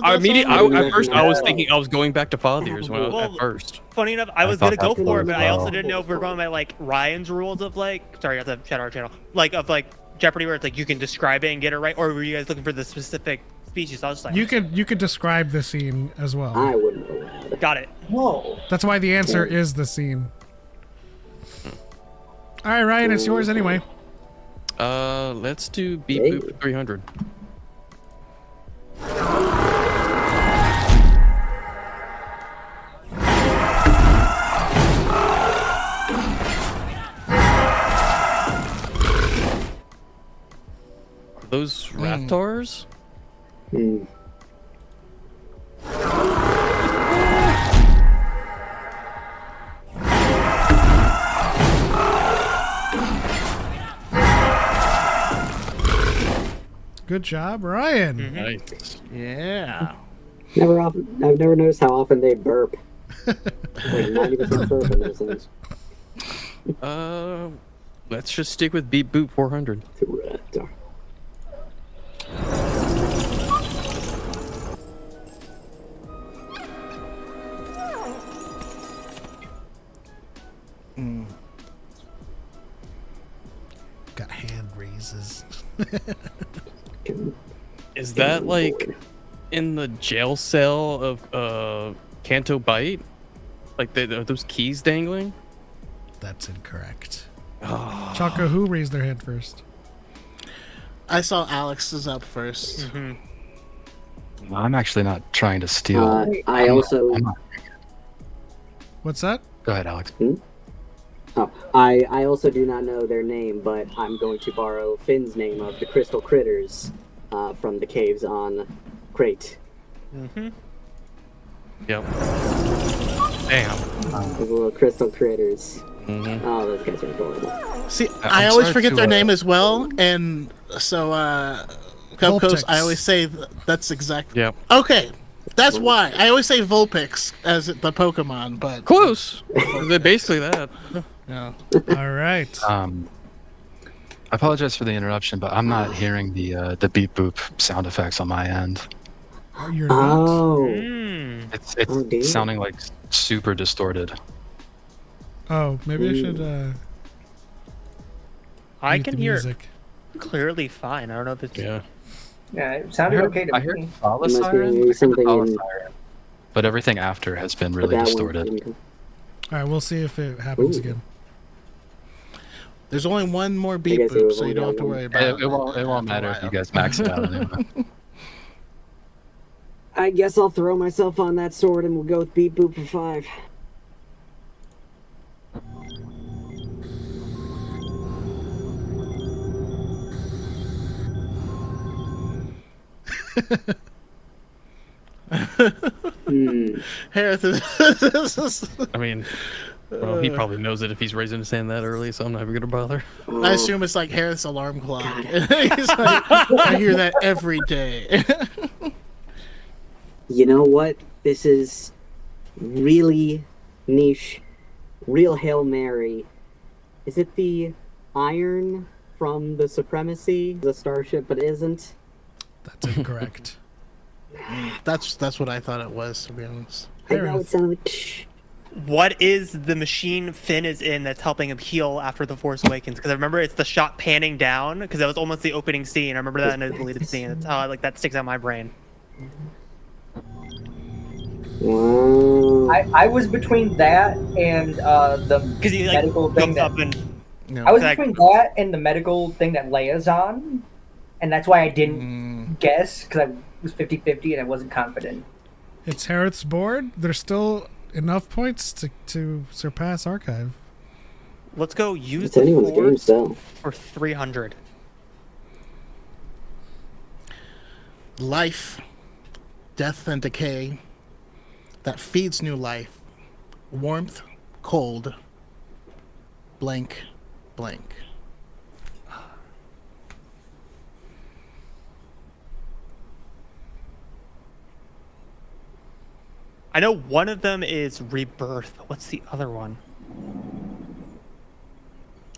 first, I was thinking I was going back to Fathiers when at first. Funny enough, I was thought gonna go that for it, was but I also well. didn't know if we were going by like Ryan's rules of like, sorry, not the Shadow Channel, like of like Jeopardy, where it's like you can describe it and get it right, or were you guys looking for the specific species? I was just like, You could describe the scene as well. I wouldn't know that. got it. Whoa. That's why the answer is the scene. All right, Ryan, it's yours anyway. Let's do beep Hey. boop 300. Are those Raptors? Hmm. Good job, Ryan. Nice. Yeah. I've never noticed how often they burp. Like 90% burp in those things. Let's just stick with beep boop 400. Got hand raises. Is that like in the jail cell of Canto Bite? Like are those keys dangling? That's incorrect. Choco, who raised their hand first? I saw Alex's up first. I'm actually not trying to steal. I also. I'm not- What's that? Go ahead, Alex. Oh, I also do not know their name, but I'm going to borrow Finn's name of the Crystal Critters from the caves on Crate. Yep. Damn. Those little Crystal Critters. Mm-hmm. Oh, those guys are adorable. See, I'm I always sorry forget to, their name as well, and so Cupcoast, Vulpix. I always say that's exact. Yep. Okay, that's why I always say Vulpix as the Pokemon, but Close. They're basically that. no. All right. I apologize for the interruption, but I'm not hearing the beep boop sound effects on my end. You're not. Oh, It's Oh, dear. sounding like super distorted. Oh, maybe I should. I mute can the hear music. it clearly fine. I don't know if it's. Yeah. Yeah, it sounded okay to I me. heard Follow Must be Siren, maybe something in- but everything after has been but really that one distorted. didn't come- All right, we'll see if it happens Ooh. again. There's only one more beep guess it boop, was so you only don't have to one. worry about It won't matter if you guys max it out anyway. I guess I'll throw myself on that sword and we'll go with Beep Boop for 5. Harris is. I mean, well, he probably knows it if he's raising his hand that early, so I'm not even gonna bother. I assume it's like Harris' alarm clock. He's like, I hear that every day. You know what? This is really niche. Real Hail Mary. Is it the iron from the Supremacy? The starship, but isn't? That's incorrect. That's what I thought it was, to be honest. I know it sounded like. What is the machine Finn is in that's helping him heal after The Force Awakens? Because I remember it's the shot panning down, because that was almost the opening scene. I remember that in a deleted scene. That's how that sticks out in my brain. Wow. I was between that and the Because he like medical thing jumps that up and I was like- between that and the medical thing that Leia's on, and that's why I didn't guess, because I was 50-50 and I wasn't confident. It's Harith's board. There's still enough points to surpass Archive. let's go use It's the anyone's game Force still. for 300. Life, death, and decay that feeds new life. Warmth, cold, blank, blank. I know one of them is rebirth. What's the other one?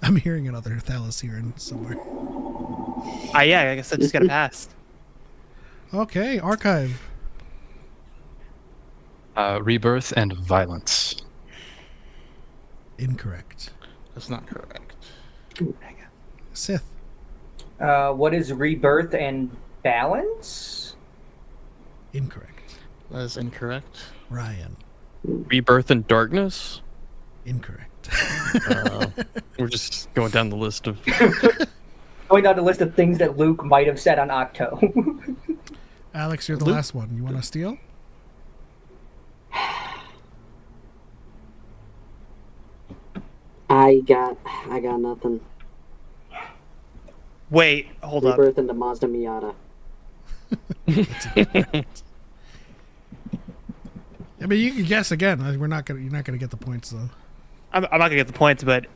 I'm hearing another Thalassiren somewhere. Yeah, I guess I just got to pass. Okay, Archive. Rebirth and violence. Incorrect. That's not correct. Sith. What is rebirth and balance? Incorrect. That is incorrect. Ryan. Rebirth and darkness. Incorrect. We're just going down the list of. going down the list of things that Luke might have said on Octo. Alex, you're the last one. You want to steal? I got nothing. Wait, hold up. Rebirth into Mazda Miata. I mean, you can guess again. You're not gonna get the points though. I'm not gonna get the points, but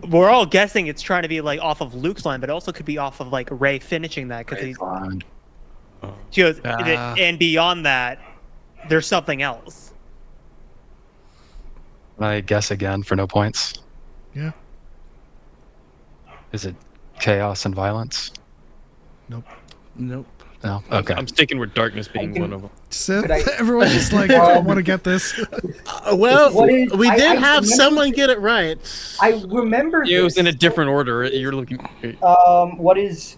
we're all guessing it's trying to be like off of Luke's line, but it also could be off of like Rey finishing that because he's. She goes, and beyond that, there's something else. Can I guess again for no points? Yeah. Is it chaos and violence? Nope. Nope. No. Okay. I'm sticking with darkness being one of them. Sith, Could I- everyone's just like, I want to get this. Well, What is- we I did have remember- someone get it right. I remember Yeah, it was this. in a different order. You're looking. What is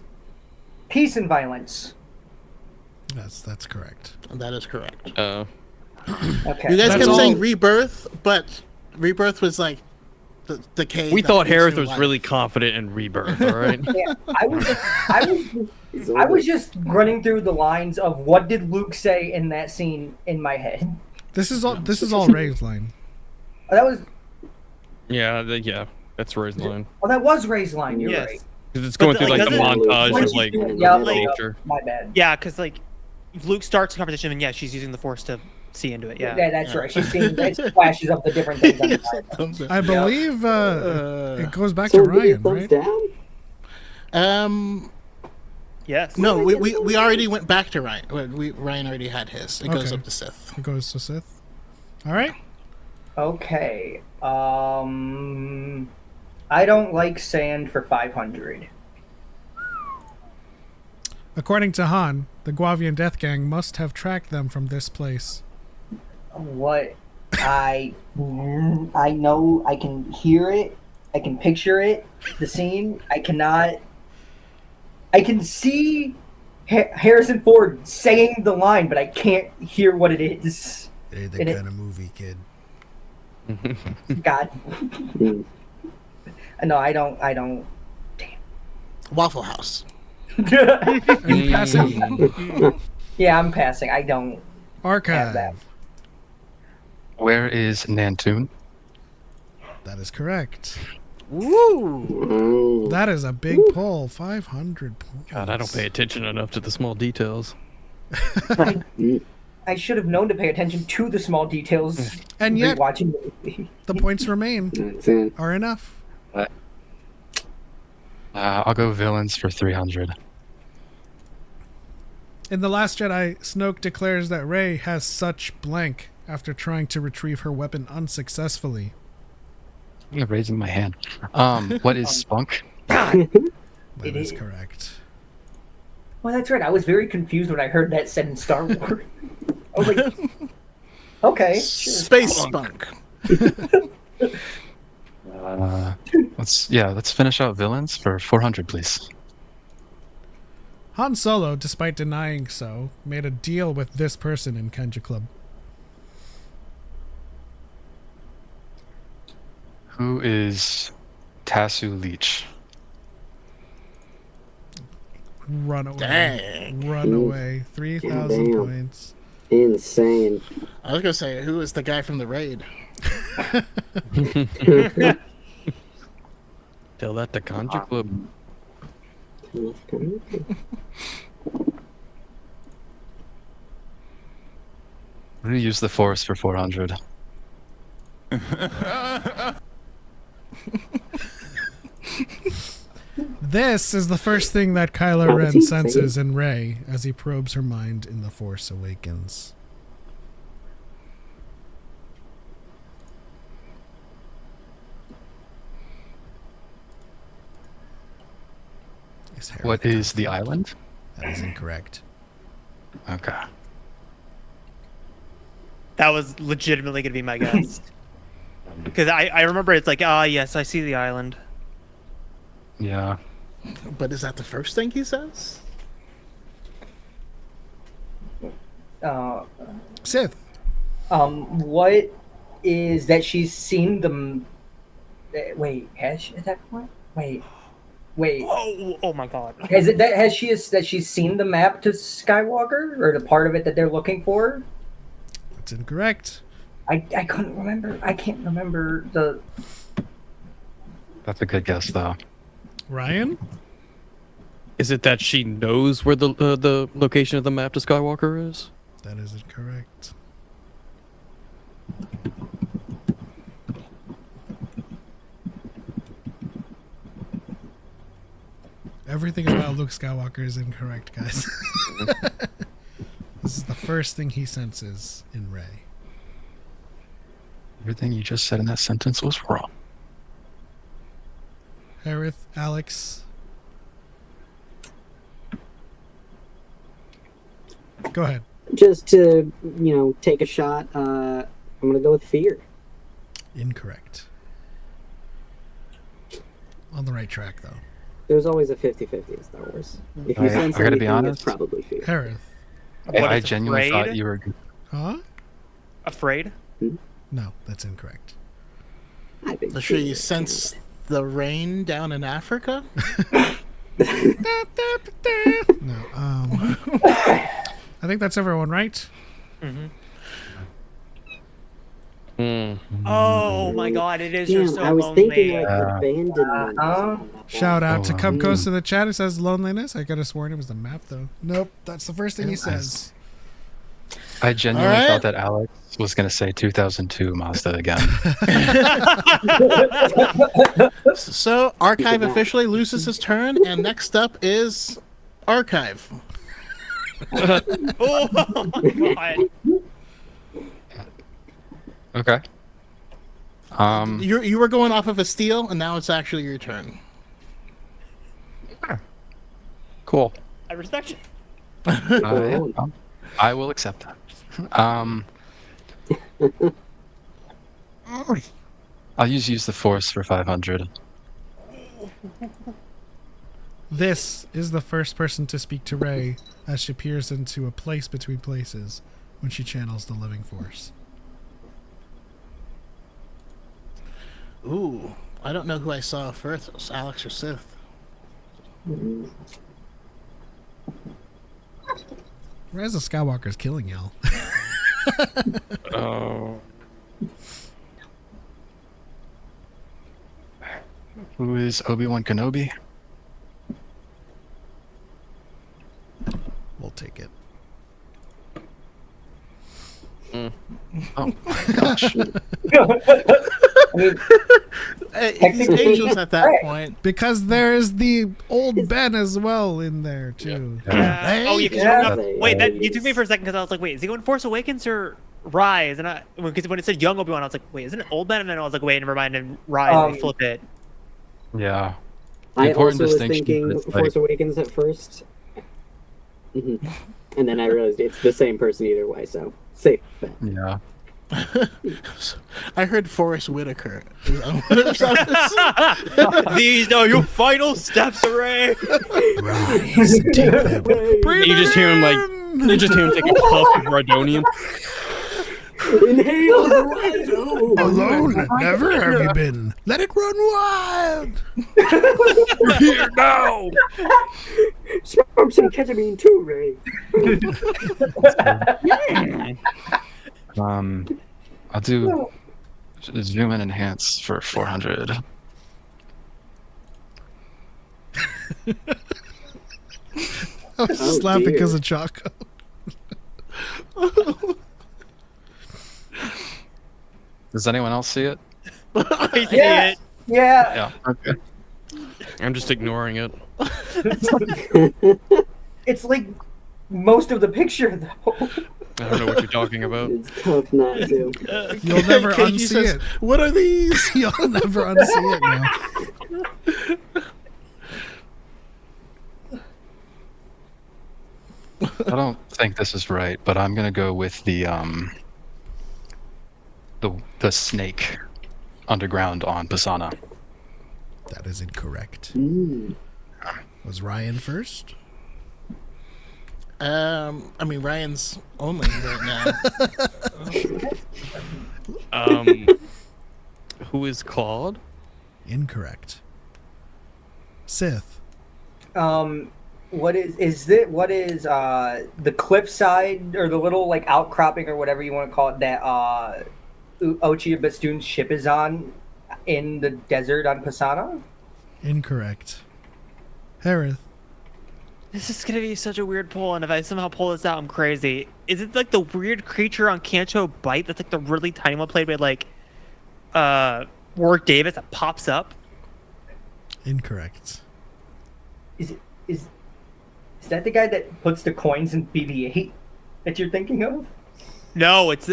peace and violence? That's correct. That is correct. Okay. You guys That's kept all- saying rebirth, but rebirth was like the decay. We that thought leads Harith to was life. really confident in rebirth. All right. Yeah, I was just running through the lines of what did Luke say in that scene in my head. This is all Ray's line. Oh, that was yeah, that's Ray's line. that was Ray's line. You're Yes. right. Because it's But, going through like, like the doesn't- montage When of she's like doing- yeah, like, nature. my bad. Yeah, because like Luke starts the conversation, and yeah, she's using the Force to see into it. Yeah. Yeah, that's right. She's seeing flashes of the different things on the side. Thumbs up. I believe it goes back So to we get Ryan, thumbs right? down? Yes. No, we already went back to Ryan. Ryan already had his. It goes Okay. up to Sith. It goes to Sith. All right. Okay. I don't like sand for 500. According to Han, the Guavian Death Gang must have tracked them from this place. What I know, I can hear it, I can picture it, the scene. I can see Harrison Ford saying the line, but I can't hear what it is. Hey, And it- of movie, kid. God. No, I don't. Waffle House. Are you passing? Yeah, I'm passing. I don't. Archive. that. Where is Nantoon? That is correct. Woo! That is a big pull. 500 points. God, I don't pay attention enough to the small details. I should have known to pay attention to the small details. And yet, watching the movie. the points remain That's it. are enough. I'll go villains for 300. In The Last Jedi, Snoke declares that Rey has such blank after trying to retrieve her weapon unsuccessfully. I'm raising my hand. What is spunk? That It is is- correct. Well, that's right. I was very confused when I heard that said in Star Wars. I was like, okay, sure. Space spunk. Let's finish out villains for 400, please. Han Solo, despite denying so, made a deal with this person in Kenja Club. Who is Tassu Leech? Run away. Dang. Run away. 3,000 Damn. points. Insane. I was gonna say, who is the guy from the raid? Tell that to Conjure Club. I'm gonna use the Force for 400. This is the first thing that Kylo Ren senses in Rey as he probes her mind in The Force Awakens. What is the island? That is incorrect. Okay. That was legitimately going to be my guess. Because I remember it's like, yes, I see the island. Yeah. But is that the first thing he says? Sith. What is that she's seen the... Wait, has she at that point? Wait. Wait, Oh my god. has she seen the map to Skywalker or the part of it that they're looking for? That's incorrect. I couldn't remember. I can't remember the. That's a good guess, though. Ryan? Is it that she knows where the location of the map to Skywalker is? That is incorrect. Everything about Luke Skywalker is incorrect, guys. This is the first thing he senses in Rey. Everything you just said in that sentence was wrong. Harith, Alex. Go ahead. Just to, take a shot, I'm going to go with fear. Incorrect. On the right track, though. There's always a 50-50 in Star Wars. If you sense I gotta be anything, honest. it's probably fear. Harith. I is genuinely afraid? thought you were. Huh? Afraid? No, that's incorrect. I think Does she fear sense the rain down in Africa? No. I think that's everyone, right? Oh my god, it is. Damn, You're so I was lonely. thinking like abandonment. Shout out to Cubcoast in the chat. It says loneliness. I could have sworn it was the map, though. Nope, that's the first thing he says. I genuinely Alright. thought that Alex was going to say 2002 Mazda again. So, Archive officially loses his turn, and next up is Archive. Oh my god. Okay. You were going off of a steal, and now it's actually your turn. Cool. I respect it. I will accept that. I'll use the Force for 500. This is the first person to speak to Rey as she peers into a place between places when she channels the living force. Ooh, I don't know who I saw first. It was Alex or Sith. Rise of Skywalker is killing y'all. Oh. Who is Obi-Wan Kenobi? We'll take it. Oh my gosh. He's ageless at that point. Because there is the old Ben as well in there, too. Oh, you Yeah. wait. That you took me for a second because I was like, wait, is he going Force Awakens or Rise? And because when it said young Obi-Wan, I was like, wait, isn't it old Ben? And then I was like, wait, never mind. And Rise, they flip it. Yeah. I Important also was distinction, thinking but it's Force like- Awakens at first. And then I realized it's the same person either way, so safe bet. Yeah. I heard Forrest Whitaker. These are your final steps, Ray. Rise, take them. You just hear him take a puff of Rhydonium. Inhale the Rhino! Alone, never have you been. Let it run wild. Here now. Smoke some ketamine too, Ray. I'll do zoom and enhance for 400. I was just laughing dear. because of Choco. Does anyone else see it? I see Yeah. it. Yeah. Yeah. Okay. I'm just ignoring it. It's like most of the picture, though. I don't know what you're talking about. It's tough not to. You'll never Katie unsee says, it. what are these? You'll never unsee it now. I don't think this is right, but I'm gonna go with the snake underground on Pisana. That is incorrect. Mm. Was Ryan first? I mean, Ryan's only right now. Who is Claude? Incorrect. Sith. What is the cliffside or the little like outcropping or whatever you want to call it that Ochia Bastoon's ship is on in the desert on Pisana? Incorrect. Harith. This is gonna be such a weird pull, and if I somehow pull this out, I'm crazy. Is it like the weird creature on Canto Bight that's like the really tiny one played by like Warwick Davis that pops up? Incorrect. Is that the guy that puts the coins in BB-8 that you're thinking of? No, it's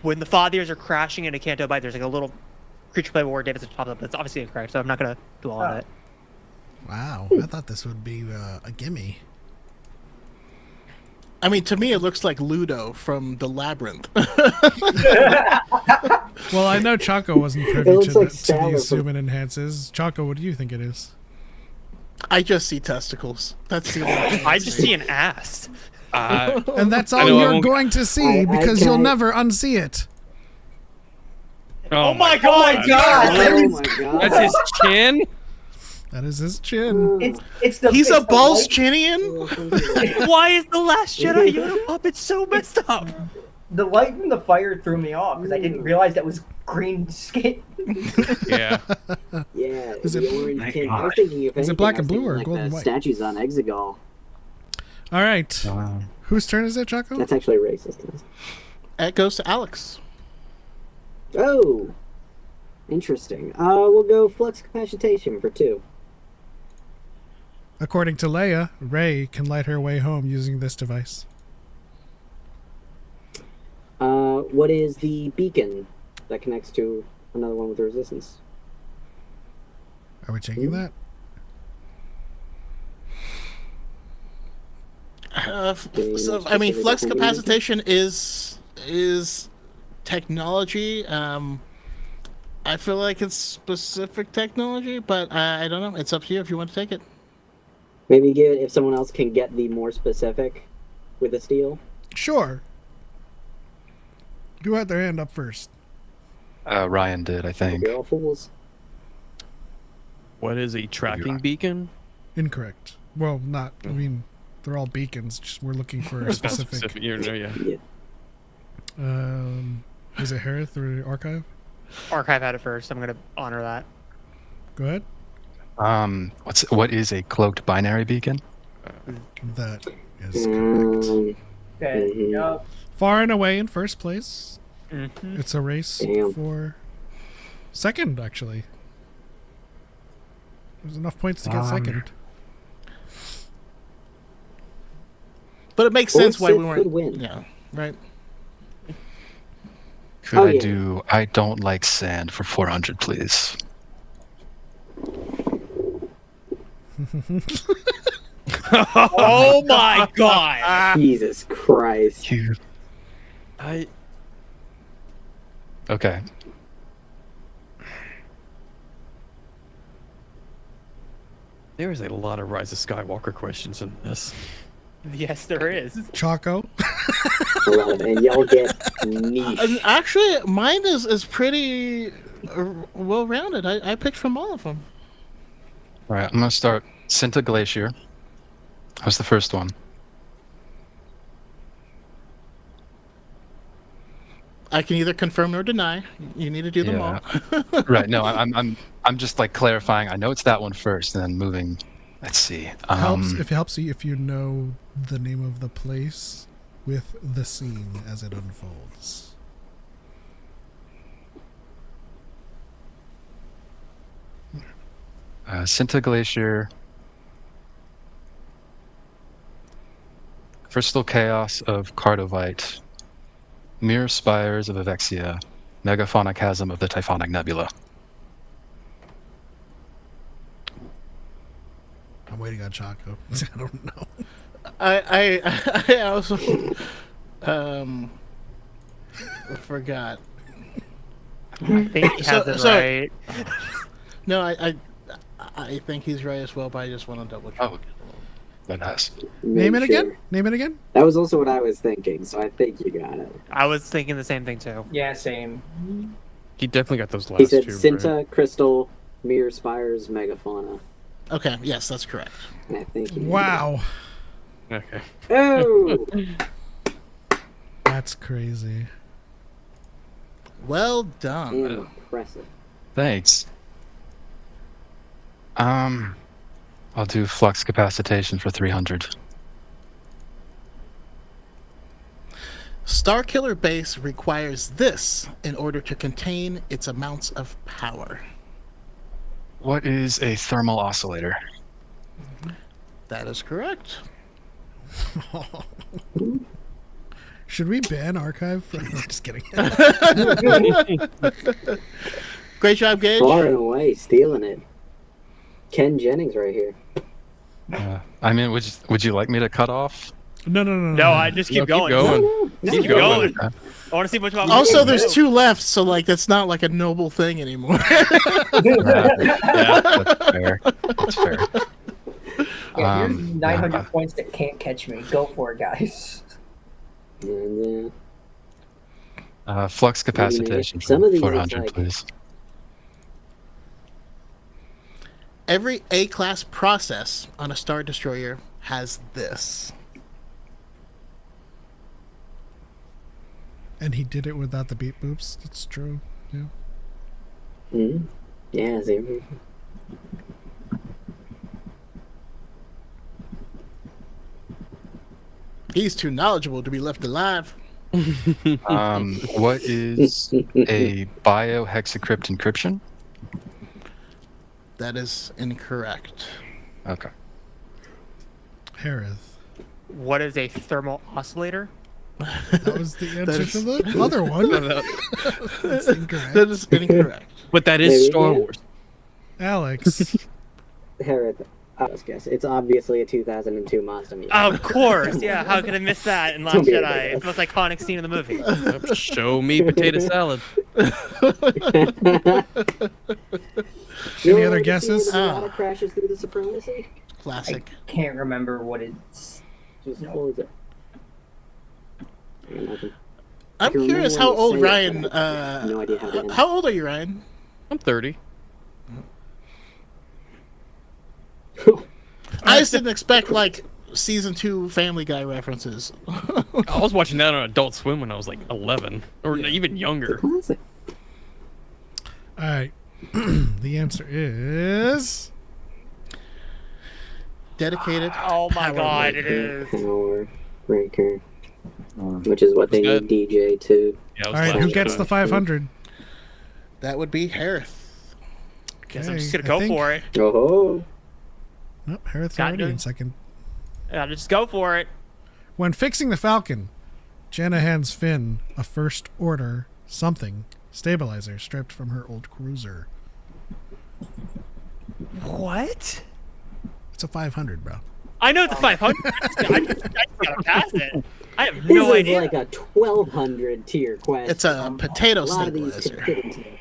when the Fathers are crashing into Canto Bight, there's like a little creature played by Warwick Davis that pops up. That's obviously incorrect, so I'm not gonna dwell on it. Wow, I thought this would be a gimme. I mean, to me, it looks like Ludo from the Labyrinth. Well, I know Choco wasn't privy looks to like these Salad. human enhances. Choco, what do you think it is? I just see testicles. That's the only thing I just see an ass. And that's all know, I you're won't- going to see because you'll never unsee it. Oh my God! Oh my god. That's his chin. That is his chin. It's the He's it's a the balls light- chinian. Why is the Last Jedi Yoda puppet so messed up? The light from the fire threw me off because I didn't realize that was green skin. Yeah. Yeah, Is the it- orange My tint. I God. was thinking if Is it anything, black I was and blue thinking or like gold the and white? statues on Exegol. All right. Wow. Whose turn is it, Choco? That's actually racist. It goes to Alex. Oh, interesting. We'll go flux capacitation for 2. According to Leia, Rey can light her way home using this device. What is the beacon that connects to another one with the resistance? Are we checking that? So, I mean, flux capacitation is technology. I feel like it's specific technology, but I don't know. It's up to you if you want to take it. Maybe give it if someone else can get the more specific with the steel. Sure. Who had their hand up first? Ryan did, I think. You're all fools. What is a tracking beacon? Incorrect. Well, not. I mean, they're all beacons. Just we're looking for a specific. You know, yeah. Yeah. Is it Harith or Archive? Archive had it first. I'm gonna honor that. Go ahead. What is a cloaked binary beacon? That is correct. Okay, yup. Far and away in first place. Mm-hmm. It's a race Damn. for second, actually. There's enough points to get second. But it makes Or sense why Sith we weren't. could win. Yeah, right. Could Oh, I yeah. do I don't like sand for 400, please? Oh my god! Jesus Christ. You. Okay. There is a lot of Rise of Skywalker questions in this. Yes, there is. Choco. And y'all get niche. And actually, mine is pretty well rounded. I picked from all of them. All right, I'm gonna start Cinta Glacier. What's the first one? I can either confirm or deny. You need to do them Yeah. all. Right. No, I'm just like clarifying. I know it's that one first, and then moving. Let's see. Helps you if you know the name of the place with the scene as it unfolds. Cinta Glacier. Crystal Chaos of Cardovite. Mirror Spires of Avexia. Megaphonic Chasm of the Typhonic Nebula. I'm waiting on Choco. I don't know. I also forgot. I think he has it right. No, I think he's right as well, but I just want to double check. Oh, that has. Name it again. Name it again. That was also what I was thinking, so I think you got it. I was thinking the same thing too. Yeah, same. He definitely got those last He said two. Cinta, right? Crystal, Mirror Spire's megafauna. Okay, yes, that's correct. And I think he Wow. Okay. Oh! That's crazy. Well done. Impressive. Thanks. I'll do flux capacitation for 300. Starkiller Base requires this in order to contain its amounts of power. What is a thermal oscillator? That is correct. Should we ban archive? I'm just kidding. Great job, Gage. Far and away, stealing it. Ken Jennings right here. I mean, would you like me to cut off? No. No, I just keep going. Just keep going. I want to see which one. Also, there's 2 left, so like that's not like a noble thing anymore. Yeah, that's fair. That's fair. Yeah, here's 900 points that can't catch me. Go for it, guys. And, Flux capacitation Some of for these 400, like- please. Every A-class process on a Star Destroyer has this. And he did it without the beep boops. That's true. Yeah. Yeah, see. He's too knowledgeable to be left alive. What is a biohexacrypt encryption? That is incorrect. Okay. Harith. What is a thermal oscillator? That was the answer is- to the other one. That's incorrect. That is incorrect. But that is Maybe, Star yeah. Wars. Alex. Herod. I was guessing. It's obviously a 2002 Mazda Miata. Of course, yeah. How could I miss that in Last Don't be Jedi? ridiculous. It's the most iconic scene in the movie. Show me potato salad. Any other guesses? The Miata crashes through the supremacy. Classic. Can't remember what it's. Just what was it? Yeah, nothing. I'm can remember curious when how you old say it, Ryan. but I have no idea how to end it. How old are you, Ryan? I'm 30. I just didn't expect like season 2 Family Guy references. I was watching that on Adult Swim when I was like 11 or even younger. Classic. All right. The answer is Dedicated. Oh my Power god, breaker. it is. Power breaker. Which is what they That's need DJ to. Yeah, I all was right. glad Who you gets did the it. 500? That would be Harith. Guess I'm Okay, just gonna I go think- for it. Oh, Nope, Harith's Got already it. in second. Yeah, just go for it. When fixing the Falcon, Janna hands Finn a first order something stabilizer stripped from her old cruiser. What? It's a 500, bro. I know it's a 500. I just gotta pass it. I have this no is idea. like a 1200 tier quest. It's a potato A lot of these stabilizer. could fit into it.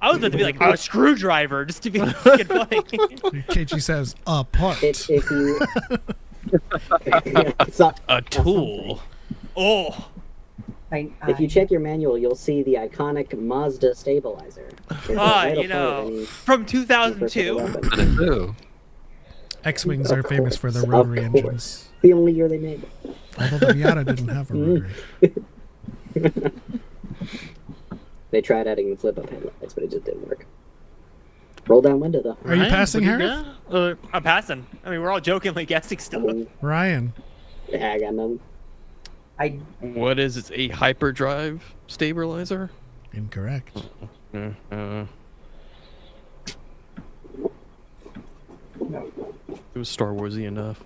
I was about to be like a screwdriver just to be fucking funny. KG says a part. If you. It's not- A tool. Oh, If you check your manual, you'll see the iconic Mazda stabilizer. It's a vital you part of know, any from versatile 2002. weapon. Ooh. X-Wings are famous for their Of rotary course. engines. The only year they made it. Although the Miata didn't have a rotary. They tried adding the flip-up headlights, but it just didn't work. Roll down window, though. Are you Ryan, passing, what do you Harith? got? I'm passing. I mean, we're all jokingly guessing stuff. Ryan. Yeah, I got nothing. I What is it? A hyperdrive stabilizer? Incorrect. It was Star Warsy enough.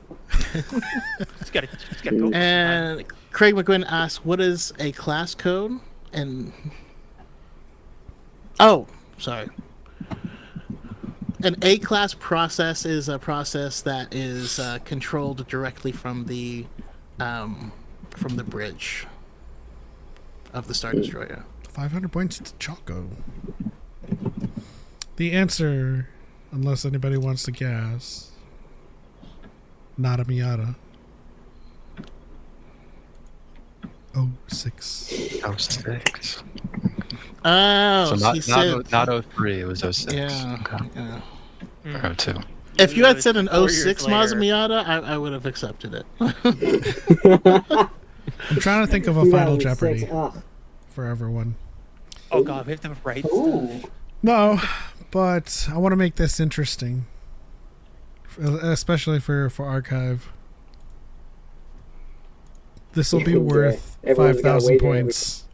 Just gotta go. And Craig McGuinn asks, "What is a class code?" And sorry. An A-class process is a process that is controlled directly from the bridge of the Star Destroyer. 500 points to Choco. The answer, unless anybody wants to guess, not a Miata. 06. Oh, 6. Oh, So he said, not 03, it was 06. yeah, Okay. yeah. Or 02. If you had said an 4 years 06 later. Mazda Miata, I would have accepted it. I'm trying to think of a Final 2006, Jeopardy ugh. for everyone. Oh god, we have to write stuff. Ooh. No, but I want to make this interesting, especially for archive. This will be Yeah, worth everyone's gotta 5,000 wait points.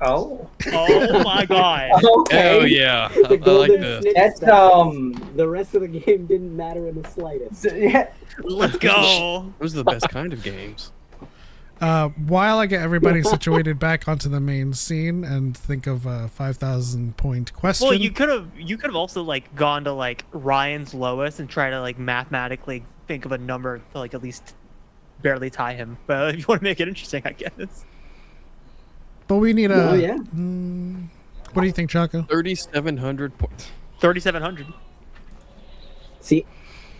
Oh. Oh my god. Okay. Oh yeah, The I like golden this. snitch That's stuff. The rest of the game didn't matter in the slightest. yeah. Let's go. Those are the best kind of games. While I get everybody situated back onto the main scene and think of a 5,000 point question. Well, you could have also like gone to like Ryan's lowest and try to like mathematically think of a number to like at least barely tie him. But if you want to make it interesting, I guess. But we need a. Oh, yeah. What do you think, Choco? 3,700 points. 3,700. See,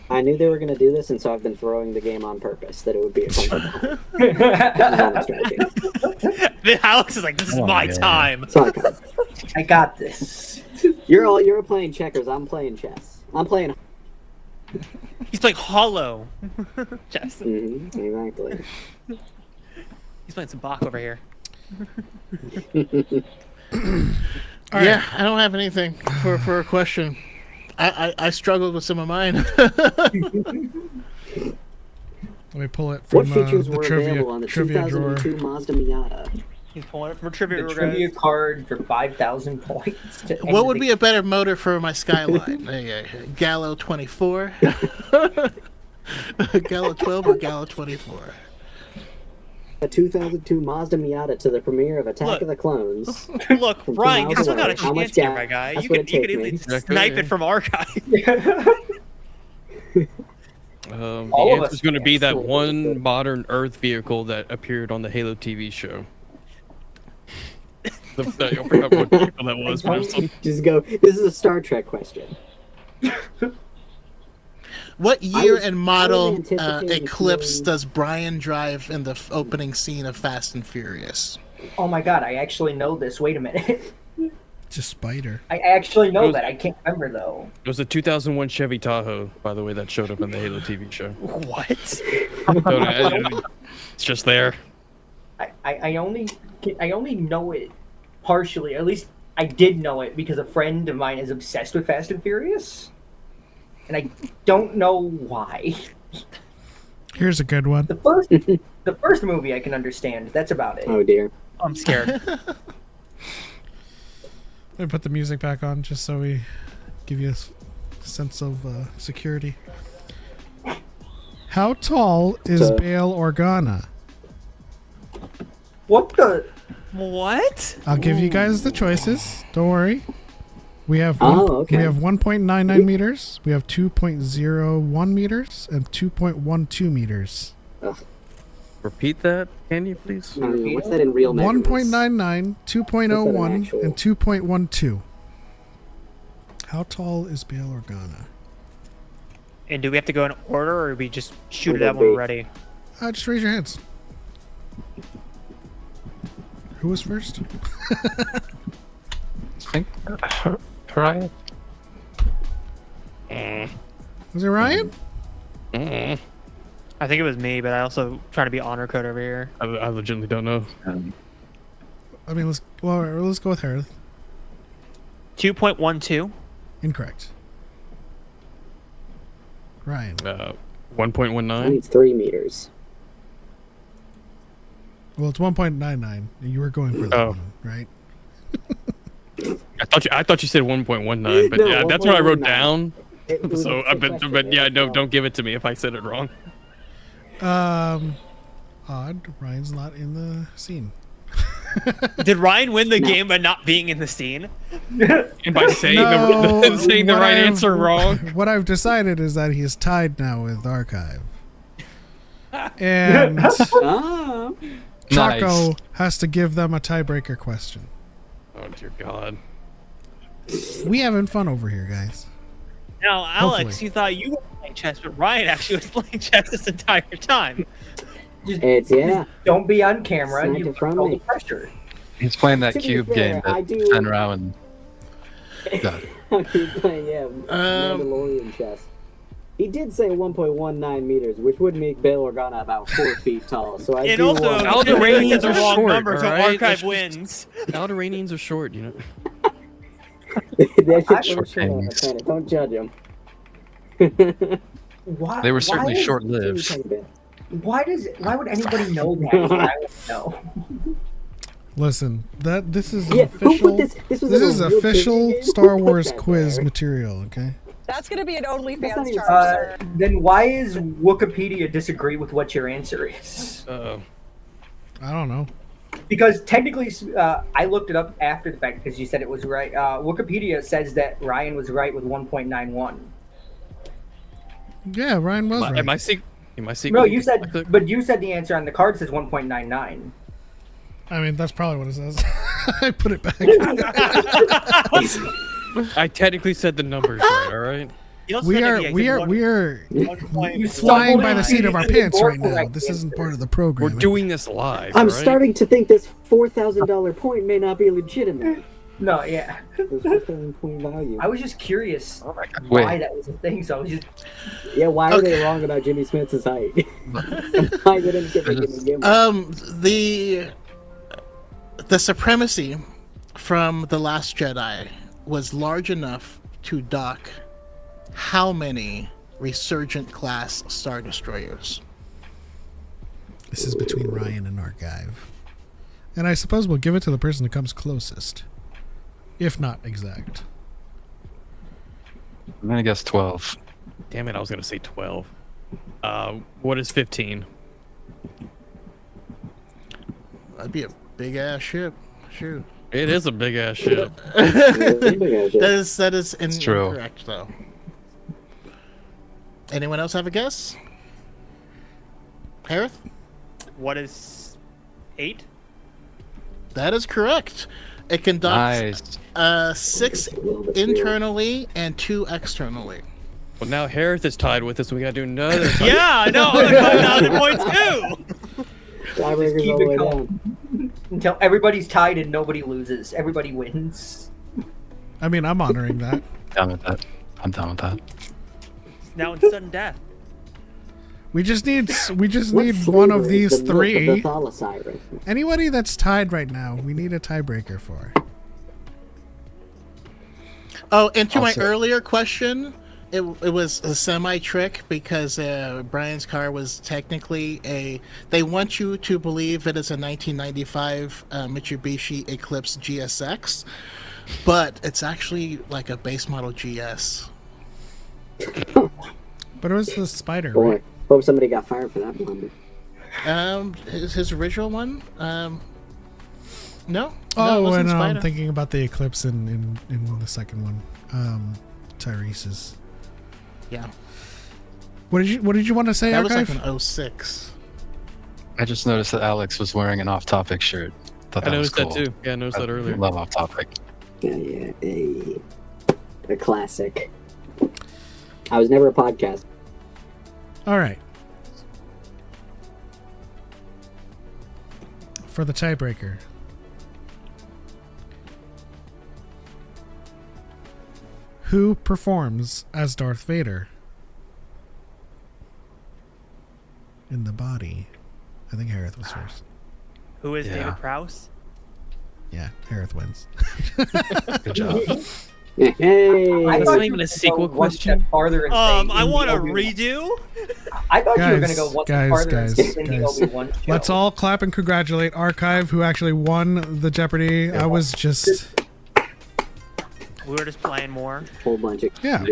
I knew they were going to do this, and so I've been throwing the game on purpose, that it would be a comfortable. This is all my strategy. Then Alex is like, "This is Oh, my yeah. time." So I got- I got this. You're playing checkers. I'm playing chess. I'm playing. He's playing Hollow. Chess. Exactly. He's playing some Bach over here. Yeah, I don't have anything for a question. I struggled with some of mine. Let me pull it from What features the were available on the trivia drawer. 2002 Mazda Miata? He's pulling it from a trivia. The guys. trivia card for 5,000 points. To end What would the- be a better motor for my Skyline? Gallo 24, Gallo 12, or Gallo 24? A 2002 Mazda Miata to the premiere of Attack Look. of the Clones. Look, From Ryan, you miles still got a away. How much chance here, gas? my guy. That's You what can it take easily me. snipe it from archive. The All of us answer's going to be that can. one modern Earth vehicle that appeared on the Halo TV show. I forgot what vehicle that was. But it was some- Just go. This is a Star Trek question. What year and I model was anticipating Eclipse seeing- does Brian drive in the opening scene of Fast and Furious? Oh my god, I actually know this. Wait a minute. Just spider. I actually know that. I can't remember though. It was a 2001 Chevy Tahoe, by the way, that showed up in the Halo TV show. What? It's just there. I only know it partially. At least I did know it because a friend of mine is obsessed with Fast and Furious, and I don't know why. Here's a good one. The first movie I can understand. That's about it. Oh dear. I'm scared. Let me put the music back on just so we give you a sense of security. How tall is So- Bail Organa? What the? What? I'll give you guys the choices. Don't worry. We have okay. we have 1.99 meters, we have 2.01 meters, and 2.12 meters. Repeat that, can you please? I don't know, what's that in real measurements? 1.99, 2.01, actual? and 2.12. How tall is Bail Organa? And do we have to go in order, or we just shoot it It'll out when be- we're ready? Just raise your hands. Who was first? I think Ryan. Was it Ryan? Mm, I think it was me, but I also trying to be honor code over here. I legitimately don't know. I mean, let's go with her. 2.12. Incorrect. Ryan. 1.19. It's 3 meters. Well, it's 1.99. You were going for that Oh. one, right? I thought you said 1.19, but No, yeah, that's what I wrote 1.19. down. It was So, a but question, yeah, it was don't give it to me if I said it wrong. Odd. Ryan's not in the scene. Did Ryan win the game by not being in the scene? And by saying No, saying the what right I've- answer wrong. What I've decided is that he is tied now with Archive. And Ah. Choco Nice. has to give them a tiebreaker question. Oh dear God. We having fun over here, guys. Now, Alex, Hopefully. you thought you were playing chess, but Ryan actually was playing chess this entire time. It's, yeah. Don't be on camera. Sniped You it from control me. the pressure. He's playing that To be cube fair, game I that do- Fen Rao and got. He's playing, yeah, Mandalorian chess. He did say 1.19 meters, which would make Bail Organa about 4 feet tall. So I And do also, want- Alderanians a are wrong short, number, so alright? Archive Let's just- wins. Alderanians are short, you know. They're short Short on the kings. planet. Don't judge them. Why, They were certainly why is- short-lived. Why would anybody know that? Is what I want to know. Listen, this is an Yeah, who official. put this? This was This in a is real official trivia game? Star Who put Wars that quiz there? material. Okay. That's gonna be an That's not OnlyFans even- charge, sir. Then why is Wikipedia disagree with what your answer is? I don't know. Because technically, I looked it up after the fact because you said it was right. Wikipedia says that Ryan was right with 1.91. Yeah, Ryan was right. Am I secret? No, you said, but you said the answer on the card says 1.99. I mean, that's probably what it says. I put it back. I technically said the numbers right. All right. You also we said are that, yeah, we he are said we are You flying by stumbled the seat of our into pants the right now. correct This isn't answer. part of the We're program. doing this live. I'm all right? starting to think this $4,000 point may not be legitimate. No, yeah. This 4,000 point value. I was just curious why Wait, that was a thing. So I was just Yeah, why are they wrong about Jimmy Smith's height? Why didn't give it to him? The supremacy from The Last Jedi was large enough to dock how many Resurgent class Star Destroyers? This is between Ryan and Archive, and I suppose we'll give it to the person who comes closest, if not exact. I'm gonna guess 12. Damn it! I was gonna say 12. What is 15? That'd be a big ass ship. Shoot. It is a big ass ship. That is true. incorrect though. Anyone else have a guess? Harith? What is 8? That is correct. It conducts Nice. 6 internally and 2 externally. Well, now Harith is tied with us. We gotta do another. Yeah, I know. I'm like 5,000 points too. Tiebreaker's keep all the it way going. down. until everybody's tied and nobody loses. Everybody wins. I mean, I'm honoring that. Down with that. I'm down with that. Now in sudden death. We just need What one flavor of is these the milk of three. the Thalasirus? Anybody that's tied right now, we need a tiebreaker for. Oh, and to my Also- earlier question, it was a semi-trick because Brian's car was technically a... They want you to believe it is a 1995 Mitsubishi Eclipse GSX, but it's actually like a base model GS. But it was the spider, Boy, right? hope somebody got fired for that blunder. His original one? No. No, it Oh, wasn't and I'm Spider. thinking about the eclipse in the second one. Tyrese's. Yeah. What did you want to say, That was Archive? like an 06. I just noticed that Alex was wearing an off-topic shirt. Thought I that was noticed cool. that too. Yeah, I noticed that earlier. Love off-topic. Yeah, a classic. I was never a podcast. All right. For the tiebreaker. Who performs as Darth Vader? In the body. I think Harith was first. Who is Yeah. David Prowse? Yeah, Harith wins. Good job. Hey, That's thought not you even were a gonna sequel go one step question. farther and say I in the want a Obi-Wan. redo. I thought you were going to Guys, go one step guys, farther guys, and say in the guys. Obi-Wan show. Let's all clap and congratulate Archive, who actually won the Jeopardy. I was just... We were just playing more. whole bunch of Yeah.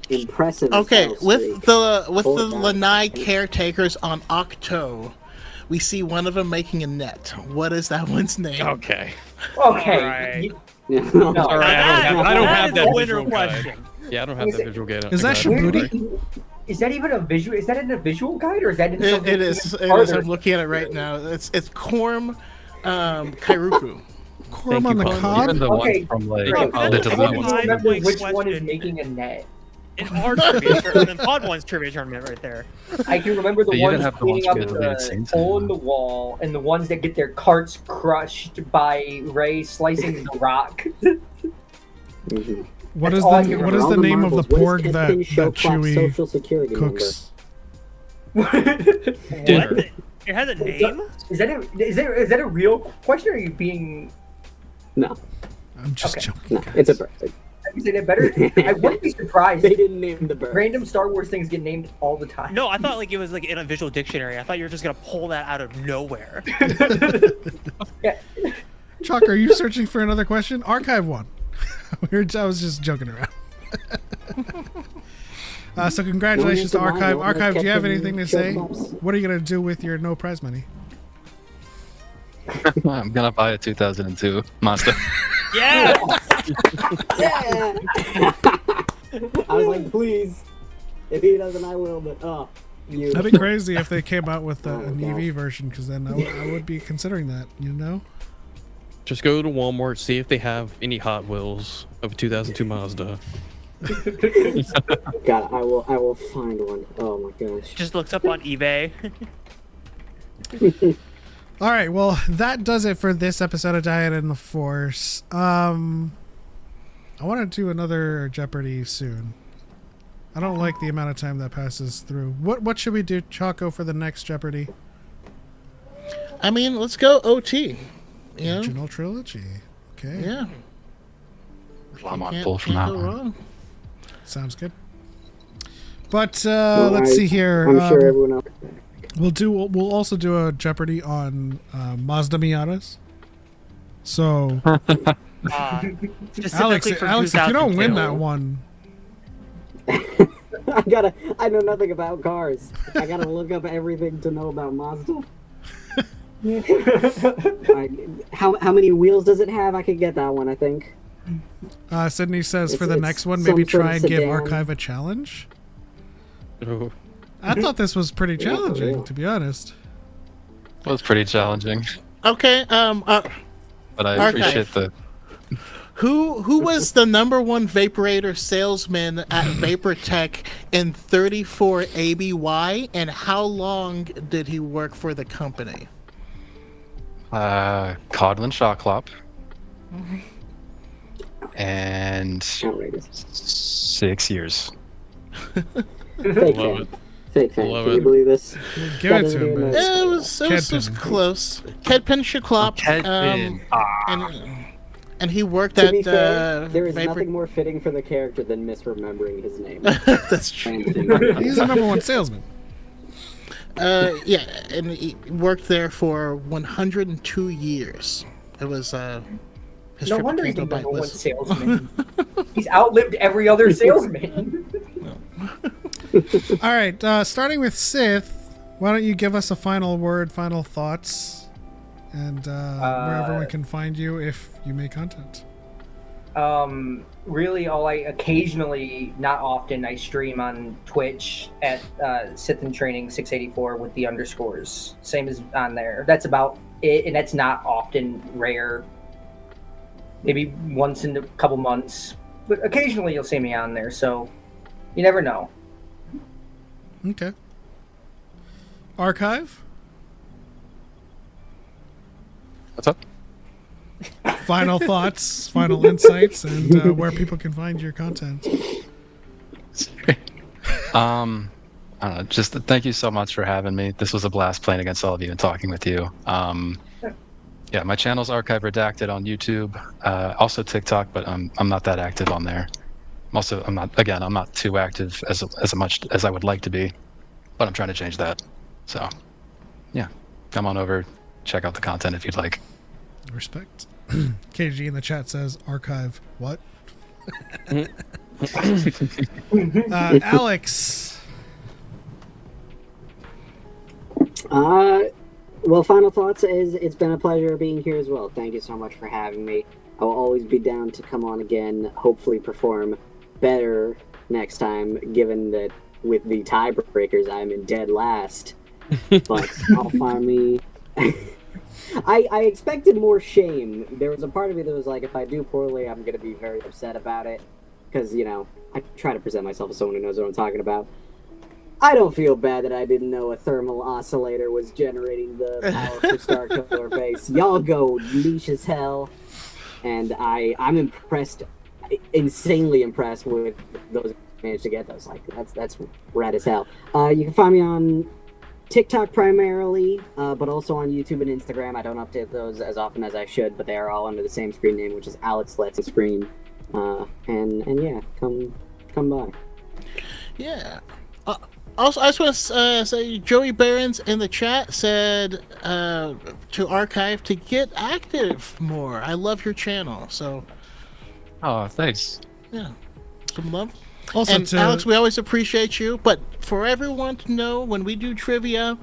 impressive. Okay, spell with streak. the Hold on. Lanai caretakers on Octo, we see one of them making a net. What is that one's name? Okay. Okay. Alright. you- No. No. All right. I don't have is that a winner visual guide. question. Yeah, I don't have that visual guide. Is that guide. Shabuti? Is that even a visual? Is that in a visual guide or is that in It something is. even It is. farther? I'm looking at it right now. It's Korm Kairuku. Corm Thank on you, the Colin. cob? Even the Okay. ones from like Right. Little I Little don't Ones. remember which one is Question. making a net. in our trivia tournament, Pod 1's trivia tournament right there. I can remember the They even ones have the ones cleaning up with related the scenes hole in in the them. wall, and the ones that get their carts crushed by Ray slicing the rock. Mhm. What That's is all I the can what is All the name of the marbles. What pork is that Captain Showclock's Chewie social security cooks? What? It has a name? Is that a real question? Or are you being? number? I'm just Okay. joking. No, it's a bird. You say that better? I wouldn't be surprised. They didn't name the bird. Random Star Wars things get named all the time. No, I thought like it was like in a visual dictionary. I thought you were just gonna pull that out of nowhere. Yeah. Chuck, are you searching for another question? Archive one. I was just joking around. So congratulations to Archive. Archive, do you have anything to say? What are you gonna do with your no prize money? I'm gonna buy a 2002 Mazda. Yeah. Yeah. I was like, please. If he doesn't, I will. But you. That'd be crazy if they came out with Oh, an gosh. EV version, because then I would be considering that. You know. Just go to Walmart, see if they have any Hot Wheels of a 2002 Mazda. God, I will find one. Oh my gosh. Just looks up on eBay. All right, well, that does it for this episode of Dyad in the Force. I want to do another Jeopardy soon. I don't like the amount of time that passes through. What should we do, Choco, for the next Jeopardy? I mean, let's go OT. You know? Original trilogy. Okay, Yeah. I'm on Can't- pull from can't that go one. wrong. sounds good. But Well, let's see here. I'm sure everyone else. We'll also do a Jeopardy on Mazda Miatas. So, Alex, Specifically for if you don't win 2002. that one, I know nothing about cars. I gotta look up everything to know about Mazda. How many wheels does it have? I could get that one, I think. Sydney says for It's- the it's next one, some maybe sort of try and give sedan. Archive a challenge. Oh, I thought this was pretty Yeah, for challenging, real. to be honest. It was pretty challenging, Okay. but I Archive. appreciate the. Who was the #1 vaporator salesman at VaporTech in 34 ABY, and how long did he work for the company? Codlin Shocklop. And Outrageous. 6 years. Fake Love fan. it. Fake fan. Love Can it. you believe this? Give That it doesn't to him, even man. matter. It was Kedpin. close. Kedpin Shiklop. Kedpin. And he worked To at be fair, there is Vapor. nothing more fitting for the character than misremembering his name. That's true. He's the #1 salesman. Yeah, and he worked there for 102 years. It was his No trip wonder he's the became #1 list. salesman. He's outlived every other salesman. All right, starting with Sith, why don't you give us a final word, final thoughts, and where everyone can find you if you make content. Really, all I occasionally, not often, I stream on Twitch at Sith in Training 684 with the underscores. Same as on there. That's about it, and that's not often, rare. Maybe once in a couple months, but occasionally you'll see me on there. So you never know. Okay. Archive? What's up? Final thoughts, final insights, and where people can find your content. I don't know. Just thank you so much for having me. This was a blast playing against all of you and talking with you. Yeah, my channel's Archive Redacted on YouTube, also TikTok, but I'm not that active on there. I'm not too active as much as I would like to be, but I'm trying to change that. So, yeah, come on over, check out the content if you'd like. Respect. KG in the chat says archive what? Alex. Well, final thoughts is it's been a pleasure being here as well. Thank you so much for having me. I will always be down to come on again, hopefully perform better next time, given that with the tiebreakers I'm in dead last. But I'll find me. I expected more shame. There was a part of me that was like, if I do poorly, I'm going to be very upset about it. because I try to present myself as someone who knows what I'm talking about. I don't feel bad that I didn't know a thermal oscillator was generating the power for Star Killer Base. Y'all go niche as hell, and I'm impressed, insanely impressed with those who managed to get those. Like that's rad as hell. You can find me on TikTok primarily, but also on YouTube and Instagram. I don't update those as often as I should, but they are all under the same screen name, which is Alex Let's Screen. And yeah, come by. Yeah. Also, I just want to say Joey Barons in the chat said to archive to get active more. I love your channel. So, Oh, thanks. yeah, some love. Also, And Alex, we always appreciate you. But for everyone to know, when we do trivia,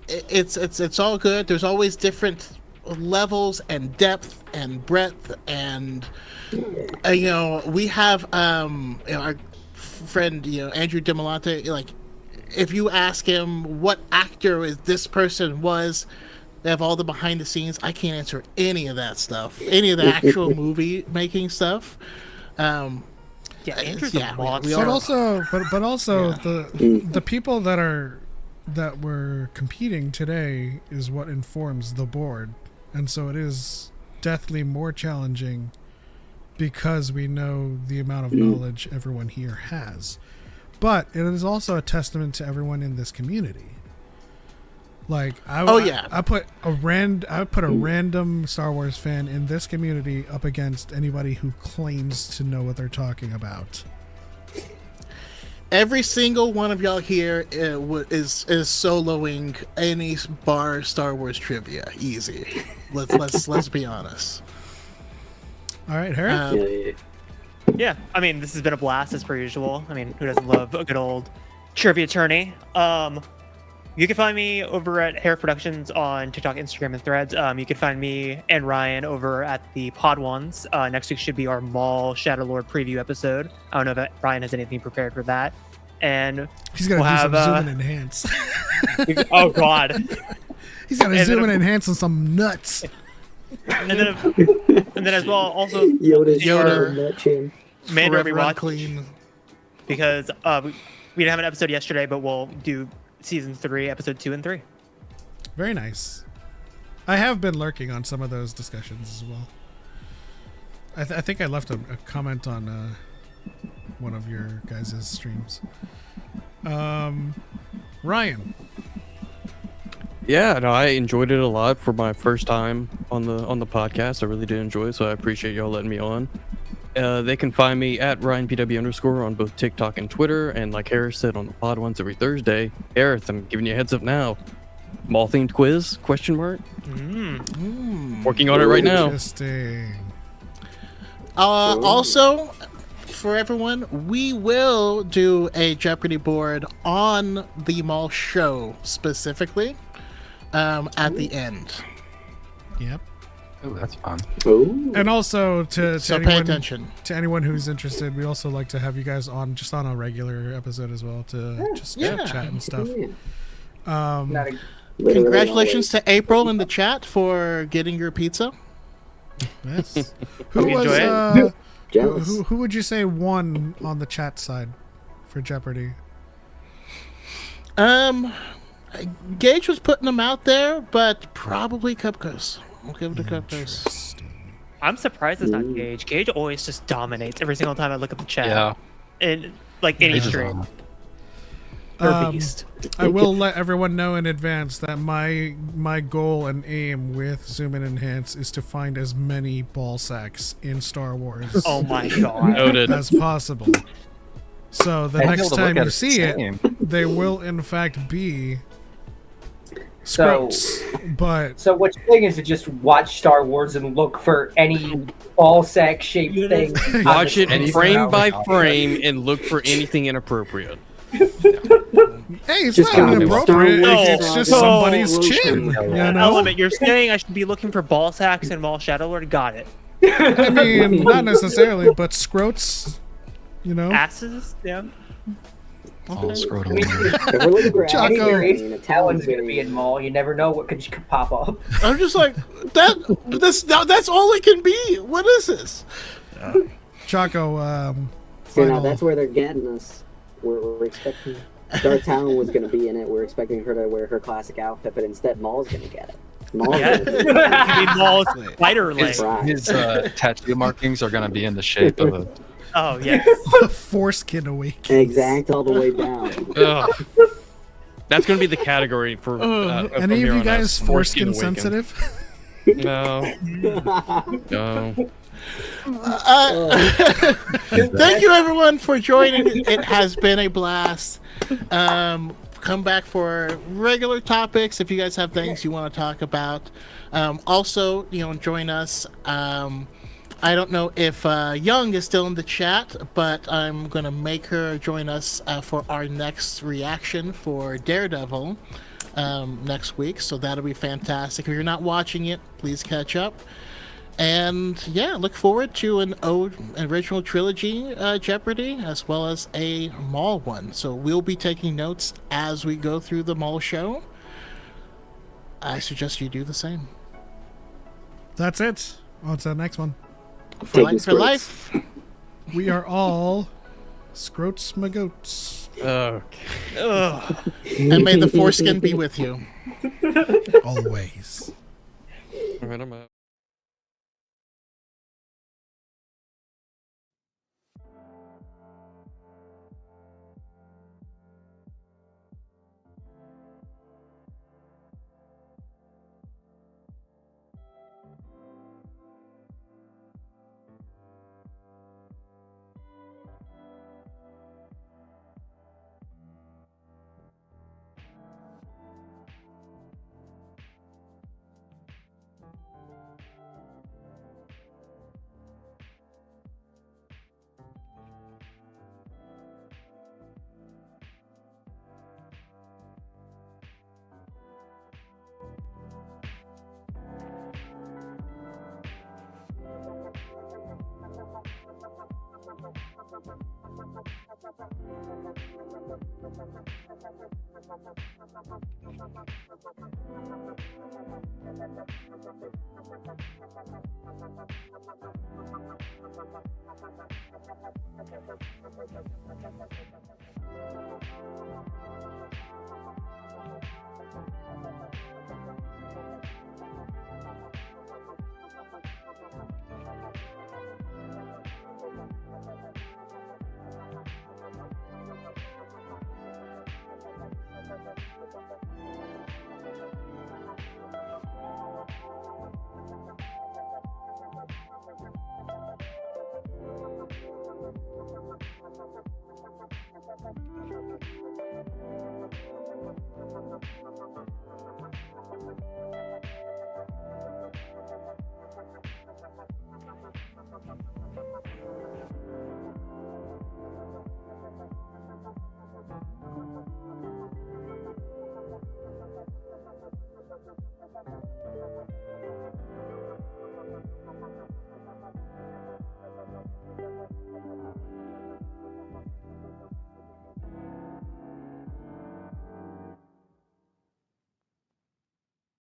it's all good. There's always different levels and depth and breadth, and we have our friend Andrew Demolante. Like, if you ask him what actor is this person was, they have all the behind the scenes. I can't answer any of that stuff, any of the actual movie making stuff. Yeah, Andrew's a monster. But also the people that were competing today is what informs the board, and so it is deathly more challenging because we know the amount of knowledge everyone here has. But it is also a testament to everyone in this community. Like I put a random Star Wars fan in this community up against anybody who claims to know what they're talking about. Every single one of y'all here is soloing any bar Star Wars trivia. Easy. Let's be honest. All right, Harry. Yeah, I mean, this has been a blast as per usual. I mean, who doesn't love a good old trivia tourney? You can find me over at Hair Productions on TikTok, Instagram, and Threads. You can find me and Ryan over at the Pod Ones. Next week should be our Maul Shadow Lord preview episode. I don't know if Ryan has anything prepared for that. And he's gonna do some zoom and enhance. Oh God. He's gonna zoom and enhance on some nuts. And then as well, also Yoda. Mando Forever rewatch unclean. because we didn't have an episode yesterday, but we'll do season 3, episode 2 and 3. Very nice. I have been lurking on some of those discussions as well. I think I left a comment on one of your guys' streams. Ryan. Yeah, no, I enjoyed it a lot for my first time on the podcast. I really did enjoy it, so I appreciate y'all letting me on. They can find me at RyanPW_ on both TikTok and Twitter, and like Harris said, on the Pod Ones every Thursday. Harris, I'm giving you a heads up now. Mall themed quiz? ? Working on it right now. Interesting. Also, for everyone, we will do a Jeopardy board on the mall show specifically at the end. Yep. Oh, that's fun. And also to So anyone, pay attention. To anyone who's interested, we also like to have you guys on a regular episode as well to just chat and stuff. Congratulations to April in the chat for getting your pizza. Yes. Hope you enjoy it. Who would you say won on the chat side for Jeopardy? Gage was putting them out there, but probably Cupcos. We'll give it to Cupcos. I'm surprised it's not Gage. Gage always just dominates every single time I look at the chat. Yeah. And like any Gage is stream. on. Or beast. I will let everyone know in advance that my goal and aim with Zoom and Enhance is to find as many ball sacks in Star Wars Oh my God. Noted. as possible. So the I'll be next able to time look at you it see the it, same. they will in fact be So- scroats. But So what you're saying is to just watch Star Wars and look for any ball sack shaped thing. on Watch the it screen. frame by frame and look for anything inappropriate. hey, it's Just not gotta inappropriate. Star Wars It's just Star somebody's Wars chin. You trivia. know? Element, you're saying I should be looking for ball sacks and Maul Shadow Lord? Got it. I mean, not necessarily, but scroats. You know. Asses? Yeah. All scrotum. If we're looking for Choco. acting, I mean, Ace Talon's gonna be in mall. You never know what could pop up. I'm just like, that's all it can be. What is this? Choco, So now final. that's where they're getting us. We're expecting Darth Talon was going to be in it. We're expecting her to wear her classic outfit, but instead Maul's going to get it. Maul's Yes. gonna be it. You need Maul's spider leg. His tattoo markings are going to be in the shape of a. Oh yes. The foreskin awakens. Exact all the way down. Ugh. That's going to be the category for. Any from of here you on out. guys foreskin Awakened. sensitive? No. No. Thank you everyone for joining. It has been a blast. Come back for regular topics if you guys have things you want to talk about. Also, join us. I don't know if Young is still in the chat, but I'm gonna make her join us for our next reaction for Daredevil next week. So that'll be fantastic. If you're not watching it, please catch up. And yeah, look forward to an original trilogy Jeopardy as well as a Maul one. So we'll be taking notes as we go through the Maul show. I suggest you do the same. That's it. On to the next one. For Taking life. We are all Scroats Magoats. Okay. And may the foreskin be with you. Always. All right, I'm out.